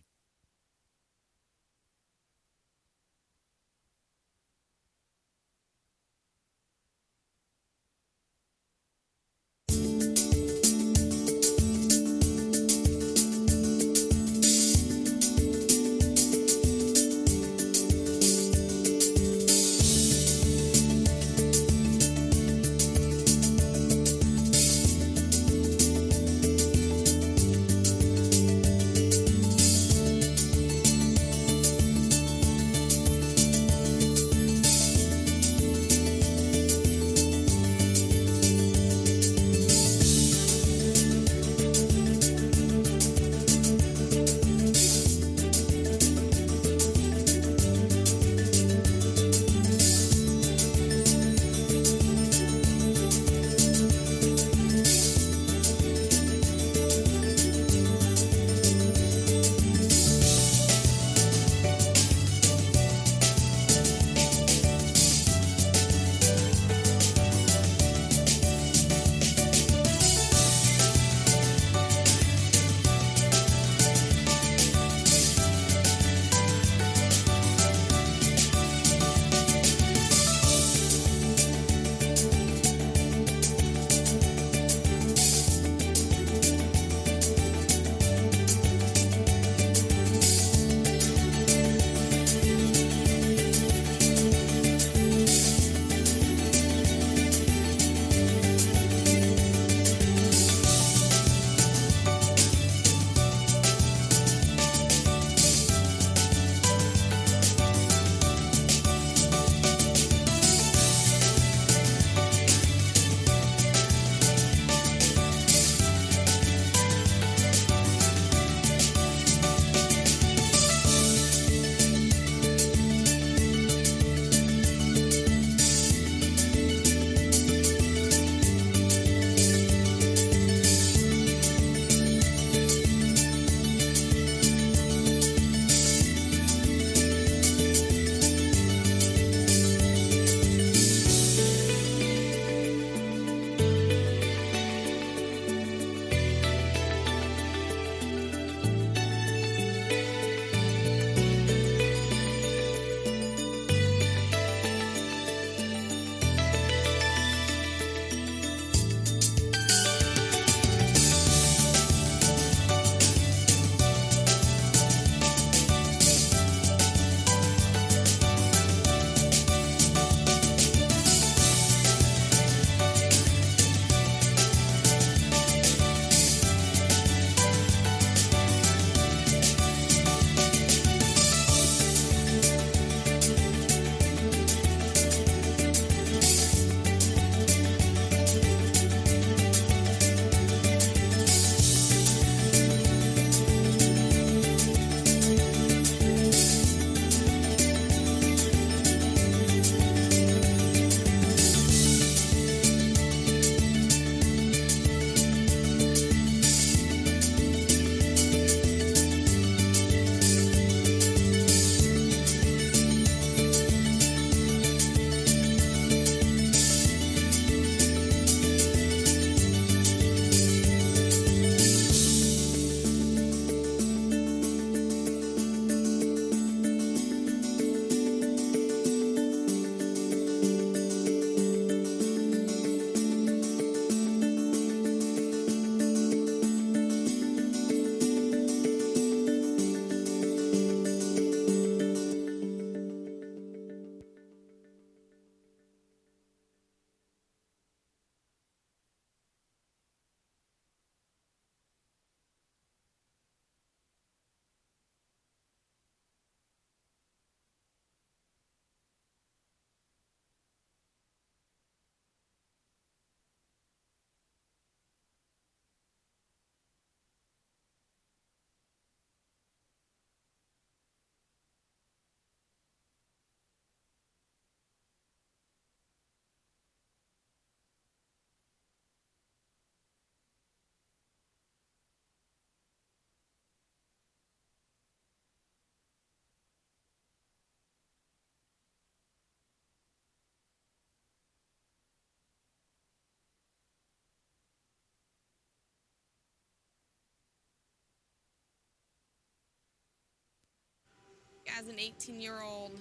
As an 18-year-old,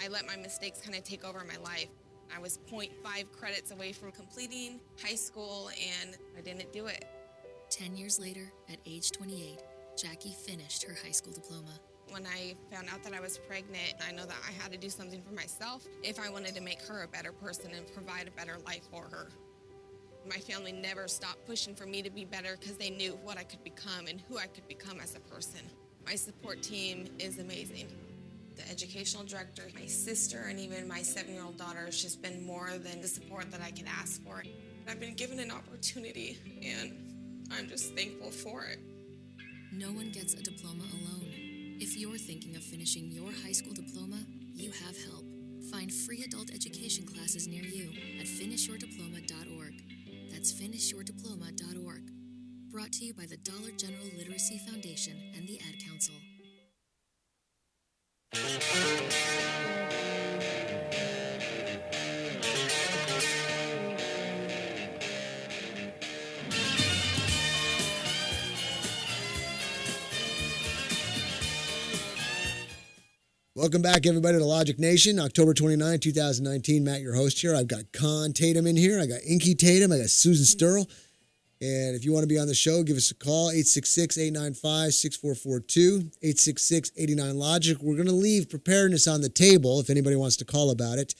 I let my mistakes kind of take over my life. I was 0.5 credits away from completing high school, and I didn't do it. 10 years later, at age 28, Jackie finished her high school diploma. When I found out that I was pregnant, I know that I had to do something for myself if I wanted to make her a better person and provide a better life for her. My family never stopped pushing for me to be better because they knew what I could become and who I could become as a person. My support team is amazing. The educational director, my sister, and even my 7-year-old daughter has just been more than the support that I could ask for. I've been given an opportunity, and I'm just thankful for it. No one gets a diploma alone. If you're thinking of finishing your high school diploma, you have help. Find free adult education classes near you at finishyourdiploma.org. That's finishyourdiploma.org. Brought to you by the Dollar General Literacy Foundation and the Ad Council. Welcome back, everybody, to Logic Nation. October 29, 2019. Matt, your host here. I've got Con Tatum in here. I got Inky Tatum. I got Susan Sturl. And if you want to be on the show, give us a call, 866-895-6442, 866-89-LOGIC. We're going to leave preparedness on the table if anybody wants to call about it.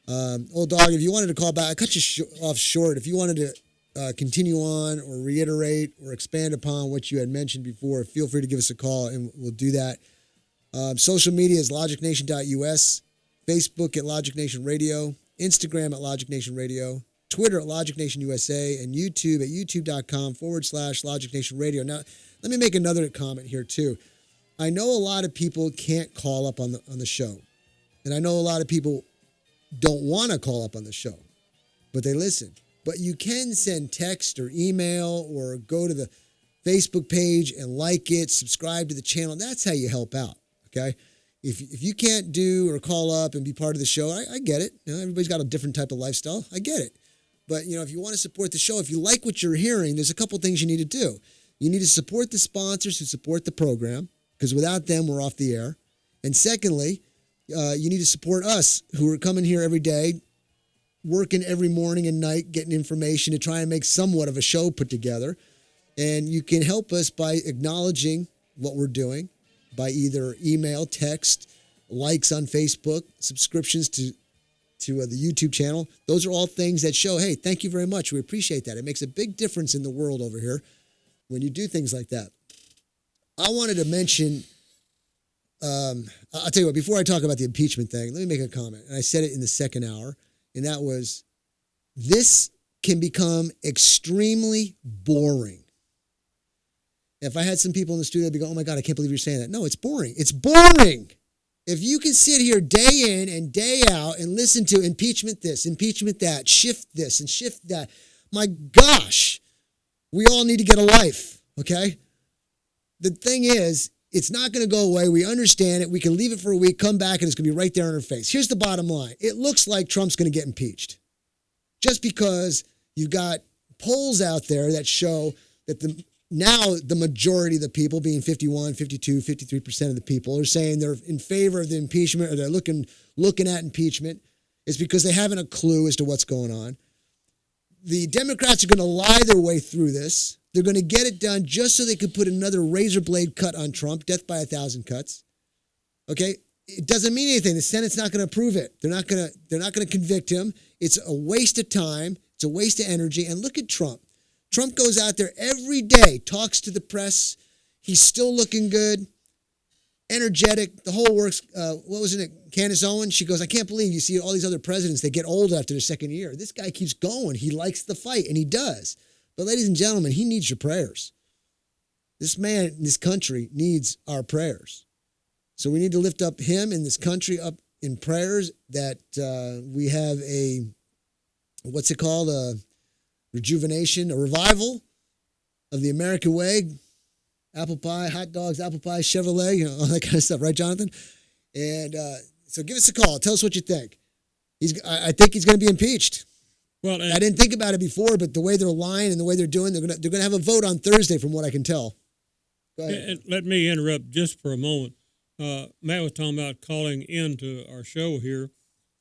Old dog, if you wanted to call back, I cut you off short. If you wanted to continue on or reiterate or expand upon what you had mentioned before, feel free to give us a call and we'll do that. Social media is logicnation.us, Facebook at Logic Nation Radio, Instagram at Logic Nation Radio, Twitter at Logic Nation USA, and YouTube at youtube.com/Logic Nation Radio. Now, let me make another comment here, too. I know a lot of people can't call up on the show, and I know a lot of people don't want to call up on the show, but they listen. But you can send text or email or go to the Facebook page and like it, subscribe to the channel. That's how you help out, okay? If you can't do or call up and be part of the show, I get it. You know, everybody's got a different type of lifestyle. I get it. But, you know, if you want to support the show, if you like what you're hearing, there's a couple things you need to do. You need to support the sponsors who support the program, because without them, we're off the air. And secondly, you need to support us who are coming here every day, working every morning and night, getting information to try and make somewhat of a show put together. And you can help us by acknowledging what we're doing by either email, text, likes on Facebook, subscriptions to the YouTube channel. Those are all things that show, hey, thank you very much. We appreciate that. It makes a big difference in the world over here when you do things like that. I wanted to mention, I'll tell you what, before I talk about the impeachment thing, let me make a comment. And I said it in the second hour, and that was, this can become extremely boring. If I had some people in the studio, they'd be going, oh my God, I can't believe you're saying that. No, it's boring. It's boring. If you can sit here day in and day out and listen to impeachment this, impeachment that, shift this and shift that, my gosh, we all need to get a life, okay? The thing is, it's not going to go away. We understand it. We can leave it for a week, come back, and it's going to be right there in our face. Here's the bottom line. It looks like Trump's going to get impeached just because you've got polls out there that show that now the majority of the people, being 51, 52, 53% of the people, are saying they're in favor of the impeachment, or they're looking at impeachment. It's because they haven't a clue as to what's going on. The Democrats are going to lie their way through this. They're going to get it done just so they could put another razor blade cut on Trump, death by 1,000 cuts. Okay? It doesn't mean anything. The Senate's not going to approve it. They're not going to convict him. It's a waste of time. It's a waste of energy. And look at Trump. Trump goes out there every day, talks to the press. He's still looking good, energetic. The whole works. What was it? Candace Owens? She goes, I can't believe you see all these other presidents. They get old after their second year. This guy keeps going. He likes the fight, and he does. But ladies and gentlemen, he needs your prayers. This man, this country needs our prayers. So we need to lift up him and this country up in prayers that we have a, what's it called? A rejuvenation, a revival of the American way. Apple pie, hot dogs, apple pie, Chevrolet, all that kind of stuff. Right, Jonathan? And so give us a call. Tell us what you think. I think he's going to be impeached. Well, I didn't think about it before, but the way they're lying and the way they're doing, they're going to have a vote on Thursday, from what I can tell. Go ahead. Let me interrupt just for a moment. Matt was talking about calling into our show here.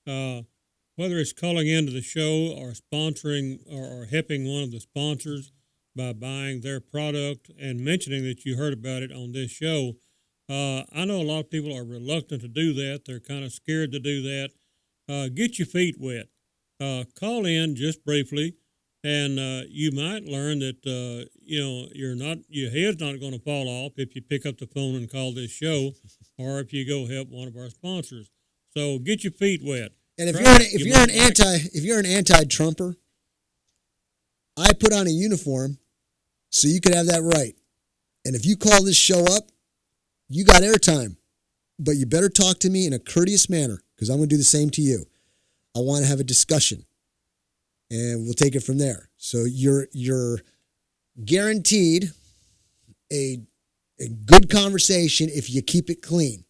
Whether it's calling into the show or sponsoring or helping one of the sponsors by buying their product and mentioning that you heard about it on this show. I know a lot of people are reluctant to do that. They're kind of scared to do that. Get your feet wet. Call in just briefly, and you might learn that your head's not going to fall off if you pick up the phone and call this show, or if you go help one of our sponsors. So get your feet wet. And if you're an anti-Trumper, I put on a uniform so you could have that right. And if you call this show up, you got airtime. But you better talk to me in a courteous manner, because I'm going to do the same to you. I want to have a discussion, and we'll take it from there. So you're guaranteed a good conversation if you keep it clean,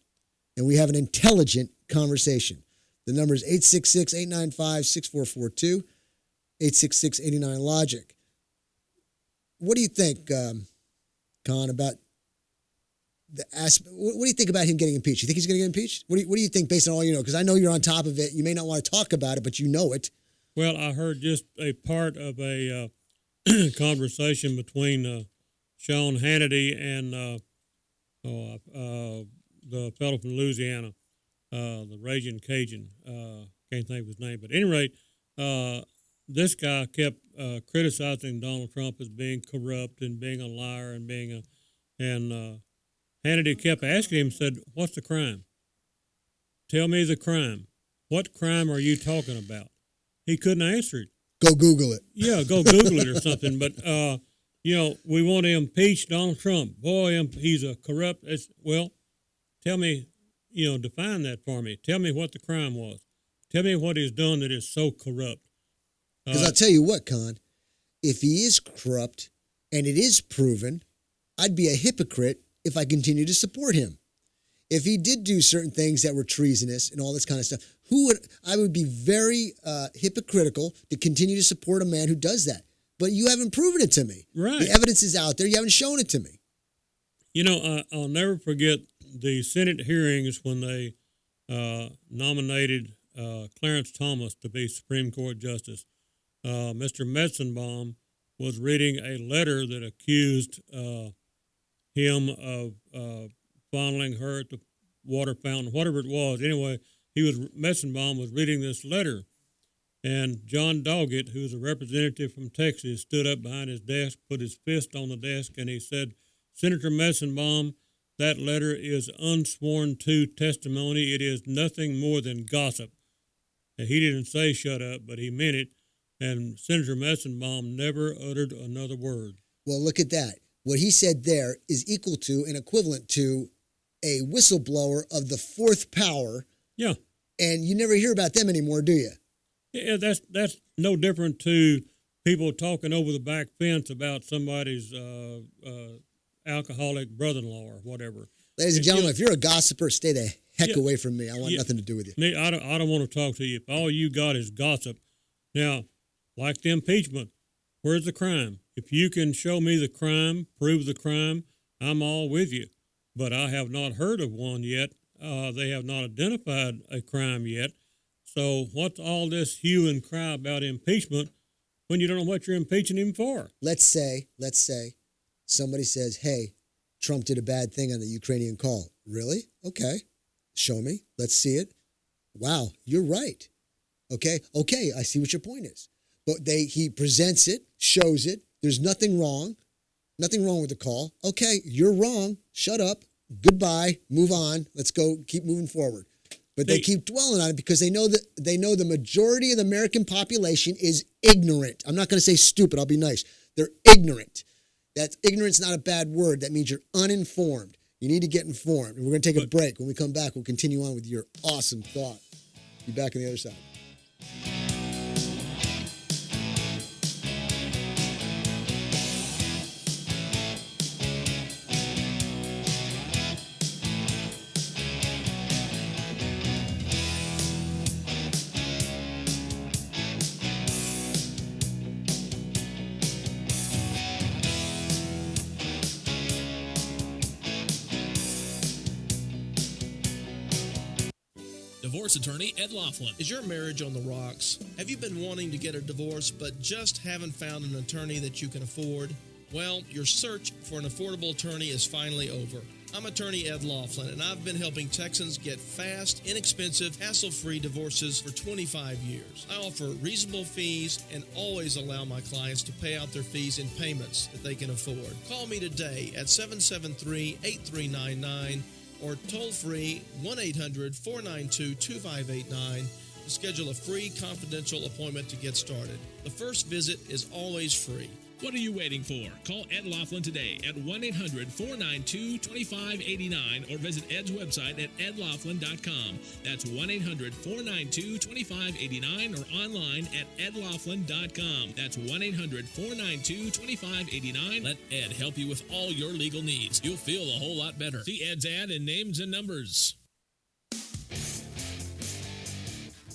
and we have an intelligent conversation. The number is 866-895-6442, 866-89-LOGIC. What do you think, Con, about the aspect? What do you think about him getting impeached? You think he's going to get impeached? What do you think based on all you know? Because I know you're on top of it. You may not want to talk about it, but you know it. Well, I heard just a part of a conversation between Sean Hannity and the fellow from Louisiana, the Raging Cajun. Can't think of his name. But at any rate, this guy kept criticizing Donald Trump as being corrupt and being a liar and Hannity kept asking him, said, "What's the crime? Tell me the crime. What crime are you talking about?" He couldn't answer it. Go Google it. Yeah, go Google it or something. But, we want to impeach Donald Trump. Boy, he's a corrupt. Well, tell me, define that for me. Tell me what the crime was. Tell me what he's done that is so corrupt. Because I'll tell you what, Con, if he is corrupt and it is proven, I'd be a hypocrite if I continue to support him. If he did do certain things that were treasonous and all this kind of stuff, I would be very hypocritical to continue to support a man who does that. But you haven't proven it to me. Right. The evidence is out there. You haven't shown it to me. I'll never forget the Senate hearings when they nominated Clarence Thomas to be Supreme Court Justice. Mr. Metzenbaum was reading a letter that accused him of fondling her at the water fountain, whatever it was. Anyway, Metzenbaum was reading this letter, and John Doggett, who's a representative from Texas, stood up behind his desk, put his fist on the desk, and he said, "Senator Metzenbaum, that letter is unsworn to testimony. It is nothing more than gossip." And he didn't say shut up, but he meant it, and Senator Metzenbaum never uttered another word. Well, look at that. What he said there is equal to and equivalent to a whistleblower of the fourth power. Yeah. And you never hear about them anymore, do you? Yeah, that's no different to people talking over the back fence about somebody's alcoholic brother-in-law or whatever. Ladies and gentlemen, if you're a gossiper, stay the heck away from me. I want nothing to do with you. I don't want to talk to you. If all you got is gossip. Now, like the impeachment, where's the crime? If you can show me the crime, prove the crime, I'm all with you. But I have not heard of one yet. They have not identified a crime yet. So what's all this hue and cry about impeachment when you don't know what you're impeaching him for? Let's say somebody says, "Hey, Trump did a bad thing on the Ukrainian call." Really? Okay. Show me. Let's see it. Wow, you're right. Okay, I see what your point is. But he presents it, shows it. There's nothing wrong with the call. Okay, you're wrong. Shut up. Goodbye. Move on. Let's go. Keep moving forward. But they keep dwelling on it because they know the majority of the American population is ignorant. I'm not going to say stupid. I'll be nice. They're ignorant. Ignorance not a bad word. That means you're uninformed. You need to get informed. And we're going to take a break. When we come back, we'll continue on with your awesome thought. Be back on the other side. Divorce attorney Ed Laughlin. Is your marriage on the rocks? Have you been wanting to get a divorce but just haven't found an attorney that you can afford? Well, your search for an affordable attorney is finally over. I'm attorney Ed Laughlin, and I've been helping Texans get fast, inexpensive, hassle-free divorces for 25 years. I offer reasonable fees and always allow my clients to pay out their fees in payments that they can afford. Call me today at 773-8399 or toll-free 1-800-492-2589 to schedule a free confidential appointment to get started. The first visit is always free. What are you waiting for? Call Ed Laughlin today at 1-800-492-2589 or visit Ed's website at edlaughlin.com. That's 1-800-492-2589 or online at edlaughlin.com. That's 1-800-492-2589. Let Ed help you with all your legal needs. You'll feel a whole lot better. See Ed's ad in names and numbers.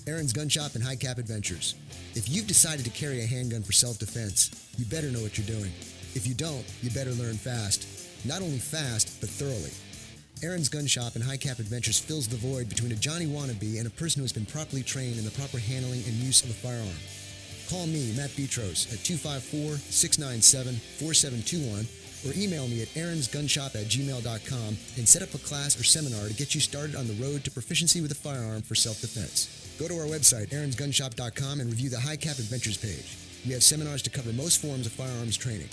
Aaron's Gun Shop and High Cap Adventures. If you've decided to carry a handgun for self-defense, you better know what you're doing. If you don't, you better learn fast. Not only fast, but thoroughly. Aaron's Gun Shop and High Cap Adventures fills the void between a Johnny wannabe and a person who has been properly trained in the proper handling and use of a firearm. Call me, Matt Petros, at 254-697-4721 or email me at aaronsgunshop@gmail.com and set up a class or seminar to get you started on the road to proficiency with a firearm for self-defense. Go to our website, aaronsgunshop.com, and review the High Cap Adventures page. We have seminars to cover most forms of firearms training.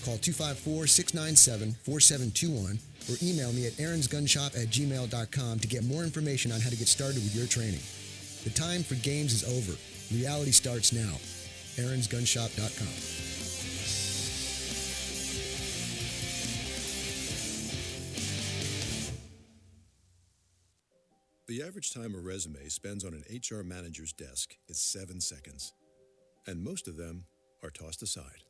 Call 254-697-4721 or email me at aaronsgunshop@gmail.com to get more information on how to get started with your training. The time for games is over. Reality starts now. aaronsgunshop.com. The average time a resume spends on an HR manager's desk is 7 seconds, and most of them are tossed aside.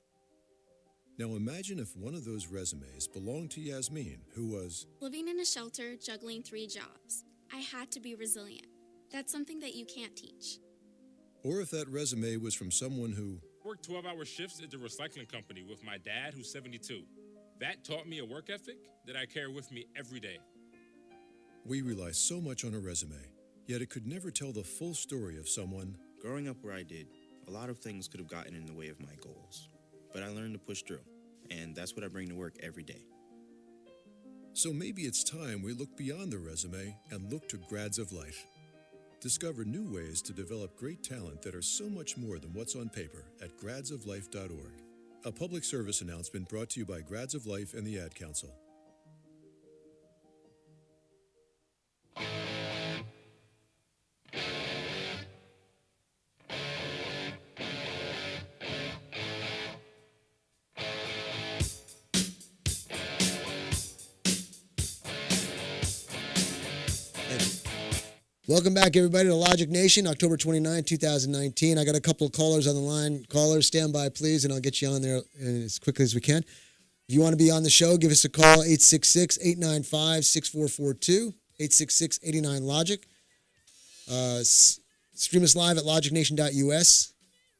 Now imagine if one of those resumes belonged to Yasmin, who was living in a shelter, juggling 3 jobs. I had to be resilient. That's something that you can't teach. or if that resume was from someone who worked 12-hour shifts at the recycling company with my dad, who's 72. That taught me a work ethic that I carry with me every day. We rely so much on a resume, yet it could never tell the full story of someone. Growing up where I did, a lot of things could have gotten in the way of my goals. But I learned to push through, and that's what I bring to work every day. So maybe it's time we look beyond the resume and look to Grads of Life. Discover new ways to develop great talent that are so much more than what's on paper at gradsoflife.org. A public service announcement brought to you by Grads of Life and the Ad Council. Welcome back, everybody, to Logic Nation, October 29, 2019. I got a couple of callers on the line. Callers, stand by, please, and I'll get you on there as quickly as we can. If you want to be on the show, give us a call, 866-895-6442, 866-89-LOGIC. Stream us live at logicnation.us.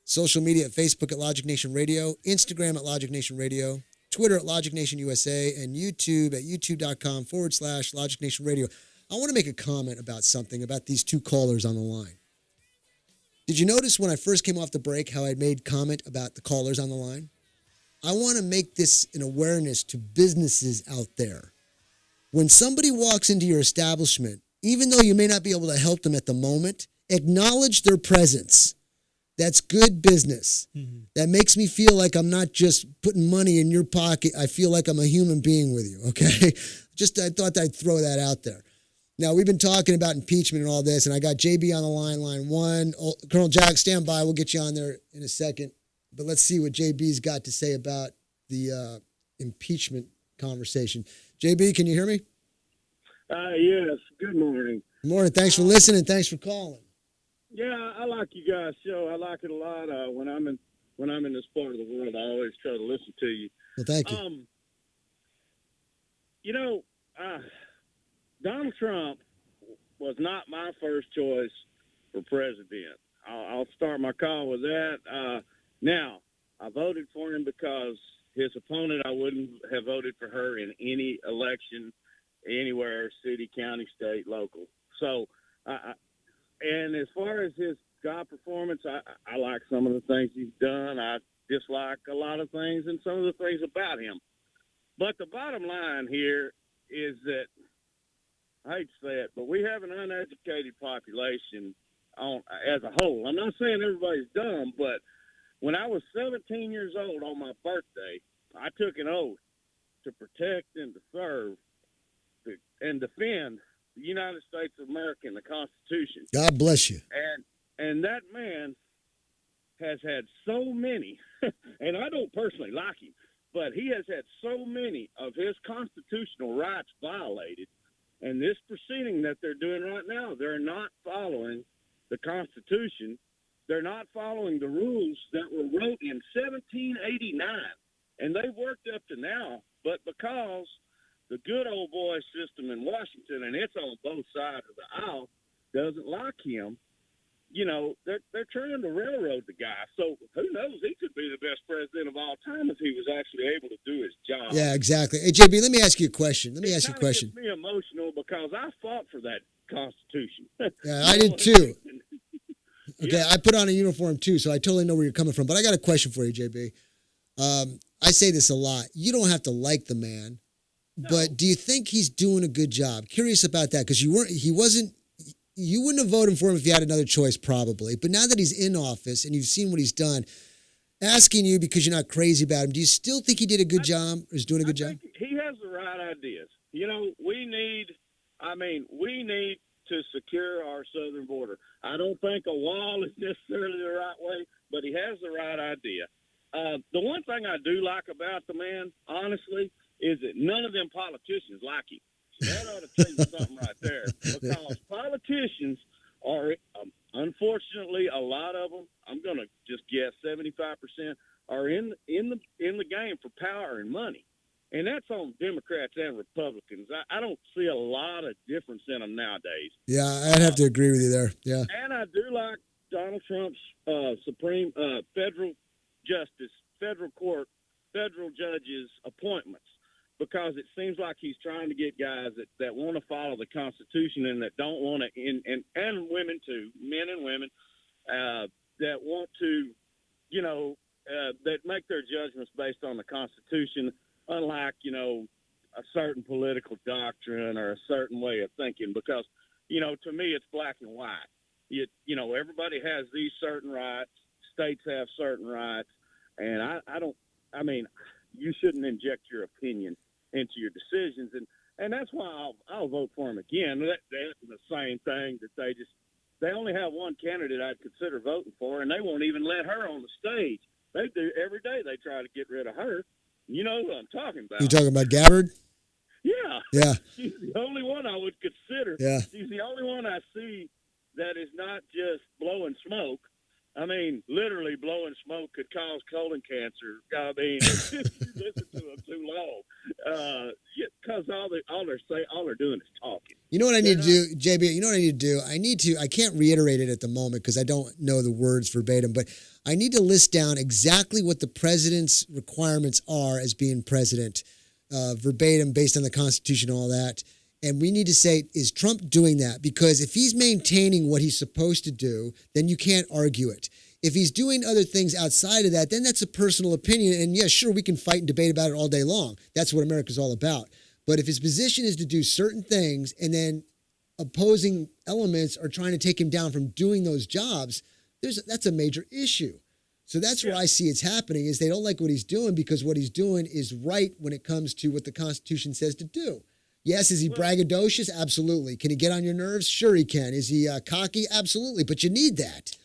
Social media at Facebook at Logic Nation Radio, Instagram at Logic Nation Radio, Twitter at Logic Nation USA, and YouTube at youtube.com/Logic Nation Radio. I want to make a comment about something about these two callers on the line. Did you notice when I first came off the break how I made comment about the callers on the line? I want to make this an awareness to businesses out there. When somebody walks into your establishment, even though you may not be able to help them at the moment, acknowledge their presence. That's good business. Mm-hmm. That makes me feel like I'm not just putting money in your pocket. I feel like I'm a human being with you, okay? I thought I'd throw that out there. Now, we've been talking about impeachment and all this, and I got JB on the line one. Colonel Jack, stand by. We'll get you on there in a second. But let's see what JB's got to say about the impeachment conversation. JB, can you hear me? Yes. Good morning. Good morning. Thanks for listening. Thanks for calling. Yeah, I like you guys' show. I like it a lot. When I'm in this part of the world, I always try to listen to you. Well, thank you. Donald Trump was not my first choice for president. I'll start my call with that. Now, I voted for him because his opponent, I wouldn't have voted for her in any election, anywhere, city, county, state, local. So And as far as his job performance, I like some of the things he's done. I dislike a lot of things and some of the things about him. But the bottom line here is that, I hate to say it, but we have an uneducated population as a whole. I'm not saying everybody's dumb, but when I was 17 years old on my birthday, I took an oath to protect and to serve and defend the United States of America and the Constitution. God bless you. And that man has had so many, and I don't personally like him, but he has had so many of his constitutional rights violated. And this proceeding that they're doing right now, they're not following the Constitution. They're not following the rules that were wrote in 1789. And they've worked up to now, but because the good old boy system in Washington, and it's on both sides of the aisle, doesn't like him, they're trying to railroad the guy. So who knows? He could be the best president of all time if he was actually able to do his job. Yeah, exactly. Hey, JB, let me ask you a question. It gets me emotional because I fought for that Constitution. Yeah, I did too. Okay, I put on a uniform too, so I totally know where you're coming from. But I got a question for you, JB. I say this a lot. You don't have to like the man, but do you think he's doing a good job? Curious about that because you wouldn't have voted for him if you had another choice, probably. But now that he's in office and you've seen what he's done, asking you because you're not crazy about him, do you still think he did a good job or is doing a good job? He has the right ideas. We need to secure our southern border. I don't think a wall is necessarily the right way, but he has the right idea. The one thing I do like about the man, honestly, is that none of them politicians like him. That ought to tell you something right there. Because politicians are, unfortunately, a lot of them, I'm going to just guess 75%, are in the game for power and money. And that's on Democrats and Republicans. I don't see a lot of difference in them nowadays. Yeah, I'd have to agree with you there. Yeah. And I do like Donald Trump's Supreme federal justice, federal court, federal judges' appointments. Because it seems like he's trying to get guys that want to follow the Constitution and that don't want to, and women too, men and women, that want to, that make their judgments based on the Constitution, unlike, a certain political doctrine or a certain way of thinking. Because, to me, it's black and white. Everybody has these certain rights. States have certain rights. And you shouldn't inject your opinion into your decisions, and that's why I'll vote for him again. That's the same thing that they only have one candidate I'd consider voting for, and they won't even let her on the stage. They do every day. They try to get rid of her. You know who I'm talking about? You talking about Gabbard? Yeah. Yeah. She's the only one I would consider. Yeah. She's the only one I see that is not just blowing smoke. I mean, literally blowing smoke could cause colon cancer. I mean, if you listen to them too long, because all they're doing is talking. You know what I need to do, JB? You know what I need to do? I can't reiterate it at the moment because I don't know the words verbatim, but I need to list down exactly what the president's requirements are as being president, verbatim, based on the Constitution and all that. And we need to say, is Trump doing that? Because if he's maintaining what he's supposed to do, then you can't argue it. If he's doing other things outside of that, then that's a personal opinion. And yeah, sure, we can fight and debate about it all day long. That's what America's all about. But if his position is to do certain things and then opposing elements are trying to take him down from doing those jobs, that's a major issue. So that's where I see it's happening, is they don't like what he's doing because what he's doing is right when it comes to what the Constitution says to do. Yes, is he braggadocious? Absolutely. Can he get on your nerves? Sure he can. Is he cocky? Absolutely. But you need that.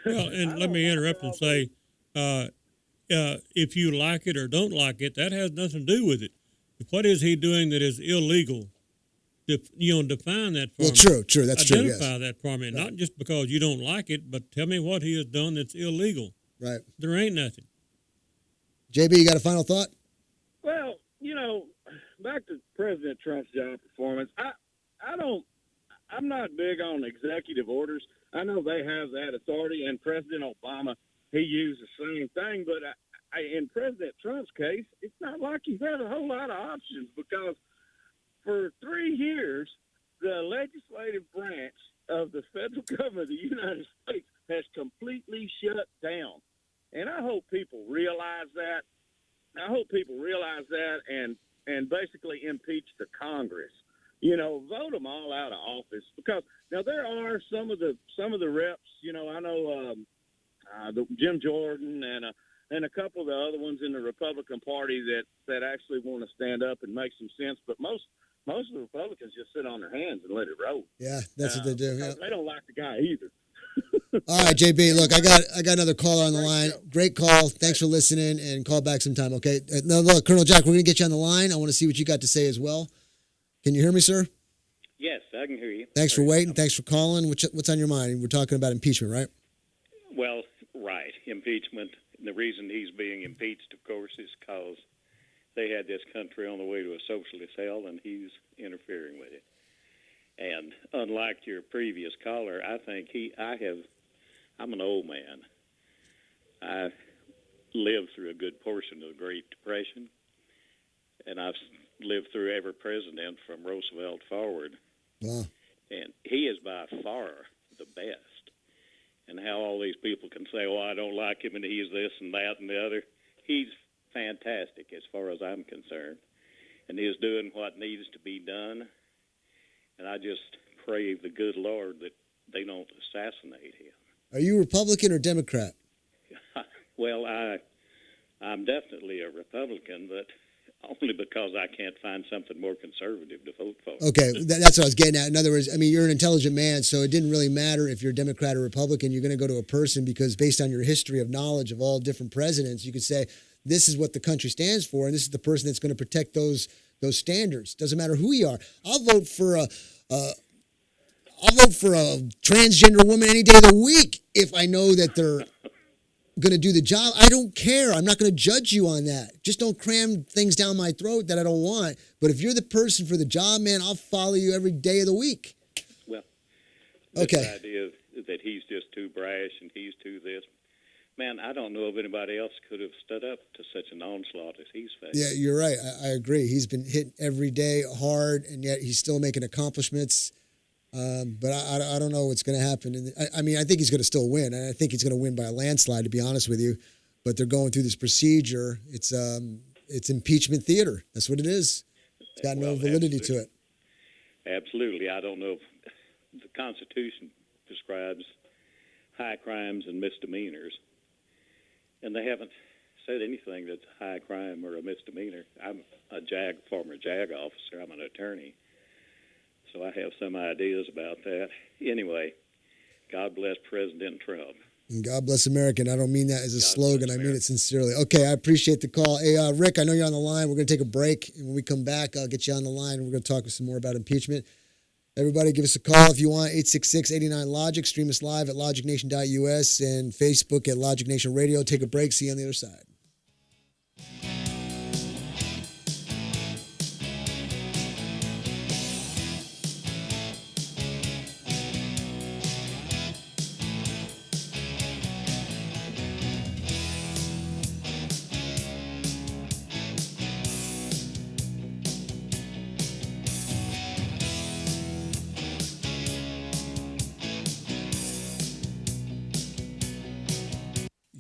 Well, and let me interrupt and say, if you like it or don't like it, that has nothing to do with it. What is he doing that is illegal? Define that for me. Well, true. That's true, yes. Identify that for me. Right. Not just because you don't like it, but tell me what he has done that's illegal. Right. There ain't nothing. JB, you got a final thought? Well, back to President Trump's job performance. I'm not big on executive orders. I know they have that authority, and President Obama, he used the same thing. But in President Trump's case, it's not like he's had a whole lot of options because for 3 years, the legislative branch of the federal government of the United States has completely shut down. And I hope people realize that. I hope people realize that and basically impeach the Congress. You know, vote them all out of office, because now there are some of the reps. You know, I know Jim Jordan and a couple of the other ones in the Republican Party that actually want to stand up and make some sense. But most of the Republicans just sit on their hands and let it roll. Yeah, that's what they do. Yeah. They don't like the guy either. All right, JB. Look, I got another caller on the line. Great call. Thanks for listening, and call back sometime. Okay. No, look, Colonel Jack, we're gonna get you on the line. I want to see what you got to say as well. Can you hear me, sir? Yes, I can hear you. Thanks for waiting. Thanks for calling. What's on your mind? We're talking about impeachment, right? Well, right, impeachment. And the reason he's being impeached, of course, is because they had this country on the way to a socialist hell, and he's interfering with it. And unlike your previous caller, I think I'm an old man. I lived through a good portion of the Great Depression, and I've lived through every president from Roosevelt forward. Wow. And he is by far the best. And how all these people can say, well, I don't like him and he's this and that and the other. He's fantastic as far as I'm concerned. And he's doing what needs to be done. And I just pray the good Lord that they don't assassinate him. Are you Republican or Democrat? Well, I'm definitely a Republican, but only because I can't find something more conservative to vote for. Okay, that's what I was getting at. In other words, I mean, you're an intelligent man, so it didn't really matter if you're Democrat or Republican. You're going to go to a person because based on your history of knowledge of all different presidents, you could say, this is what the country stands for, and this is the person that's going to protect those standards. Doesn't matter who you are. I'll vote for a transgender woman any day of the week if I know that they're going to do the job. I don't care. I'm not going to judge you on that. Just don't cram things down my throat that I don't want. But if you're the person for the job, man, I'll follow you every day of the week. Well, okay. This idea that he's just too brash and he's too this. Man, I don't know if anybody else could have stood up to such an onslaught as he's faced. Yeah, you're right. I agree. He's been hit every day hard, and yet he's still making accomplishments. But I don't know what's going to happen. I mean, I think he's going to still win, and I think he's going to win by a landslide, to be honest with you. But they're going through this procedure. It's impeachment theater. That's what it is. It's got no validity to it. Absolutely. I don't know if the Constitution describes high crimes and misdemeanors, and they haven't said anything that's a high crime or a misdemeanor. I'm a former JAG officer. I'm an attorney. So I have some ideas about that. Anyway, God bless President Trump. And God bless America. And I don't mean that as a slogan. I mean it sincerely. Okay, I appreciate the call. Hey, Rick, I know you're on the line. We're going to take a break. And when we come back, I'll get you on the line. And we're going to talk some more about impeachment. Everybody, give us a call if you want. 866-89-LOGIC. Stream us live at logicnation.us and Facebook at Logic Nation Radio. Take a break. See you on the other side.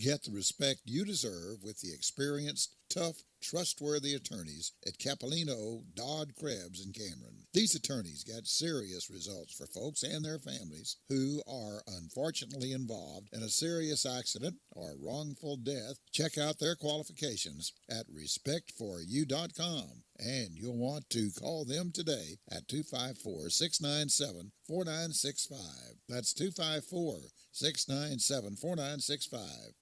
Get the respect you deserve with the experienced, tough, trustworthy attorneys at Capolino, Dodd, Krebs, and Cameron. These attorneys get serious results for folks and their families who are unfortunately involved in a serious accident or wrongful death. Check out their qualifications at respectforyou.com. And you'll want to call them today at 254-697-4965. That's 254-697-4965.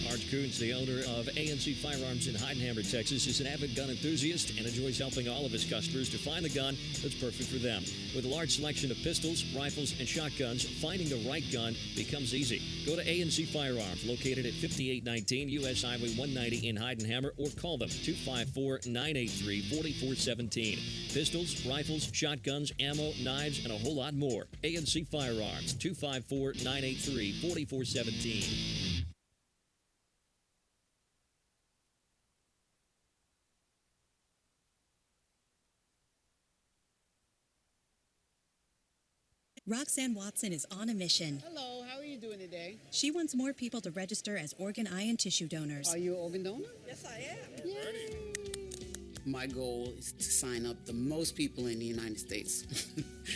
Art Coons, the owner of A&C Firearms in Heidenhammer, Texas, is an avid gun enthusiast and enjoys helping all of his customers to find the gun that's perfect for them. With a large selection of pistols, rifles, and shotguns, finding the right gun becomes easy. Go to A&C Firearms, located at 5819 U.S. Highway 190 in Heidenhammer, or call them 254-983-4417. Pistols, rifles, shotguns, ammo, knives, and a whole lot more. A&C Firearms, 254-983-4417. Roxanne Watson is on a mission. Hello, how are you doing today? She wants more people to register as organ, eye, and tissue donors. Are you an organ donor? Yes, I am. Yay. My goal is to sign up the most people in the United States.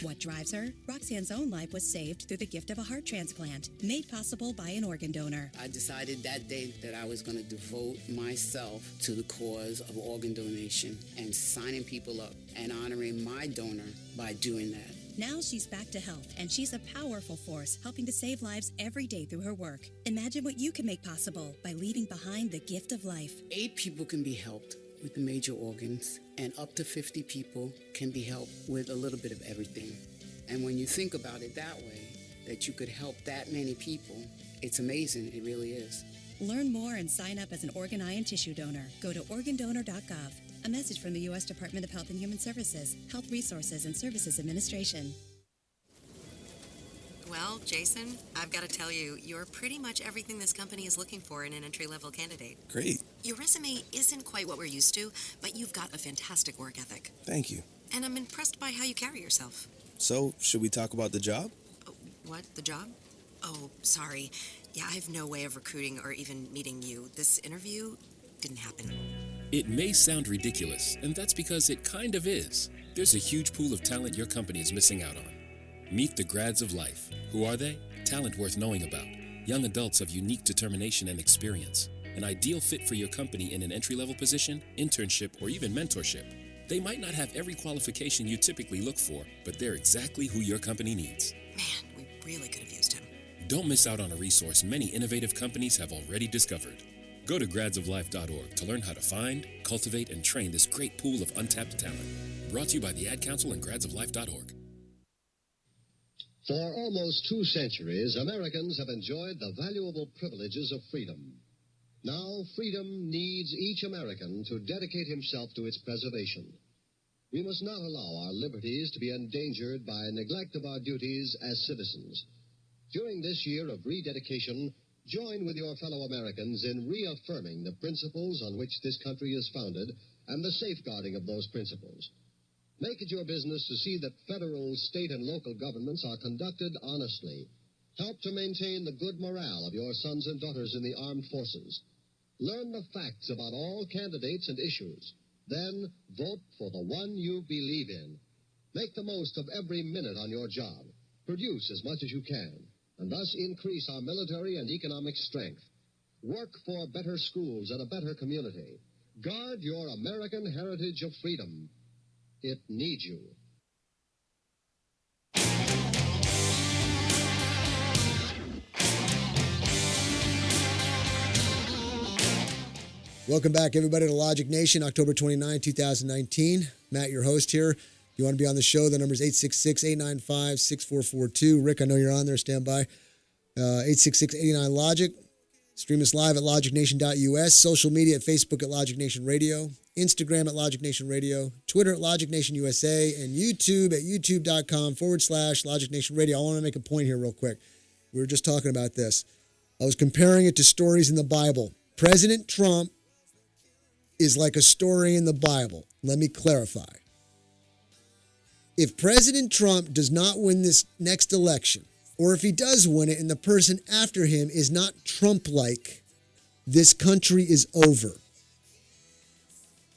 What drives her? Roxanne's own life was saved through the gift of a heart transplant, made possible by an organ donor. I decided that day that I was going to devote myself to the cause of organ donation and signing people up and honoring my donor by doing that. Now she's back to health, and she's a powerful force helping to save lives every day through her work. Imagine what you can make possible by leaving behind the gift of life. 8 people can be helped with the major organs, and up to 50 people can be helped with a little bit of everything. And when you think about it that way, that you could help that many people, it's amazing. It really is. Learn more and sign up as an organ, eye, and tissue donor. Go to organdonor.gov. A message from the U.S. Department of Health and Human Services, Health Resources and Services Administration. Well, Jason, I've got to tell you, you're pretty much everything this company is looking for in an entry-level candidate. Great. Your resume isn't quite what we're used to, but you've got a fantastic work ethic. Thank you. And I'm impressed by how you carry yourself. So, should we talk about the job? What, the job? Oh, sorry. Yeah, I have no way of recruiting or even meeting you. This interview didn't happen. It may sound ridiculous, and that's because it kind of is. There's a huge pool of talent your company is missing out on. Meet the grads of life. Who are they? Talent worth knowing about. Young adults of unique determination and experience. An ideal fit for your company in an entry-level position, internship, or even mentorship. They might not have every qualification you typically look for, but they're exactly who your company needs. Man, we really could have used him. Don't miss out on a resource many innovative companies have already discovered. Go to gradsoflife.org to learn how to find, cultivate, and train this great pool of untapped talent. Brought to you by the Ad Council and gradsoflife.org. For almost 2 centuries, Americans have enjoyed the valuable privileges of freedom. Now, freedom needs each American to dedicate himself to its preservation. We must not allow our liberties to be endangered by neglect of our duties as citizens. During this year of rededication, join with your fellow Americans in reaffirming the principles on which this country is founded and the safeguarding of those principles. Make it your business to see that federal, state, and local governments are conducted honestly. Help to maintain the good morale of your sons and daughters in the armed forces. Learn the facts about all candidates and issues. Then vote for the one you believe in. Make the most of every minute on your job. Produce as much as you can, and thus increase our military and economic strength. Work for better schools and a better community. Guard your American heritage of freedom. It needs you. Welcome back, everybody, to Logic Nation, October 29, 2019. Matt, your host here. If you want to be on the show, the number is 866-895-6442. Rick, I know you're on there. Stand by. 866-89-LOGIC. Stream us live at logicnation.us. Social media at Facebook at Logic Nation Radio. Instagram at Logic Nation Radio. Twitter at Logic Nation USA. And YouTube at youtube.com/Logic Nation Radio. I want to make a point here real quick. We were just talking about this. I was comparing it to stories in the Bible. President Trump is like a story in the Bible. Let me clarify. If President Trump does not win this next election, or if he does win it and the person after him is not Trump-like, this country is over.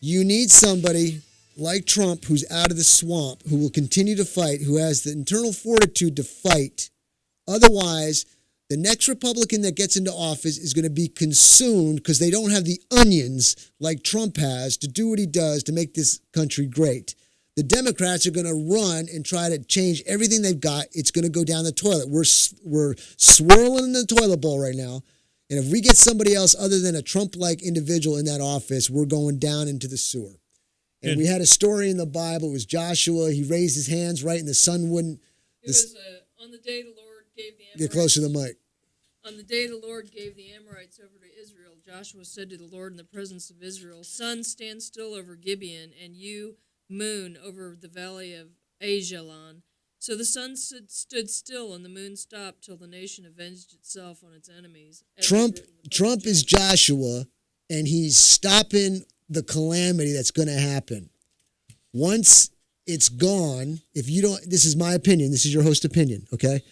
You need somebody like Trump who's out of the swamp, who will continue to fight, who has the internal fortitude to fight. Otherwise, the next Republican that gets into office is going to be consumed because they don't have the onions like Trump has to do what he does to make this country great. The Democrats are going to run and try to change everything they've got. It's going to go down the toilet. We're swirling in the toilet bowl right now. And if we get somebody else other than a Trump-like individual in that office, we're going down into the sewer. And we had a story in the Bible. It was Joshua. He raised his hands, right, and the sun wouldn't. It was on the day the Lord gave the Amorites. Get closer to the mic. On the day the Lord gave the Amorites over to Israel, Joshua said to the Lord in the presence of Israel, "Sun, stand still over Gibeon, and you, moon, over the valley of Ajalon." So the sun stood still, and the moon stopped till the nation avenged itself on its enemies. Trump is Joshua, and he's stopping the calamity that's going to happen. Once it's gone. If you don't, this is my opinion. This is your host opinion, okay?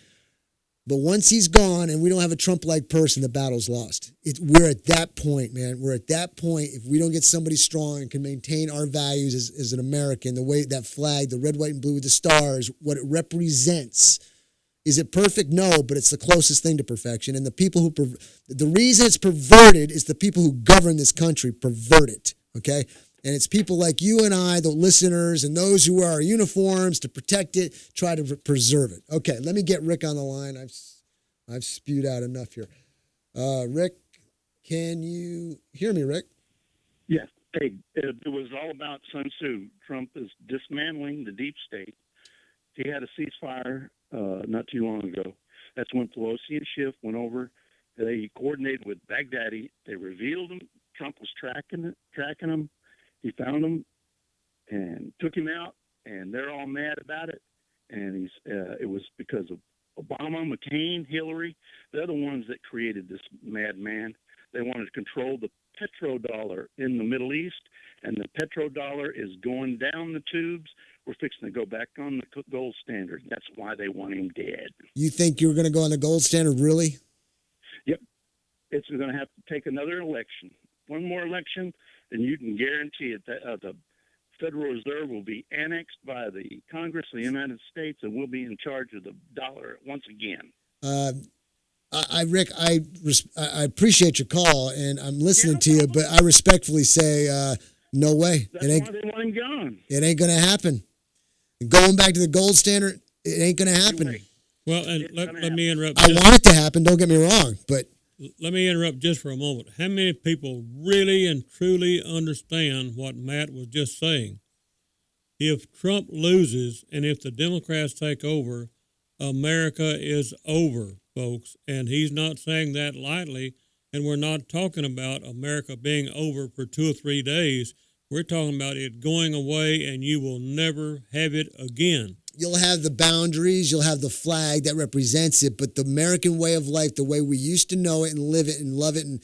But once he's gone and we don't have a Trump-like person, the battle's lost. We're at that point, man. We're at that point. If we don't get somebody strong and can maintain our values as an American, the way that flag, the red, white, and blue with the stars, what it represents. Is it perfect? No, but it's the closest thing to perfection. And the people the reason it's perverted is the people who govern this country pervert it, okay? And it's people like you and I, the listeners, and those who wear our uniforms to protect it, try to preserve it. Okay, let me get Rick on the line. I've spewed out enough here. Rick, can you hear me, Rick? Yes. Hey, it was all about Sun Tzu. Trump is dismantling the deep state. He had a ceasefire not too long ago. That's when Pelosi and Schiff went over. They coordinated with Baghdadi. They revealed him. Trump was tracking him. He found him and took him out, and they're all mad about it. And it was because of Obama, McCain, Hillary. They're the ones that created this madman. They wanted to control the petrodollar in the Middle East, and the petrodollar is going down the tubes. We're fixing to go back on the gold standard. That's why they want him dead. You think you're going to go on the gold standard, really? Yep. It's going to have to take another election. One more election, and you can guarantee it that the Federal Reserve will be annexed by the Congress of the United States, and we'll be in charge of the dollar once again. Rick, I appreciate your call, and I'm listening to you, but I respectfully say, no way. That's why they want him gone. It ain't going to happen. Going back to the gold standard, it ain't going to happen. Well, and let me interrupt. I want it to happen, don't get me wrong, but let me interrupt just for a moment. How many people really and truly understand what Matt was just saying? If Trump loses and if the Democrats take over, America is over, folks. And he's not saying that lightly. And we're not talking about America being over for 2 or 3 days. We're talking about it going away and you will never have it again. You'll have the boundaries, you'll have the flag that represents it, but the American way of life, the way we used to know it and live it and love it and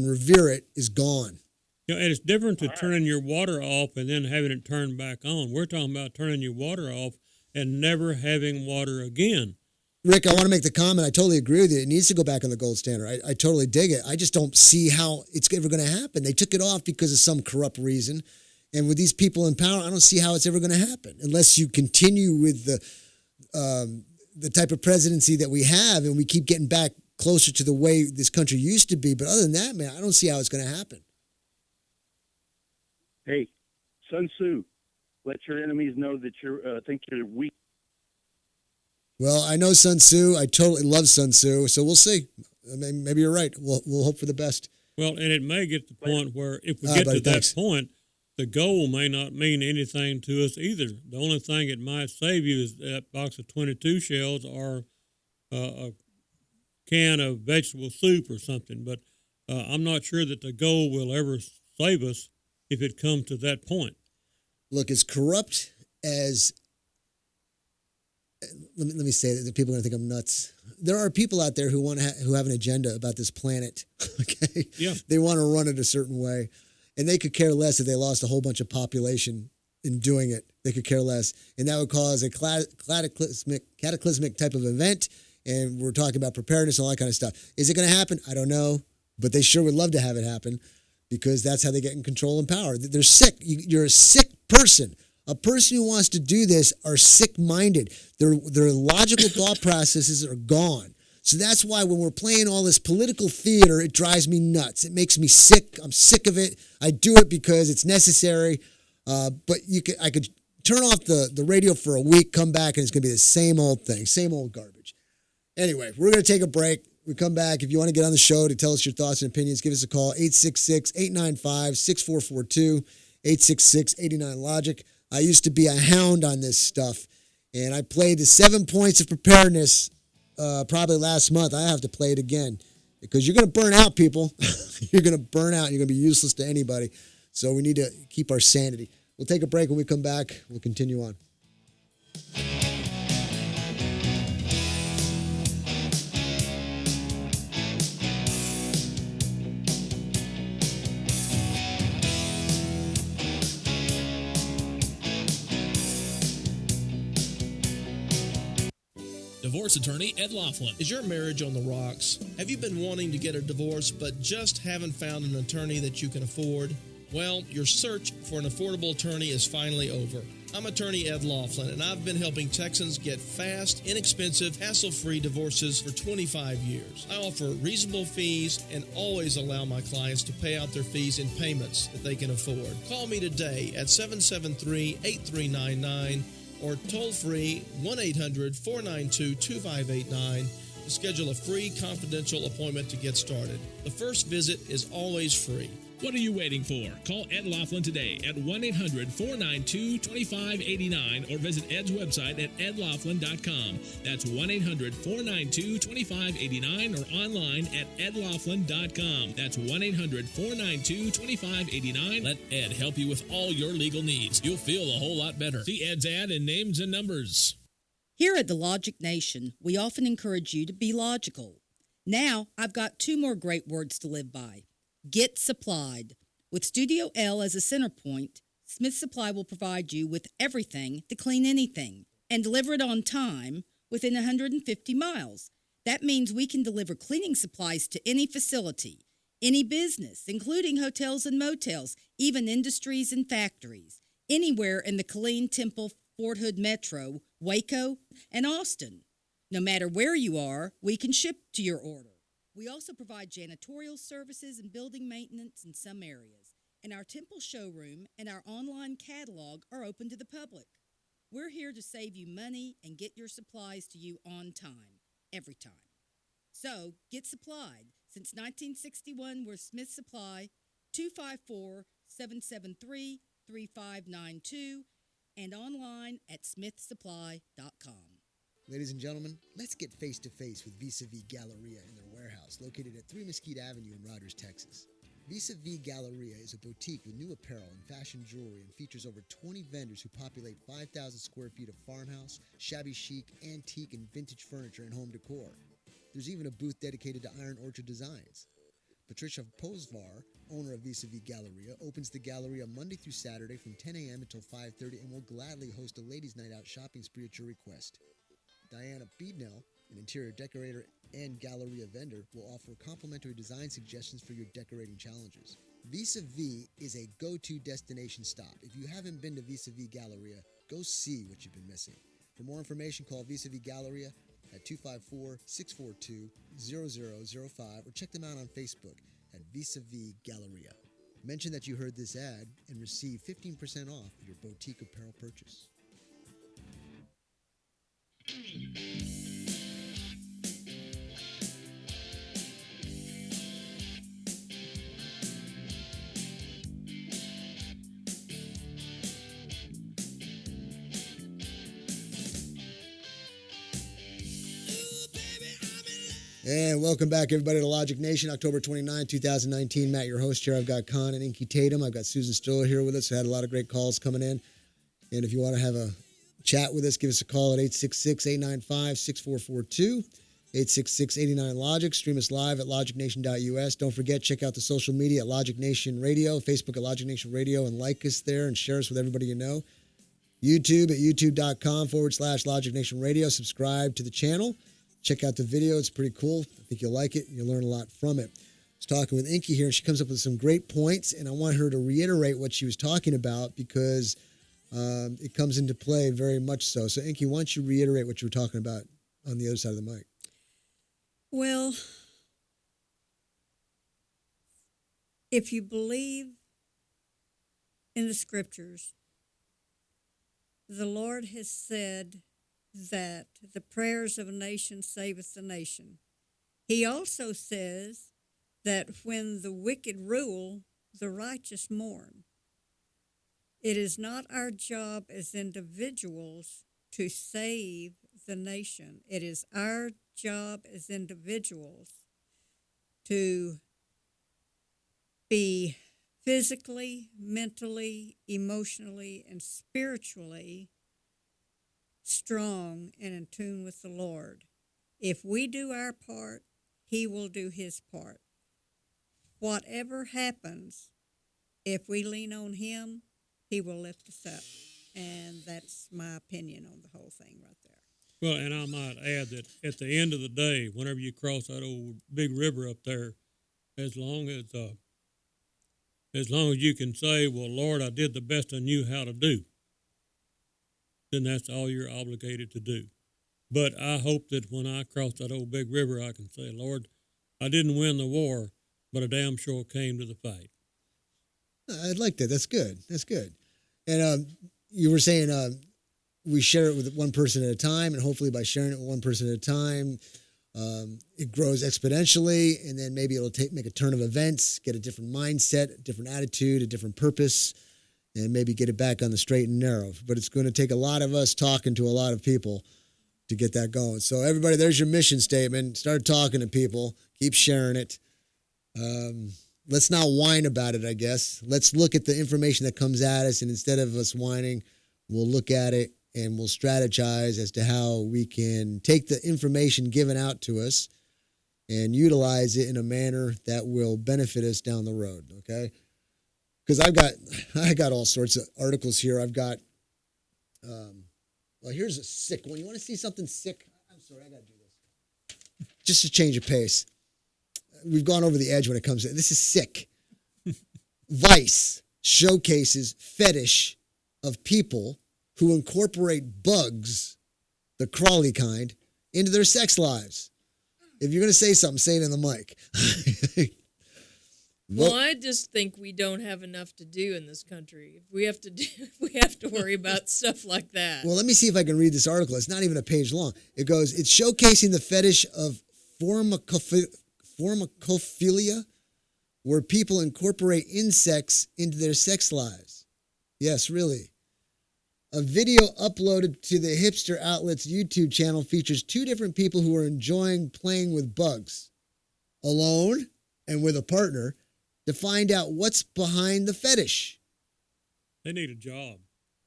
revere it, is gone. You know, and it's different to turning your water off and then having it turned back on. We're talking about turning your water off and never having water again. Rick, I want to make the comment. I totally agree with you. It needs to go back on the gold standard. I totally dig it. I just don't see how it's ever going to happen. They took it off because of some corrupt reason. And with these people in power, I don't see how it's ever going to happen unless you continue with the type of presidency that we have and we keep getting back closer to the way this country used to be. But other than that, man, I don't see how it's going to happen. Hey, Sun Tzu, let your enemies know that think you're weak. Well, I know Sun Tzu. I totally love Sun Tzu. So we'll see. I mean, maybe you're right. We'll hope for the best. Well, and it may get to the point where if we get to that point, the goal may not mean anything to us either. The only thing it might save you is that box of 22 shells or a can of vegetable soup or something. But I'm not sure that the goal will ever save us if it comes to that point. Look, as corrupt as... Let me say that the people are going to think I'm nuts. There are people out there who who have an agenda about this planet. Okay, yeah, they want to run it a certain way, and they could care less if they lost a whole bunch of population in doing it. They could care less, and that would cause a cataclysmic type of event. And we're talking about preparedness and all that kind of stuff. Is it going to happen? I don't know, but they sure would love to have it happen because that's how they get in control and power. They're sick. You're a sick person. A person who wants to do this are sick-minded. Their logical thought processes are gone. So that's why when we're playing all this political theater, it drives me nuts. It makes me sick. I'm sick of it. I do it because it's necessary. But I could turn off the radio for a week, come back, and it's going to be the same old thing, same old garbage. Anyway, we're going to take a break. We come back. If you want to get on the show to tell us your thoughts and opinions, give us a call, 866-895-6442, 866-89-LOGIC. I used to be a hound on this stuff, and I played the 7 points of preparedness probably last month. I have to play it again because you're going to burn out, people. You're going to burn out. You're going to be useless to anybody. So we need to keep our sanity. We'll take a break. When we come back, we'll continue on. divorce attorney, Ed Laughlin. Is your marriage on the rocks? Have you been wanting to get a divorce but just haven't found an attorney that you can afford? Well, your search for an affordable attorney is finally over. I'm attorney Ed Laughlin, and I've been helping Texans get fast, inexpensive, hassle-free divorces for 25 years. I offer reasonable fees and always allow my clients to pay out their fees in payments that they can afford. Call me today at 773-8399 or toll-free 1-800-492-2589 to schedule a free confidential appointment to get started. The first visit is always free. What are you waiting for? Call Ed Laughlin today at 1-800-492-2589 or visit Ed's website at edlaughlin.com. That's 1-800-492-2589 or online at edlaughlin.com. That's 1-800-492-2589. Let Ed help you with all your legal needs. You'll feel a whole lot better. See Ed's ad in names and numbers. Here at the Logic Nation, we often encourage you to be logical. Now, I've got two more great words to live by. Get supplied. With Studio L as a center point, Smith Supply will provide you with everything to clean anything and deliver it on time within 150 miles. That means we can deliver cleaning supplies to any facility, any business, including hotels and motels, even industries and factories, anywhere in the Killeen, Temple, Fort Hood Metro, Waco, and Austin. No matter where you are, we can ship to your order. We also provide janitorial services and building maintenance in some areas, and our Temple showroom and our online catalog are open to the public. We're here to save you money and get your supplies to you on time, every time. So, get supplied. Since 1961, we're Smith Supply, 254-773-3592, and online at smithsupply.com. Ladies and gentlemen, let's get face-to-face with Vis-a-Vis Galleria in their warehouse located at 3 Mesquite Avenue in Rogers, Texas. Vis-a-Vis Galleria is a boutique with new apparel and fashion jewelry and features over 20 vendors who populate 5,000 square feet of farmhouse, shabby chic, antique, and vintage furniture and home decor. There's even a booth dedicated to Iron Orchard Designs. Patricia Posvar, owner of Vis-a-Vis Galleria, opens the Galleria Monday through Saturday from 10 a.m. until 5:30 and will gladly host a ladies' night out shopping spree at your request. Diana Beednell, an interior decorator and Galleria vendor, will offer complimentary design suggestions for your decorating challenges. Vis-a-Vis is a go-to destination stop. If you haven't been to Vis-a-Vis Galleria, go see what you've been missing. For more information, call Vis-a-Vis Galleria at 254-642-0005 or check them out on Facebook at Vis-a-Vis Galleria. Mention that you heard this ad and receive 15% off your boutique apparel purchase. And welcome back, everybody, to Logic Nation, October 29, 2019. Matt, your host here. I've got Con and Inky Tatum. I've got Susan Stiller here with us. We had a lot of great calls coming in. And if you want to have a chat with us, give us a call at 866-895-6442, 866-89-LOGIC. Stream us live at logicnation.us. Don't forget, check out the social media at Logic Nation Radio, Facebook at Logic Nation Radio, and like us there and share us with everybody you know. YouTube at youtube.com/Logic Nation Radio. Subscribe to the channel. Check out the video. It's pretty cool. I think you'll like it. You'll learn a lot from it. I was talking with Inky here, and she comes up with some great points, and I want her to reiterate what she was talking about because it comes into play very much so. So, Inky, why don't you reiterate what you were talking about on the other side of the mic? Well, if you believe in the Scriptures, the Lord has said that the prayers of a nation saveth the nation. He also says that when the wicked rule, the righteous mourn. It is not our job as individuals to save the nation. It is our job as individuals to be physically, mentally, emotionally, and spiritually strong and in tune with the Lord. If we do our part, He will do His part. Whatever happens, if we lean on Him, He will lift us up. And that's my opinion on the whole thing right there. Well, and I might add that at the end of the day, whenever you cross that old big river up there, as long as you can say, "Well, Lord, I did the best I knew how to do," then that's all you're obligated to do. But I hope that when I cross that old big river, I can say, "Lord, I didn't win the war, but I damn sure came to the fight." I'd like that. That's good. That's good. And you were saying we share it with one person at a time, and hopefully by sharing it with one person at a time, it grows exponentially, and then maybe it'll make a turn of events, get a different mindset, a different attitude, a different purpose, and maybe get it back on the straight and narrow. But it's going to take a lot of us talking to a lot of people to get that going. So everybody, there's your mission statement. Start talking to people. Keep sharing it. Let's not whine about it, I guess. Let's look at the information that comes at us, and instead of us whining, we'll look at it and we'll strategize as to how we can take the information given out to us and utilize it in a manner that will benefit us down the road, okay? Because I got all sorts of articles here. I've got, well, here's a sick one. You want to see something sick? I'm sorry, I got to do this. Just to change of pace. We've gone over the edge when it comes to this is sick. Vice showcases fetish of people who incorporate bugs, the crawly kind, into their sex lives. If you're going to say something, say it in the mic. Well, I just think we don't have enough to do in this country. If we have to worry about stuff like that. Well, let me see if I can read this article. It's not even a page long. It goes, it's showcasing the fetish of formicophilia, where people incorporate insects into their sex lives. Yes, really. A video uploaded to the hipster outlet's YouTube channel features two different people who are enjoying playing with bugs, alone and with a partner, to find out what's behind the fetish. They need a job.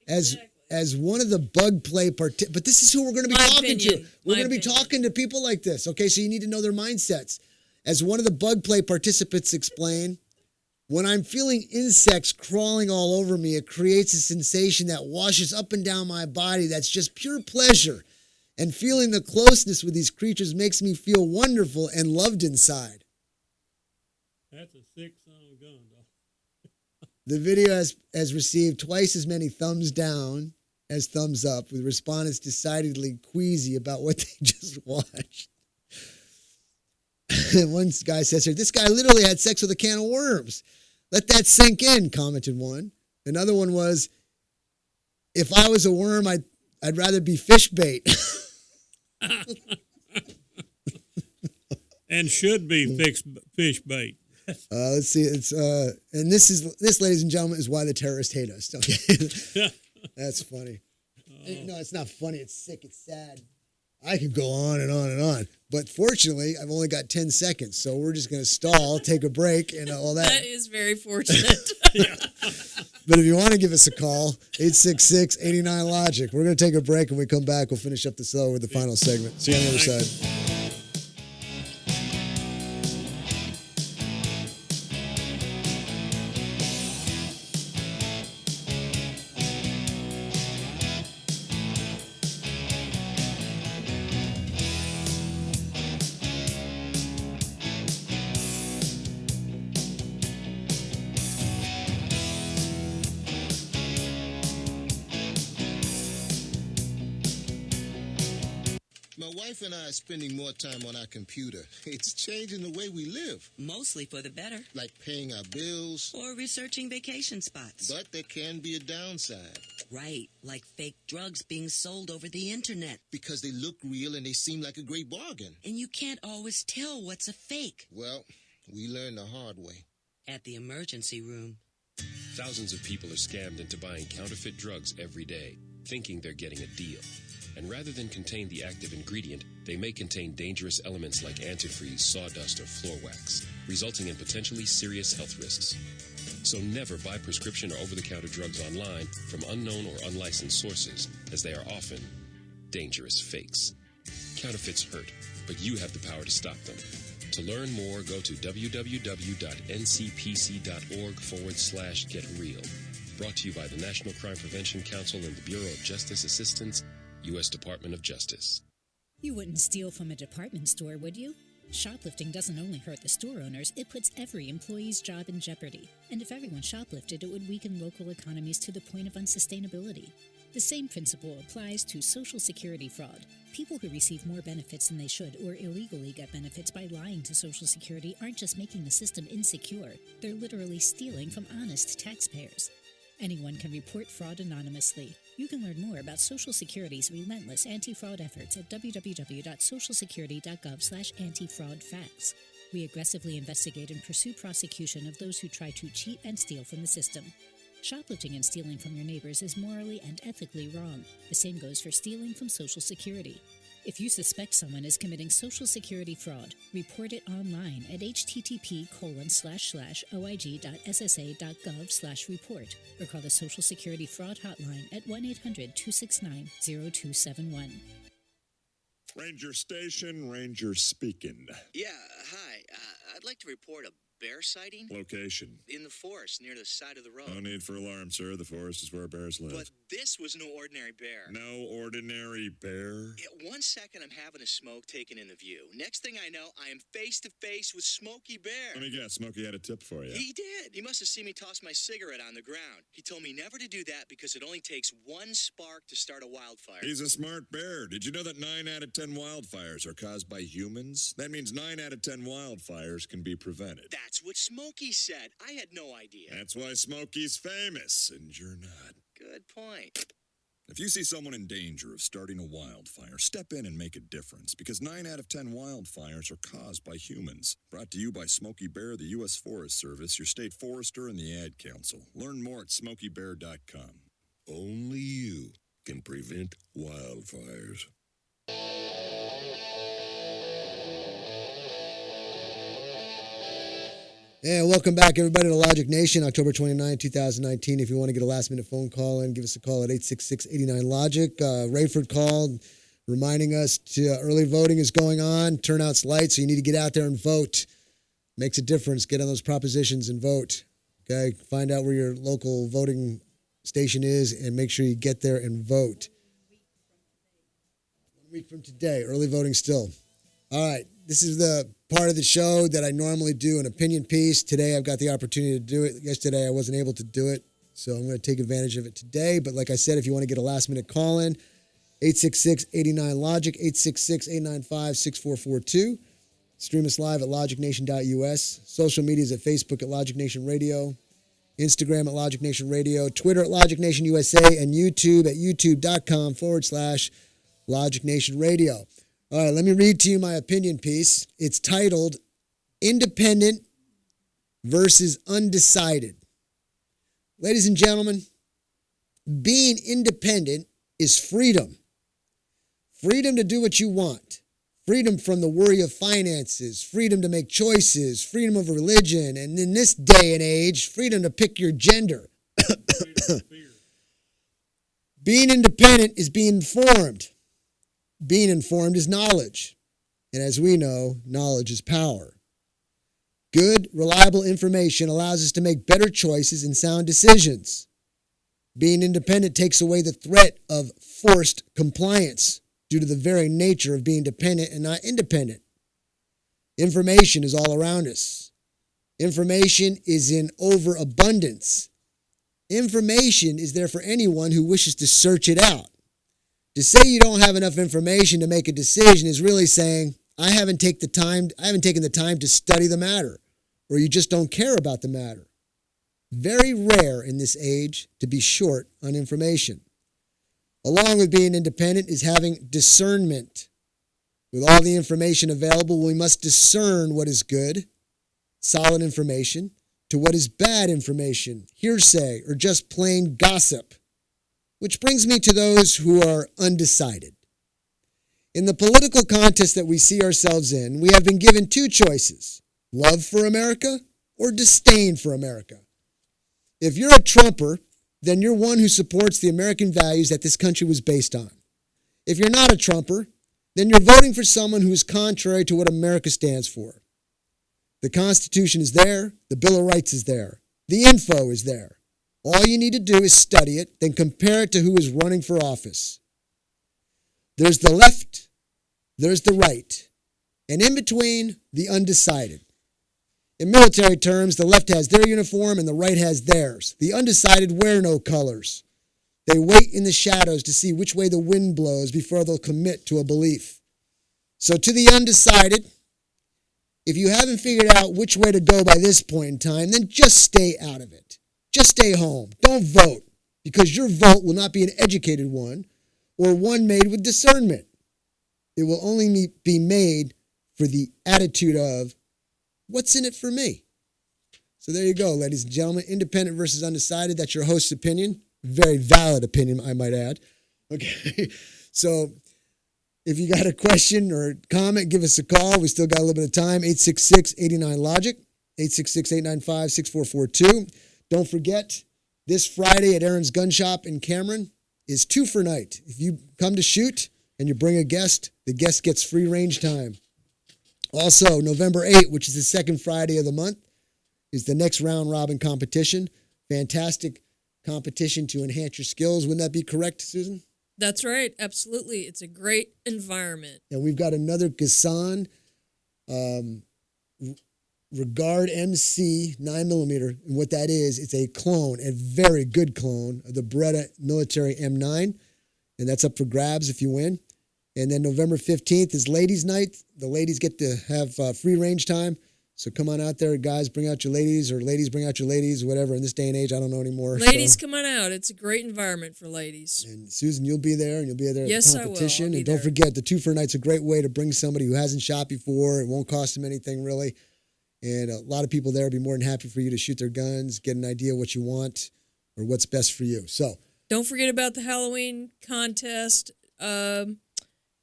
As one of the bug play but this is who we're going to be talking to. We're going to be talking to people like this. Okay, so you need to know their mindsets. As one of the bug play participants explained, when I'm feeling insects crawling all over me, it creates a sensation that washes up and down my body that's just pure pleasure. And feeling the closeness with these creatures makes me feel wonderful and loved inside. That's a sick son of a gun, dog. The video has received twice as many thumbs down as thumbs up, with respondents decidedly queasy about what they just watched. One guy says here, this guy literally had sex with a can of worms. Let that sink in, commented one. Another one was, if I was a worm, I'd rather be fish bait. And should be fish bait. Let's see. It's and this, ladies and gentlemen, is why the terrorists hate us. Okay, that's funny. No, it's not funny. It's sick. It's sad. I could go on and on and on, but fortunately, I've only got 10 seconds, so we're just going to stall, take a break, and all that. That is very fortunate. But if you want to give us a call, 866-89-LOGIC. We're going to take a break, and when we come back, we'll finish up the show with the final segment. See you on the other side. My wife and I are spending more time on our computer. It's changing the way we live. Mostly for the better. Like paying our bills. Or researching vacation spots. But there can be a downside. Right, like fake drugs being sold over the internet. Because they look real and they seem like a great bargain. And you can't always tell what's a fake. Well, we learned the hard way. At the emergency room. Thousands of people are scammed into buying counterfeit drugs every day, thinking they're getting a deal. And rather than contain the active ingredient, they may contain dangerous elements like antifreeze, sawdust, or floor wax, resulting in potentially serious health risks. So never buy prescription or over-the-counter drugs online from unknown or unlicensed sources, as they are often dangerous fakes. Counterfeits hurt, but you have the power to stop them. To learn more, go to www.ncpc.org/getreal. Brought to you by the National Crime Prevention Council and the Bureau of Justice Assistance U.S. Department of Justice. You wouldn't steal from a department store, would you? Shoplifting doesn't only hurt the store owners, it puts every employee's job in jeopardy. And if everyone shoplifted, it would weaken local economies to the point of unsustainability. The same principle applies to Social Security fraud. People who receive more benefits than they should or illegally get benefits by lying to Social Security aren't just making the system insecure, they're literally stealing from honest taxpayers. Anyone can report fraud anonymously. You can learn more about Social Security's relentless anti-fraud efforts at www.socialsecurity.gov/anti-fraud-facts. We aggressively investigate and pursue prosecution of those who try to cheat and steal from the system. Shoplifting and stealing from your neighbors is morally and ethically wrong. The same goes for stealing from Social Security. If you suspect someone is committing Social Security fraud, report it online at http://oig.ssa.gov/report or call the Social Security Fraud Hotline at 1-800-269-0271. Ranger Station, Ranger speaking. Yeah, hi. I'd like to report a bear sighting. Location. In the forest near the side of the road. No need for alarm, sir. The forest is where bears live. But this was no ordinary bear. No ordinary bear? Yeah, 1 second I'm having a smoke taken in the view. Next thing I know, I am face to face with Smokey Bear. Let me guess, Smokey had a tip for you. He did. He must have seen me toss my cigarette on the ground. He told me never to do that because it only takes one spark to start a wildfire. He's a smart bear. Did you know that 9 out of 10 wildfires are caused by humans? That means 9 out of 10 wildfires can be prevented. That's what Smokey said. I had no idea. That's why Smokey's famous, and you're not. Good point. If you see someone in danger of starting a wildfire, step in and make a difference, because 9 out of 10 wildfires are caused by humans. Brought to you by Smokey Bear, the U.S. Forest Service, your state forester, and the Ad Council. Learn more at smokeybear.com. Only you can prevent wildfires. And welcome back, everybody, to Logic Nation, October 29, 2019. If you want to get a last-minute phone call in, give us a call at 866-89-LOGIC. Rayford called, reminding us early voting is going on. Turnout's light, so you need to get out there and vote. Makes a difference. Get on those propositions and vote. Okay? Find out where your local voting station is and make sure you get there and vote. 1 week from today, early voting still. All right. This is the part of the show that I normally do, an opinion piece. Today, I've got the opportunity to do it. Yesterday, I wasn't able to do it, so I'm going to take advantage of it today. But like I said, if you want to get a last-minute call in, 866-89-LOGIC, 866-895-6442. Stream us live at logicnation.us. Social media is at Facebook at Logic Nation Radio, Instagram at Logic Nation Radio, Twitter at Logic Nation USA, and YouTube at youtube.com/Logic Nation Radio. All right, let me read to you my opinion piece. It's titled Independent versus Undecided. Ladies and gentlemen, being independent is freedom. Freedom to do what you want. Freedom from the worry of finances. Freedom to make choices. Freedom of religion. And in this day and age, freedom to pick your gender. Being independent is being informed. Being informed is knowledge. And as we know, knowledge is power. Good, reliable information allows us to make better choices and sound decisions. Being independent takes away the threat of forced compliance due to the very nature of being dependent and not independent. Information is all around us. Information is in overabundance. Information is there for anyone who wishes to search it out. To say you don't have enough information to make a decision is really saying, I haven't taken the time to study the matter, or you just don't care about the matter. Very rare in this age to be short on information. Along with being independent is having discernment. With all the information available, we must discern what is good, solid information, to what is bad information, hearsay, or just plain gossip. Which brings me to those who are undecided. In the political contest that we see ourselves in, we have been given two choices, love for America or disdain for America. If you're a Trumper, then you're one who supports the American values that this country was based on. If you're not a Trumper, then you're voting for someone who is contrary to what America stands for. The Constitution is there, the Bill of Rights is there, the info is there. All you need to do is study it, then compare it to who is running for office. There's the left, there's the right, and in between, the undecided. In military terms, the left has their uniform and the right has theirs. The undecided wear no colors. They wait in the shadows to see which way the wind blows before they'll commit to a belief. So to the undecided, if you haven't figured out which way to go by this point in time, then just stay out of it. Just stay home. Don't vote, because your vote will not be an educated one or one made with discernment. It will only be made for the attitude of, what's in it for me? So there you go, ladies and gentlemen. Independent versus undecided. That's your host's opinion. Very valid opinion, I might add. Okay, so if you got a question or comment, give us a call. We still got a little bit of time. 866-89-LOGIC, 866-895-6442. Don't forget, this Friday at Aaron's Gun Shop in Cameron is 2 for night. If you come to shoot and you bring a guest, the guest gets free range time. Also, November 8th, which is the second Friday of the month, is the next round robin competition. Fantastic competition to enhance your skills. Wouldn't that be correct, Susan? That's right. Absolutely. It's a great environment. And we've got another Gasan Regard MC 9mm. And what that is, it's a clone, a very good clone of the Beretta Military M9. And that's up for grabs if you win. And then November 15th is Ladies' Night. The ladies get to have free range time. So come on out there, guys. Bring out your ladies, or ladies bring out your ladies, whatever. In this day and age, I don't know anymore. Ladies, come on out. It's a great environment for ladies. And Susan, you'll be there, and you'll be there at the competition. I will. And don't forget, the 2 for Night's a great way to bring somebody who hasn't shot before. It won't cost them anything, really. And a lot of people there will be more than happy for you to shoot their guns, get an idea of what you want or what's best for you. So don't forget about the Halloween contest.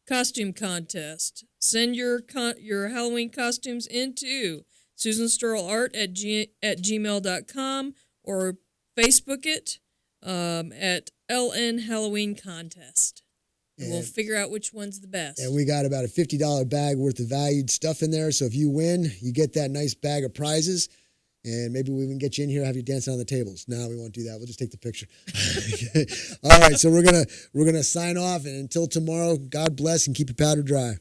Costume contest. Send your Halloween costumes into Susan Sterl Art at gmail.com or Facebook it at LN Halloween Contest. And we'll figure out which one's the best. And we got about a $50 bag worth of valued stuff in there. So if you win, you get that nice bag of prizes. And maybe we can get you in here, have you dancing on the tables. No, we won't do that. We'll just take the picture. All right, so we're gonna sign off, and until tomorrow, God bless and keep your powder dry.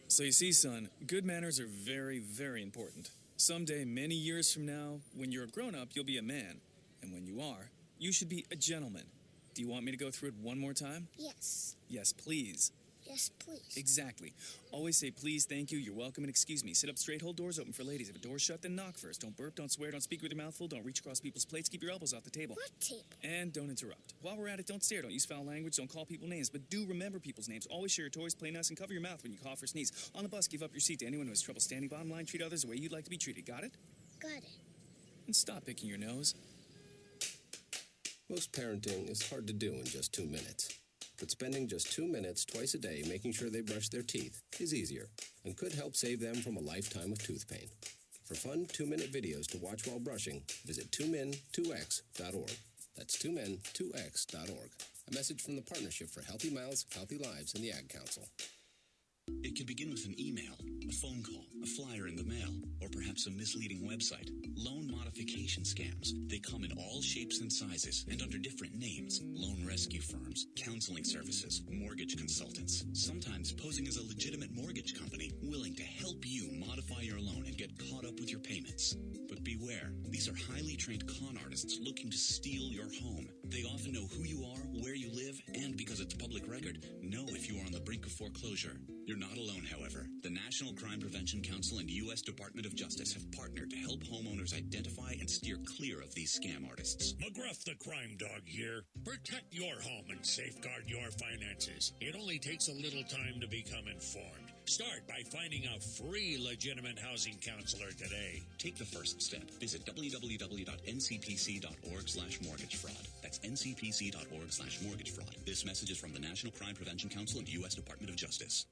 So you see, son, good manners are very, very important. Someday, many years from now, when you're a grown-up, you'll be a man. And when you are, you should be a gentleman. Do you want me to go through it one more time? Yes. Yes, please. Yes, please. Exactly. Always say please, thank you, you're welcome, and excuse me. Sit up straight, hold doors open for ladies. If a door's shut, then knock first. Don't burp, don't swear, don't speak with your mouth full, don't reach across people's plates, keep your elbows off the table. What table? And don't interrupt. While we're at it, don't stare, don't use foul language, don't call people names, but do remember people's names. Always share your toys, play nice, and cover your mouth when you cough or sneeze. On the bus, give up your seat to anyone who has trouble standing. Bottom line, treat others the way you'd like to be treated. Got it? Got it. And stop picking your nose. Most parenting is hard to do in just 2 minutes. But spending just 2 minutes twice a day making sure they brush their teeth is easier and could help save them from a lifetime of tooth pain. For fun 2-minute videos to watch while brushing, visit 2min2x.org. That's 2min2x.org. A message from the Partnership for Healthy Mouths, Healthy Lives, and the Ag Council. It can begin with an email, a phone call, a flyer in the mail, or perhaps a misleading website. Loan modification scams. They come in all shapes and sizes and under different names. Loan rescue firms, counseling services, mortgage consultants, sometimes posing as a legitimate mortgage company willing to help you modify your loan and get caught up with your payments. But beware, these are highly trained con artists looking to steal your home. They often know who you are, where you live, and because it's public record, know if you are on the brink of foreclosure. You're not alone, however. The National Crime Prevention Council and U.S. Department of Justice have partnered to help homeowners identify and steer clear of these scam artists. McGruff the Crime Dog here. Protect your home and safeguard your finances. It only takes a little time to become informed. Start by finding a free legitimate housing counselor today. Take the first step. Visit www.ncpc.org/mortgage-fraud. That's ncpc.org/mortgage-fraud. This message is from the National Crime Prevention Council and U.S. Department of Justice.